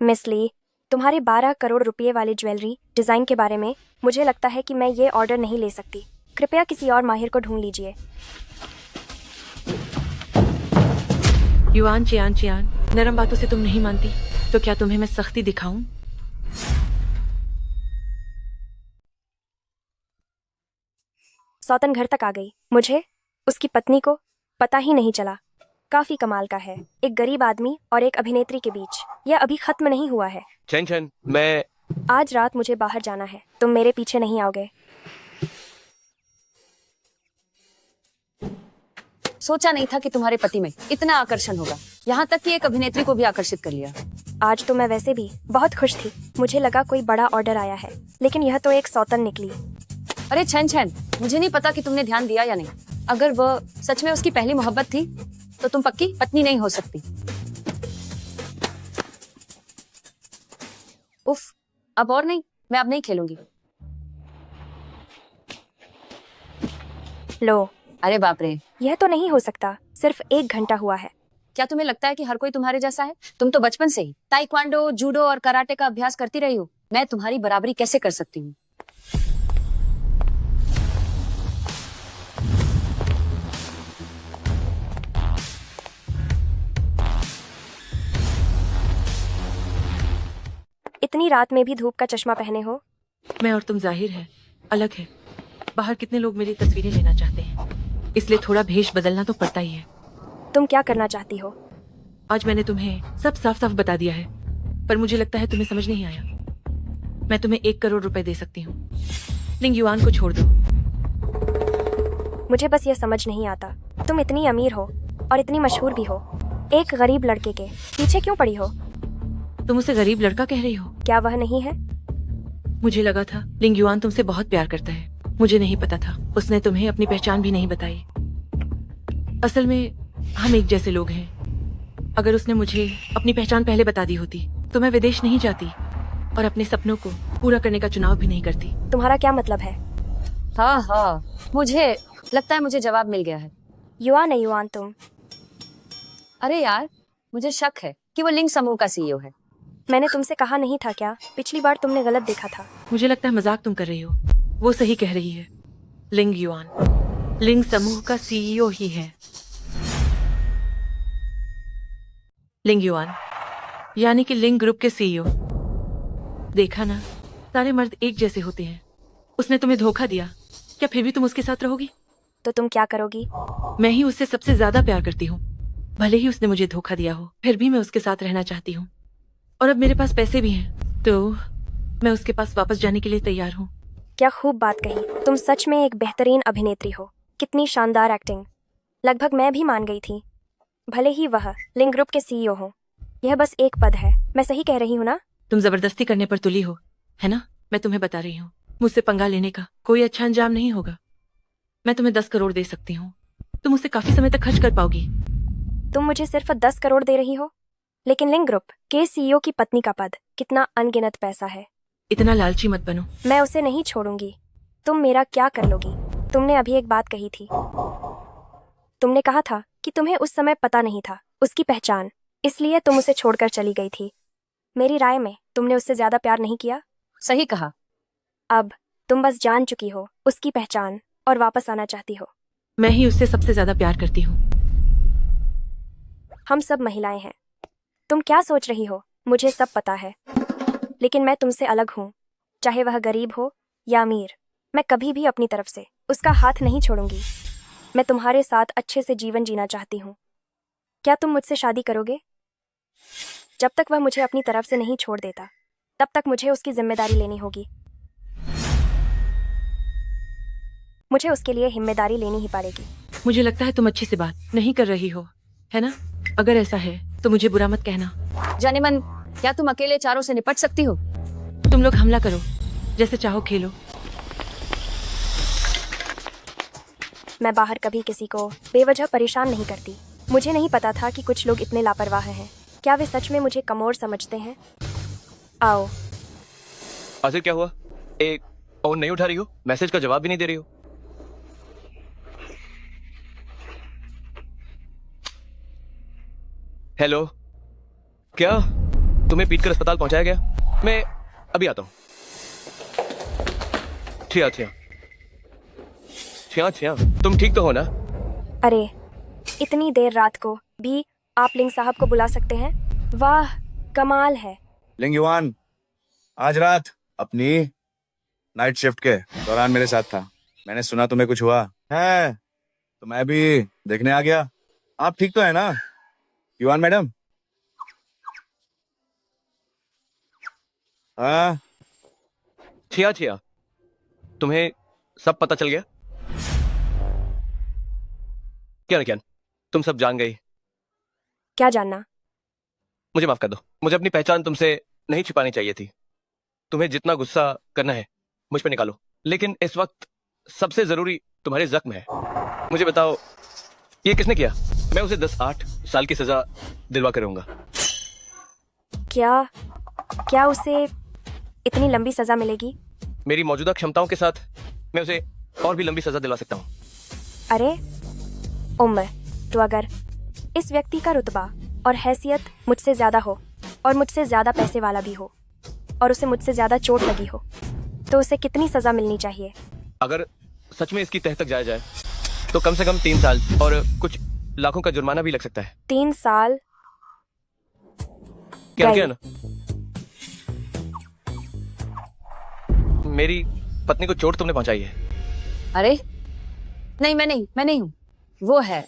मिस ली, तुम्हारे 12 करोड़ रुपए वाले ज्वेलरी डिजाइन के बारे में मुझे लगता है कि मैं ये ऑर्डर नहीं ले सकती। कृपया किसी और माहिर को ढूंढ लीजिए। युआन चियान चियान, नरम बातों से तुम नहीं मानती तो क्या तुम्हें मैं सख्ती दिखाऊं? सौतन घर तक आ गई। मुझे उसकी पत्नी को पता ही नहीं चला। काफी कमाल का है, एक गरीब आदमी और एक अभिनेत्री के बीच यह अभी खत्म नहीं हुआ है। चैन चैन, मैं आज रात मुझे बाहर जाना है, तुम मेरे पीछे नहीं आओगे? सोचा नहीं था कि तुम्हारे पति में इतना आकर्षण होगा, यहाँ तक कि एक अभिनेत्री को भी आकर्षित कर लिया। आज तो मैं वैसे भी बहुत खुश थी। मुझे लगा कोई बड़ा ऑर्डर आया है, लेकिन यह तो एक सौतन निकली। अरे छन छन, मुझे नहीं पता कि तुमने ध्यान दिया या नहीं। अगर वह सच में उसकी पहली मोहब्बत थी तो तुम पक्की पत्नी नहीं हो सकती। उफ, अब और नहीं, मैं अब नहीं खेलूंगी। लो। अरे बाप रे, यह तो नहीं हो सकता। सिर्फ 1 घंटा हुआ है। क्या तुम्हें लगता है कि हर कोई तुम्हारे जैसा है? तुम तो बचपन से ही ताइक्वांडो, जूडो और कराटे का अभ्यास करती रही हो। मैं तुम्हारी बराबरी कैसे कर सकती हूँ? इतनी रात में भी धूप का चश्मा पहने हो। मैं और तुम जाहिर है अलग है। बाहर कितने लोग मेरी तस्वीरें लेना चाहते हैं, इसलिए थोड़ा भेष बदलना तो पड़ता ही है। तुम क्या करना चाहती हो? आज मैंने तुम्हें सब साफ साफ बता दिया है, पर मुझे लगता है तुम्हें समझ नहीं आया। मैं तुम्हें 1 करोड़ रुपए दे सकती हूँ। लिंग युआन को छोड़ दो। मुझे बस यह समझ नहीं आता, तुम इतनी अमीर हो और इतनी मशहूर भी हो, एक गरीब लड़के के पीछे क्यों पड़ी हो? तुम उसे गरीब लड़का कह रही हो? क्या वह नहीं है? मुझे लगा था लिंग युआन तुमसे बहुत प्यार करता है। मुझे नहीं पता था उसने तुम्हें अपनी पहचान भी नहीं बताई। असल में हम एक जैसे लोग हैं। अगर उसने मुझे अपनी पहचान पहले बता दी होती तो मैं विदेश नहीं जाती और अपने सपनों को पूरा करने का चुनाव भी नहीं करती। तुम्हारा क्या मतलब है? हाँ हाँ, मुझे लगता है मुझे जवाब मिल गया है। युआन है युआन तुम। अरे यार, मुझे शक है कि वो लिंग समूह का सीईओ है। मैंने तुमसे कहा नहीं था क्या? पिछली बार तुमने गलत देखा था। मुझे लगता है मजाक तुम कर रही हो। वो सही कह रही है। लिंग युआन लिंग समूह का सीईओ ही है। लिंग युआन यानी कि लिंग ग्रुप के सीईओ। देखा ना, सारे मर्द एक जैसे होते हैं। उसने तुम्हें धोखा दिया, क्या फिर भी तुम उसके साथ रहोगी? तो तुम क्या करोगी? मैं ही उससे सबसे ज्यादा प्यार करती हूँ। भले ही उसने मुझे धोखा दिया हो, फिर भी मैं उसके साथ रहना चाहती हूँ। और अब मेरे पास पैसे भी हैं, तो मैं उसके पास वापस जाने के लिए तैयार हूँ। क्या खूब बात कही। तुम सच में एक बेहतरीन अभिनेत्री हो। कितनी शानदार एक्टिंग। लगभग मैं भी मान गई थी। भले ही वह लिंग ग्रुप के सीईओ हो, यह बस एक पद है। मैं सही कह रही हूँ ना? तुम जबरदस्ती करने पर तुली हो, है ना? मैं तुम्हें बता रही हूँ, मुझसे पंगा लेने का कोई अच्छा अंजाम नहीं होगा। मैं तुम्हें 10 करोड़ दे सकती हूँ। तुम उसे काफी समय तक खर्च कर पाओगी। तुम मुझे सिर्फ 10 करोड़ दे रही हो, लेकिन लिंग ग्रुप के सीईओ की पत्नी का पद कितना अनगिनत पैसा है। इतना लालची मत बनो। मैं उसे नहीं छोड़ूंगी। तुम मेरा क्या कर लोगी? तुमने अभी एक बात कही थी। तुमने कहा था कि तुम्हें उस समय पता नहीं था उसकी पहचान, इसलिए तुम उसे छोड़कर चली गई थी। मेरी राय में तुमने उससे ज्यादा प्यार नहीं किया। सही कहा। अब तुम बस जान चुकी हो उसकी पहचान और वापस आना चाहती हो। मैं ही उससे सबसे ज्यादा प्यार करती हूँ। हम सब महिलाएं हैं। तुम क्या सोच रही हो? मुझे सब पता है, लेकिन मैं तुमसे अलग हूँ। चाहे वह गरीब हो या अमीर, मैं कभी भी अपनी तरफ से उसका हाथ नहीं छोड़ूंगी। मैं तुम्हारे साथ अच्छे से जीवन जीना चाहती हूँ। क्या तुम मुझसे शादी करोगे? जब तक वह मुझे अपनी तरफ से नहीं छोड़ देता, तब तक मुझे उसकी जिम्मेदारी लेनी होगी। मुझे उसके लिए जिम्मेदारी लेनी ही पड़ेगी। मुझे लगता है तुम अच्छे से बात नहीं कर रही हो, है ना? अगर ऐसा है तो मुझे बुरा मत कहना। जाने मन, क्या तुम अकेले चारों से निपट सकती हो? तुम लोग हमला करो, जैसे चाहो खेलो। मैं बाहर कभी किसी को बेवजह परेशान नहीं करती। मुझे नहीं पता था कि कुछ लोग इतने लापरवाह हैं। क्या वे सच में मुझे कमोर समझते हैं? आओ। आसिर क्या हुआ? एक फोन नहीं उठा रही हो, मैसेज का जवाब भी नहीं दे रही हो। हेलो, क्या तुम्हें पीटकर अस्पताल पहुंचाया गया? मैं अभी आता हूं। छिया छिया छिया छिया, तुम ठीक तो हो ना? अरे, इतनी देर रात को भी आप लिंग साहब को बुला सकते हैं? वाह, कमाल है। लिंग युआन आज रात अपनी नाइट शिफ्ट के दौरान मेरे साथ था। मैंने सुना तुम्हें कुछ हुआ है, तो मैं भी देखने आ गया। आप ठीक तो है ना युआन मैडम? हाँ। छिया छिया, तुम्हें सब पता चल गया? क्या क्या तुम सब जान गई? क्या जानना? मुझे माफ कर दो, मुझे अपनी पहचान तुमसे नहीं छिपानी चाहिए थी। तुम्हें जितना गुस्सा करना है मुझ पे निकालो, लेकिन इस वक्त सबसे जरूरी तुम्हारे जख्म है। मुझे बताओ, ये किसने किया? मैं उसे 10-8 साल की सजा दिलवा कर रहूंगा। क्या उसे इतनी लंबी सजा मिलेगी? मेरी मौजूदा क्षमताओं के साथ मैं उसे और भी लंबी सजा दिलवा सकता हूँ। अरे उम्र, तो अगर इस व्यक्ति का रुतबा और हैसियत मुझसे ज्यादा हो और मुझसे ज्यादा पैसे वाला भी हो और उसे मुझसे ज्यादा चोट लगी हो, तो उसे कितनी सजा मिलनी चाहिए? अगर सच में इसकी तह तक जाया जाए तो कम से कम 3 साल और कुछ लाखों का जुर्माना भी लग सकता है। 3 साल? क्या ना? मेरी पत्नी को चोट तुमने पहुंचाई है। अरे नहीं, मैं नहीं हूँ, वो है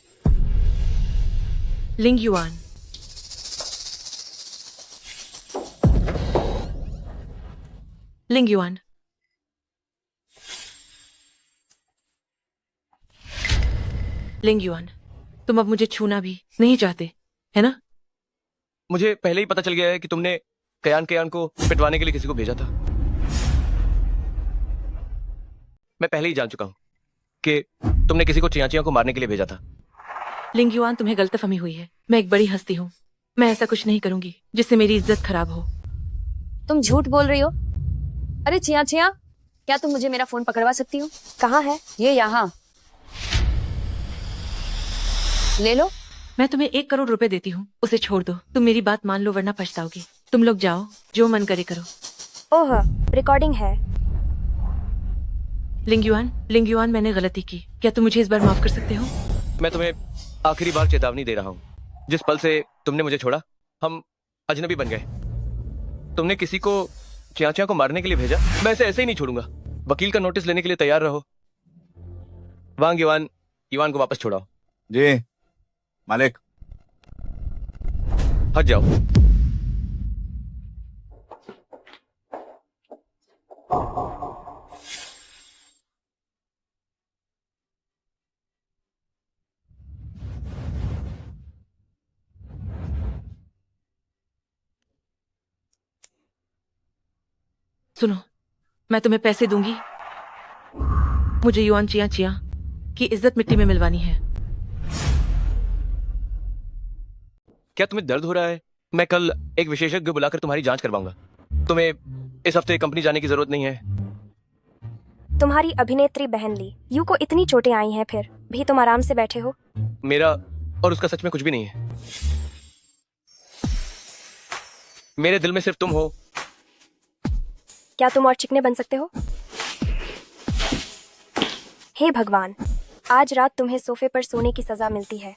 लिंग युआन। लिंग युआन, लिंग युआन, तुम अब मुझे छूना भी नहीं चाहते, है ना? मुझे पहले ही पता चल गया है कि तुमने कयान को पिटवाने के लिए किसी को भेजा था। मैं पहले ही जान चुका हूं कि तुमने किसी को चियाचिया को मारने के लिए भेजा था। लिंग युआन, तुम्हें गलतफहमी हुई है। मैं एक बड़ी हस्ती हूँ। मैं ऐसा कुछ नहीं करूंगी जिससे मेरी इज्जत खराब हो। तुम झूठ बोल रही हो। अरे चिया, क्या तुम मुझे मेरा फोन पकड़वा सकती हो? कहाँ है? ये यहाँ। ले लो। मैं तुम्हें 1 करोड़ रुपए देती हूँ, उसे छोड़ दो। तुम मेरी बात मान लो वरना पछताओगी। तुम लोग जाओ, जो मन करे करो। ओह, रिकॉर्डिंग है। लिंगयुआन, मैंने गलती की। क्या तुम मुझे इस बार माफ कर सकते हो? मैं तुम्हें आखिरी बार चेतावनी दे रहा हूँ। जिस पल से तुमने मुझे छोड़ा, हम अजनबी बन गए। तुमने किसी को च्याचा को मारने के लिए भेजा, मैं इसे ऐसे ही नहीं छोड़ूंगा। वकील का नोटिस लेने के लिए तैयार रहो। वांग युआन को वापस छोड़ाओ। जी मालिक। हट जाओ। सुनो, मैं तुम्हें पैसे दूंगी। मुझे युआन चिया की इज्जत मिट्टी में मिलवानी है। क्या तुम्हें दर्द हो रहा है? मैं कल एक विशेषज्ञ बुलाकर तुम्हारी जांच करवाऊंगा। तुम्हें इस हफ्ते कंपनी जाने की जरूरत नहीं है। तुम्हारी अभिनेत्री बहन ली यू को इतनी चोटें आई हैं, फिर भी तुम आराम से बैठे हो। मेरा और उसका सच में कुछ भी नहीं है। मेरे दिल में सिर्फ तुम हो। क्या तुम और चिकने बन सकते हो? हे भगवान, आज रात तुम्हें सोफे पर सोने की सजा मिलती है।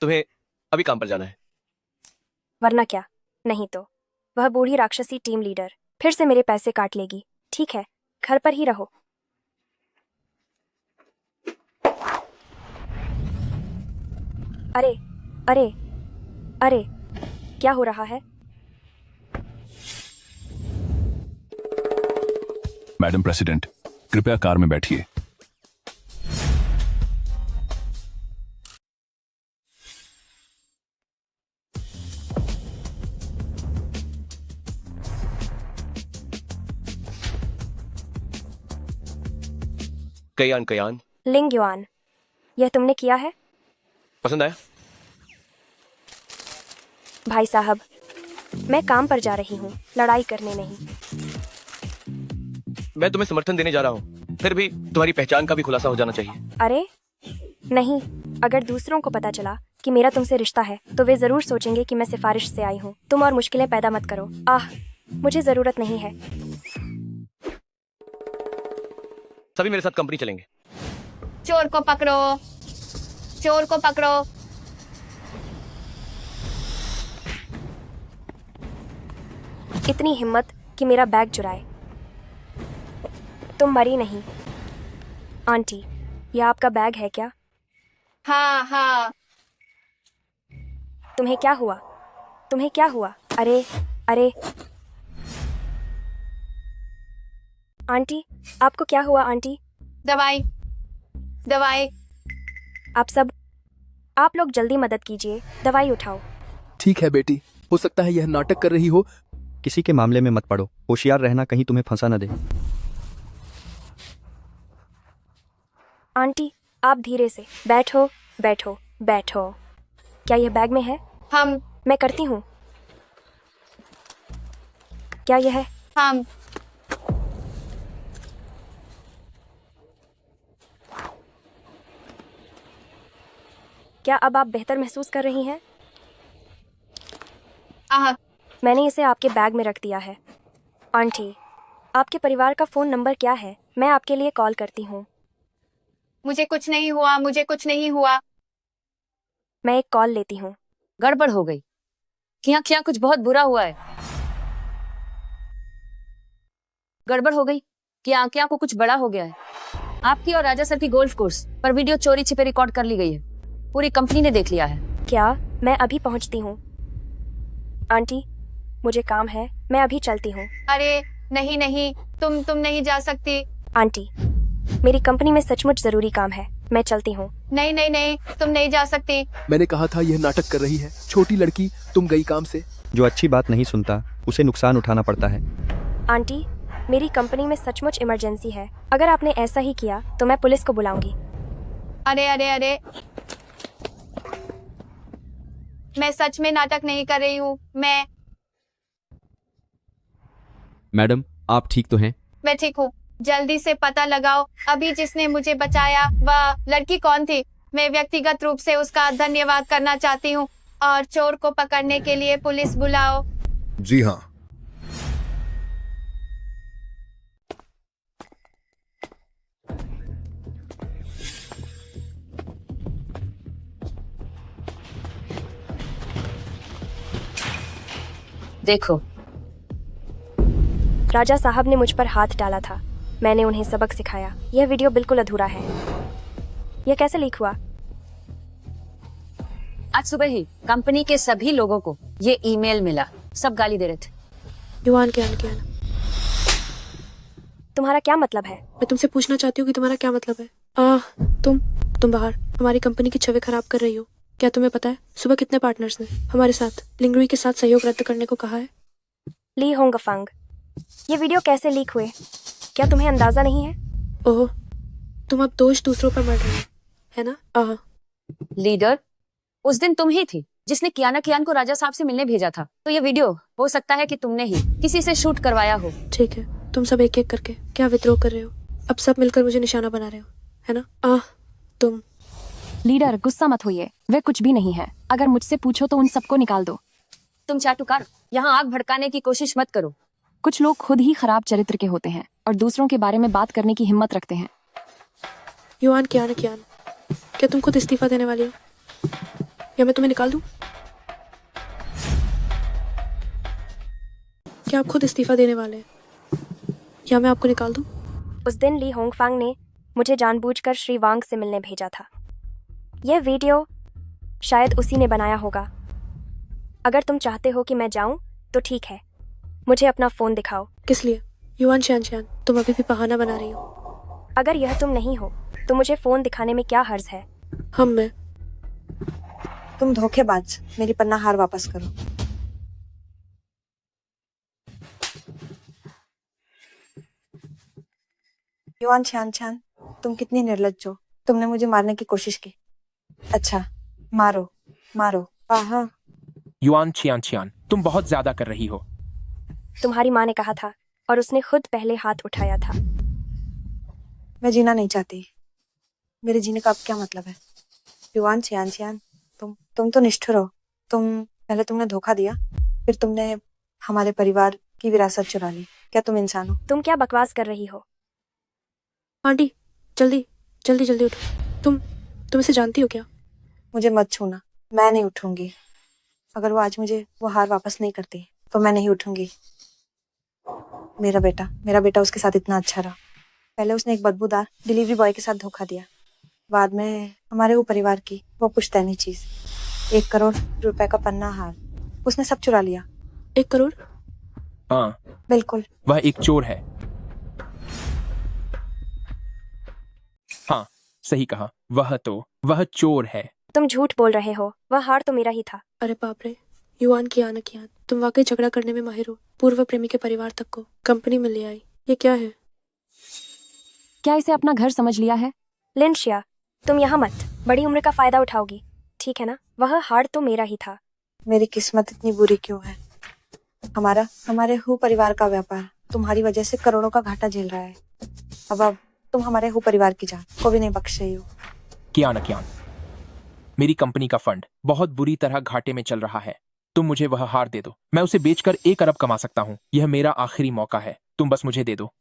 तुम्हें अभी काम पर जाना है। वरना क्या? नहीं तो वह बूढ़ी राक्षसी टीम लीडर फिर से मेरे पैसे काट लेगी। ठीक है, घर पर ही रहो। अरे अरे अरे, क्या हो रहा है? मैडम प्रेसिडेंट, कृपया कार में बैठिए। कयान लिंग युआन, यह तुमने किया है? पसंद आया? भाई साहब, मैं काम पर जा रही हूँ, लड़ाई करने नहीं। मैं तुम्हें समर्थन देने जा रहा हूँ, फिर भी तुम्हारी पहचान का भी खुलासा हो जाना चाहिए। अरे नहीं, अगर दूसरों को पता चला कि मेरा तुमसे रिश्ता है तो वे जरूर सोचेंगे कि मैं सिफारिश से आई हूँ। तुम और मुश्किलें पैदा मत करो। मुझे जरूरत नहीं है। सभी मेरे साथ कंपनी चलेंगे। चोर को पकड़ो, चोर को पकड़ो। इतनी हिम्मत कि मेरा बैग चुराए। तुम मरी नहीं। आंटी, यह आपका बैग है क्या? हाँ हाँ। तुम्हें क्या हुआ? तुम्हें क्या हुआ? अरे अरे आंटी, आपको क्या हुआ आंटी? दवाई दवाई। आप लोग जल्दी मदद कीजिए, दवाई उठाओ। ठीक है बेटी, हो सकता है यह नाटक कर रही हो। किसी के मामले में मत पड़ो, होशियार रहना, कहीं तुम्हें फंसा न दे। आंटी, आप धीरे से बैठो बैठो बैठो। क्या यह बैग में है? मैं करती हूँ। क्या यह है? क्या अब आप बेहतर महसूस कर रही हैं? मैंने इसे आपके बैग में रख दिया है। आंटी, आपके परिवार का फोन नंबर क्या है? मैं आपके लिए कॉल करती हूँ। मुझे कुछ नहीं हुआ, मुझे कुछ नहीं हुआ। मैं एक कॉल लेती हूँ। गड़बड़ हो गई। क्या कुछ बहुत बुरा हुआ है। गड़बड़ हो गई। क्या को कुछ बड़ा हो गया है। आपकी और राजा सर की गोल्फ कोर्स पर वीडियो चोरी छिपे रिकॉर्ड कर ली गई है। पूरी कंपनी ने देख लिया है। क्या? मैं अभी पहुँचती हूँ। आंटी, मुझे काम है, मैं अभी चलती हूँ। अरे नहीं, तुम नहीं जा सकती। आंटी, मेरी कंपनी में सचमुच जरूरी काम है, मैं चलती हूँ। नहीं नहीं नहीं, तुम नहीं जा सकती। मैंने कहा था यह नाटक कर रही है। छोटी लड़की, तुम गई काम से। जो अच्छी बात नहीं सुनता उसे नुकसान उठाना पड़ता है। आंटी, मेरी कंपनी में सचमुच इमरजेंसी है। अगर आपने ऐसा ही किया तो मैं पुलिस को बुलाऊंगी। अरे अरे अरे, मैं सच में नाटक नहीं कर रही हूँ। मैडम, आप ठीक तो हैं? मैं ठीक हूँ। जल्दी से पता लगाओ अभी जिसने मुझे बचाया वह लड़की कौन थी। मैं व्यक्तिगत रूप से उसका धन्यवाद करना चाहती हूँ और चोर को पकड़ने के लिए पुलिस बुलाओ। जी हाँ। देखो, राजा साहब ने मुझ पर हाथ डाला था। मैंने उन्हें सबक सिखाया। यह वीडियो बिल्कुल अधूरा है। यह कैसे लीक हुआ? आज सुबह ही कंपनी के सभी लोगों को ये ईमेल मिला। सब गाली दे रहे थे। युवान क्या तुम्हारा क्या मतलब है? मैं तुमसे पूछना चाहती हूँ कि तुम्हारा क्या मतलब है। तुम बाहर हमारी कंपनी की छवि खराब कर रही हो। क्या तुम्हें पता है सुबह कितने पार्टनर्स ने हमारे साथ लिंगरुई के साथ सहयोग रद्द करने को कहा है? ली होंगफंग, ये वीडियो कैसे लीक हुए? क्या तुम्हें अंदाजा नहीं है? ओह, तुम अब दोष दूसरों पर मर रही हो, है ना? लीडर, उस दिन तुम ही थी जिसने कियान को राजा साहब से मिलने भेजा था। तो ये वीडियो हो सकता है कि तुमने ही किसी से शूट करवाया हो। ठीक है, तुम सब एक एक करके क्या विद्रोह कर रहे हो? अब सब मिलकर मुझे निशाना बना रहे हो, है ना? तुम लीडर, गुस्सा मत होइए। वे कुछ भी नहीं है। अगर मुझसे पूछो तो उन सबको निकाल दो। तुम चाटुकार, यहाँ आग भड़काने की कोशिश मत करो। कुछ लोग खुद ही खराब चरित्र के होते हैं और दूसरों के बारे में बात करने की हिम्मत रखते हैं। युवान कियान, क्या तुम खुद इस्तीफा देने वाली हो या मैं तुम्हें निकाल दूं? क्या आप खुद इस्तीफा देने वाले हैं या मैं आपको निकाल दूं? उस दिन ली होंगफांग ने मुझे जानबूझकर श्री वांग से मिलने भेजा था। यह वीडियो शायद उसी ने बनाया होगा। अगर तुम चाहते हो कि मैं जाऊं तो ठीक है, मुझे अपना फोन दिखाओ। किस लिए? युवान शान, तुम अभी भी बहाना बना रही हो। अगर यह तुम नहीं हो तो मुझे फोन दिखाने में क्या हर्ज है? मैं तुम धोखेबाज, मेरी पन्ना हार वापस करो। युवान छान, तुम कितनी निर्लज्ज हो। तुमने मुझे मारने की कोशिश की। अच्छा, मारो। आहा। युआन छियान, तुम बहुत ज्यादा कर रही हो। तुम्हारी माँ ने कहा था और उसने खुद पहले हाथ उठाया था। मैं जीना नहीं चाहती। मेरे जीने का अब क्या मतलब है? युवान छियान, तुम तो निष्ठुर हो। पहले तुमने धोखा दिया, फिर तुमने हमारे परिवार की विरासत चुरा ली। क्या तुम इंसान हो? तुम क्या बकवास कर रही हो? आंटी, जल्दी उठो। तुम इसे जानती हो क्या? मुझे मत छूना, मैं नहीं उठूंगी। अगर वो आज मुझे वो हार वापस नहीं करती तो मैं नहीं उठूंगी। मेरा बेटा उसके साथ इतना अच्छा रहा। पहले उसने एक बदबूदार डिलीवरी बॉय के साथ धोखा दिया, बाद में हमारे वो परिवार की वो पुश्तैनी चीज, 1 करोड़ रुपए का पन्ना हार, उसने सब चुरा लिया। 1 करोड़? हाँ, बिल्कुल। वह एक चोर है। हाँ, सही कहा। वह चोर है। तुम झूठ बोल रहे हो। वह हार तो मेरा ही था। अरे बाप रे, युवान कियान, तुम वाकई झगड़ा करने में माहिर हो। पूर्व प्रेमी के परिवार तक को कंपनी में ले आई। ये क्या है? क्या इसे अपना घर समझ लिया है? लिंशिया, तुम यहाँ मत। बड़ी उम्र का फायदा उठाओगी, ठीक है ना? वह हार तो मेरा ही था। मेरी किस्मत इतनी बुरी क्यों है? हमारे हु परिवार का व्यापार तुम्हारी वजह से करोड़ों का घाटा झेल रहा है। अब तुम हमारे हु परिवार की जान को भी नहीं बख्श रही हो। कियान, मेरी कंपनी का फंड बहुत बुरी तरह घाटे में चल रहा है। तुम मुझे वह हार दे दो। मैं उसे बेचकर 1 अरब कमा सकता हूँ। यह मेरा आखिरी मौका है। तुम बस मुझे दे दो।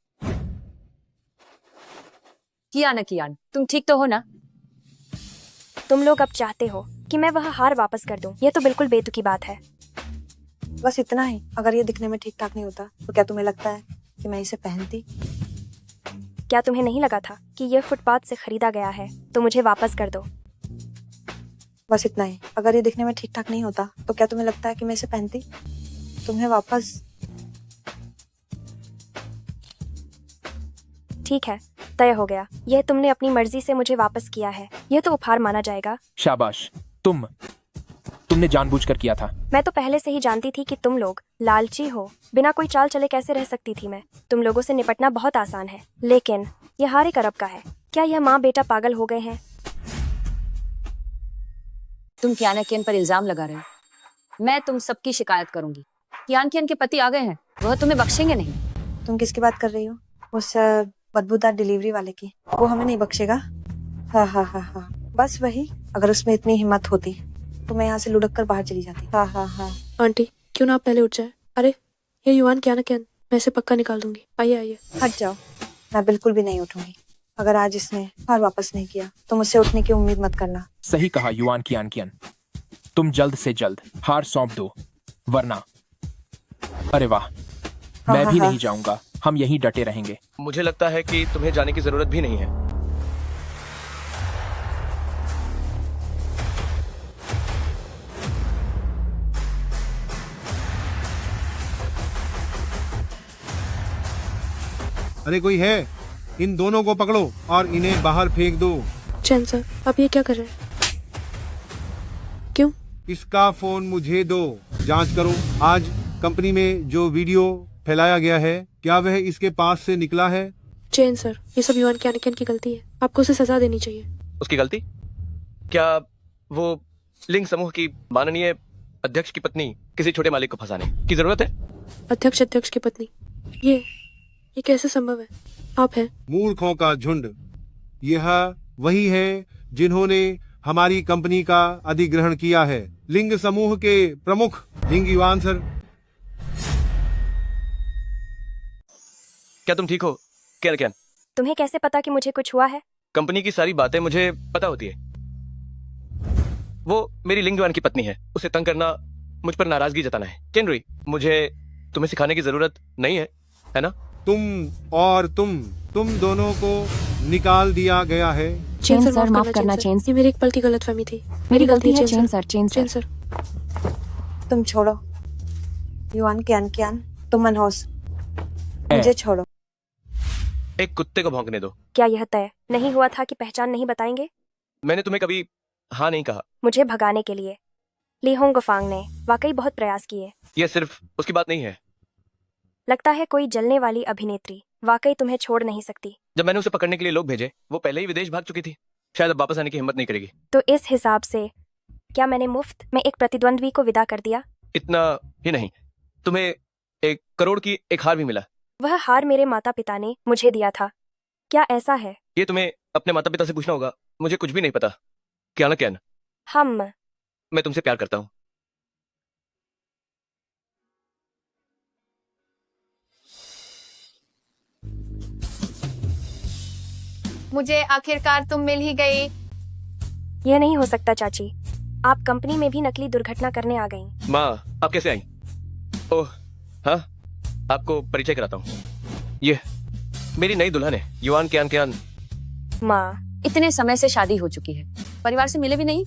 कियान, तुम ठीक तो हो ना? तुम लोग अब चाहते हो कि मैं वह हार वापस कर दूं। यह तो बिल्कुल बेतुकी बात है। बस इतना ही। अगर ये दिखने में ठीक ठाक नहीं होता तो क्या तुम्हें लगता है कि मैं इसे पहनती? क्या तुम्हें नहीं लगा था कि यह फुटपाथ से खरीदा गया है? तो मुझे वापस कर दो। बस इतना ही। अगर ये दिखने में ठीक ठाक नहीं होता तो क्या तुम्हें लगता है कि मैं इसे पहनती? तुम्हें वापस। ठीक है, तय हो गया। यह तुमने अपनी मर्जी से मुझे वापस किया है, यह तो उपहार माना जाएगा। शाबाश। तुमने जानबूझकर किया था। मैं तो पहले से ही जानती थी कि तुम लोग लालची हो। बिना कोई चाल चले कैसे रह सकती थी मैं। तुम लोगों से निपटना बहुत आसान है, लेकिन यह हार एक अरब का है। क्या यह माँ बेटा पागल हो गए हैं? तुम कियान कियन पर इल्जाम लगा रहे हो। मैं तुम सबकी शिकायत करूंगी। कियान कियन के पति आ गए हैं, वह तुम्हें बख्शेंगे नहीं। तुम किसकी बात कर रही हो? उस बदबूदार डिलीवरी वाले की। वो हमें नहीं बख्शेगा। हाँ हाँ हाँ हाँ, बस वही। अगर उसमें इतनी हिम्मत होती तो मैं यहाँ से लुढ़क कर बाहर चली जाती। हाँ हाँ हाँ। आंटी क्यों ना आप पहले उठ जाए। अरे ये युवान क्या ना क्या, मैं इसे पक्का निकाल दूंगी। आइए आइए। हट जाओ, मैं बिल्कुल भी नहीं उठूंगी। अगर आज इसने हार वापस नहीं किया तो मुझसे उठने की उम्मीद मत करना। सही कहा युवान कियान। तुम जल्द से जल्द हार सौंप दो, वरना। अरे वाह, मैं भी नहीं जाऊंगा। हम यहीं डटे रहेंगे। मुझे लगता है कि तुम्हें जाने की जरूरत भी नहीं है। अरे कोई है? इन दोनों को पकड़ो और इन्हें बाहर फेंक दो। चैन सर, आप ये क्या कर रहे हैं? क्यों? इसका फोन मुझे दो, जांच करो। आज कंपनी में जो वीडियो फैलाया गया है, क्या वह इसके पास से निकला है? चैन सर, ये सब युवान कियान की गलती है। आपको उसे सजा देनी चाहिए। उसकी गलती? क्या वो लिंग समूह की माननीय अध्यक्ष की पत्नी किसी छोटे मालिक को फंसाने की जरूरत है? अध्यक्ष की पत्नी, ये कैसे संभव है? आप हैं? मूर्खों का झुंड। यह वही है जिन्होंने हमारी कंपनी का अधिग्रहण किया है। लिंग समूह के प्रमुख लिंग युवान सर। क्या तुम ठीक हो कियान? तुम्हें कैसे पता कि मुझे कुछ हुआ है? कंपनी की सारी बातें मुझे पता होती है। वो मेरी लिंग युवान की पत्नी है। उसे तंग करना, मुझ पर नाराजगी जताना है। चेनरुई, मुझे तुम्हें सिखाने की जरूरत नहीं है ना? तुम दोनों को निकाल दिया गया है। चेन सर, माफ करना चेन। ये मेरी एक पल की गलतफहमी थी। मेरी गलती है चेन सर। तुम छोड़ो युवान कियान, तुम मनहोस, मुझे छोड़ो। एक कुत्ते को भौंकने दो। क्या यह तय नहीं हुआ था कि पहचान नहीं बताएंगे? मैंने तुम्हें कभी हाँ नहीं कहा। मुझे भगाने के लिए ली होंगफांग ने वाकई बहुत प्रयास किए। यह सिर्फ उसकी बात नहीं है। लगता है कोई जलने वाली अभिनेत्री वाकई तुम्हें छोड़ नहीं सकती। जब मैंने उसे पकड़ने के लिए लोग भेजे, वो पहले ही विदेश भाग चुकी थी। शायद अब वापस आने की हिम्मत नहीं करेगी। तो इस हिसाब से क्या मैंने मुफ्त में एक प्रतिद्वंद्वी को विदा कर दिया? इतना ही नहीं, तुम्हें 1 करोड़ की एक हार भी मिला। वह हार मेरे माता पिता ने मुझे दिया था। क्या ऐसा है? ये तुम्हें अपने माता पिता से पूछना होगा। मुझे कुछ भी नहीं पता। क्या मैं तुमसे प्यार करता हूँ। मुझे आखिरकार तुम मिल ही गई। यह नहीं हो सकता चाची, आप कंपनी में भी नकली दुर्घटना करने आ गईं। माँ, आप कैसे आई? ओह हाँ, आपको परिचय कराता हूँ। ये मेरी नई दुल्हन है, युवान कियान। माँ, इतने समय से शादी हो चुकी है, परिवार से मिले भी नहीं।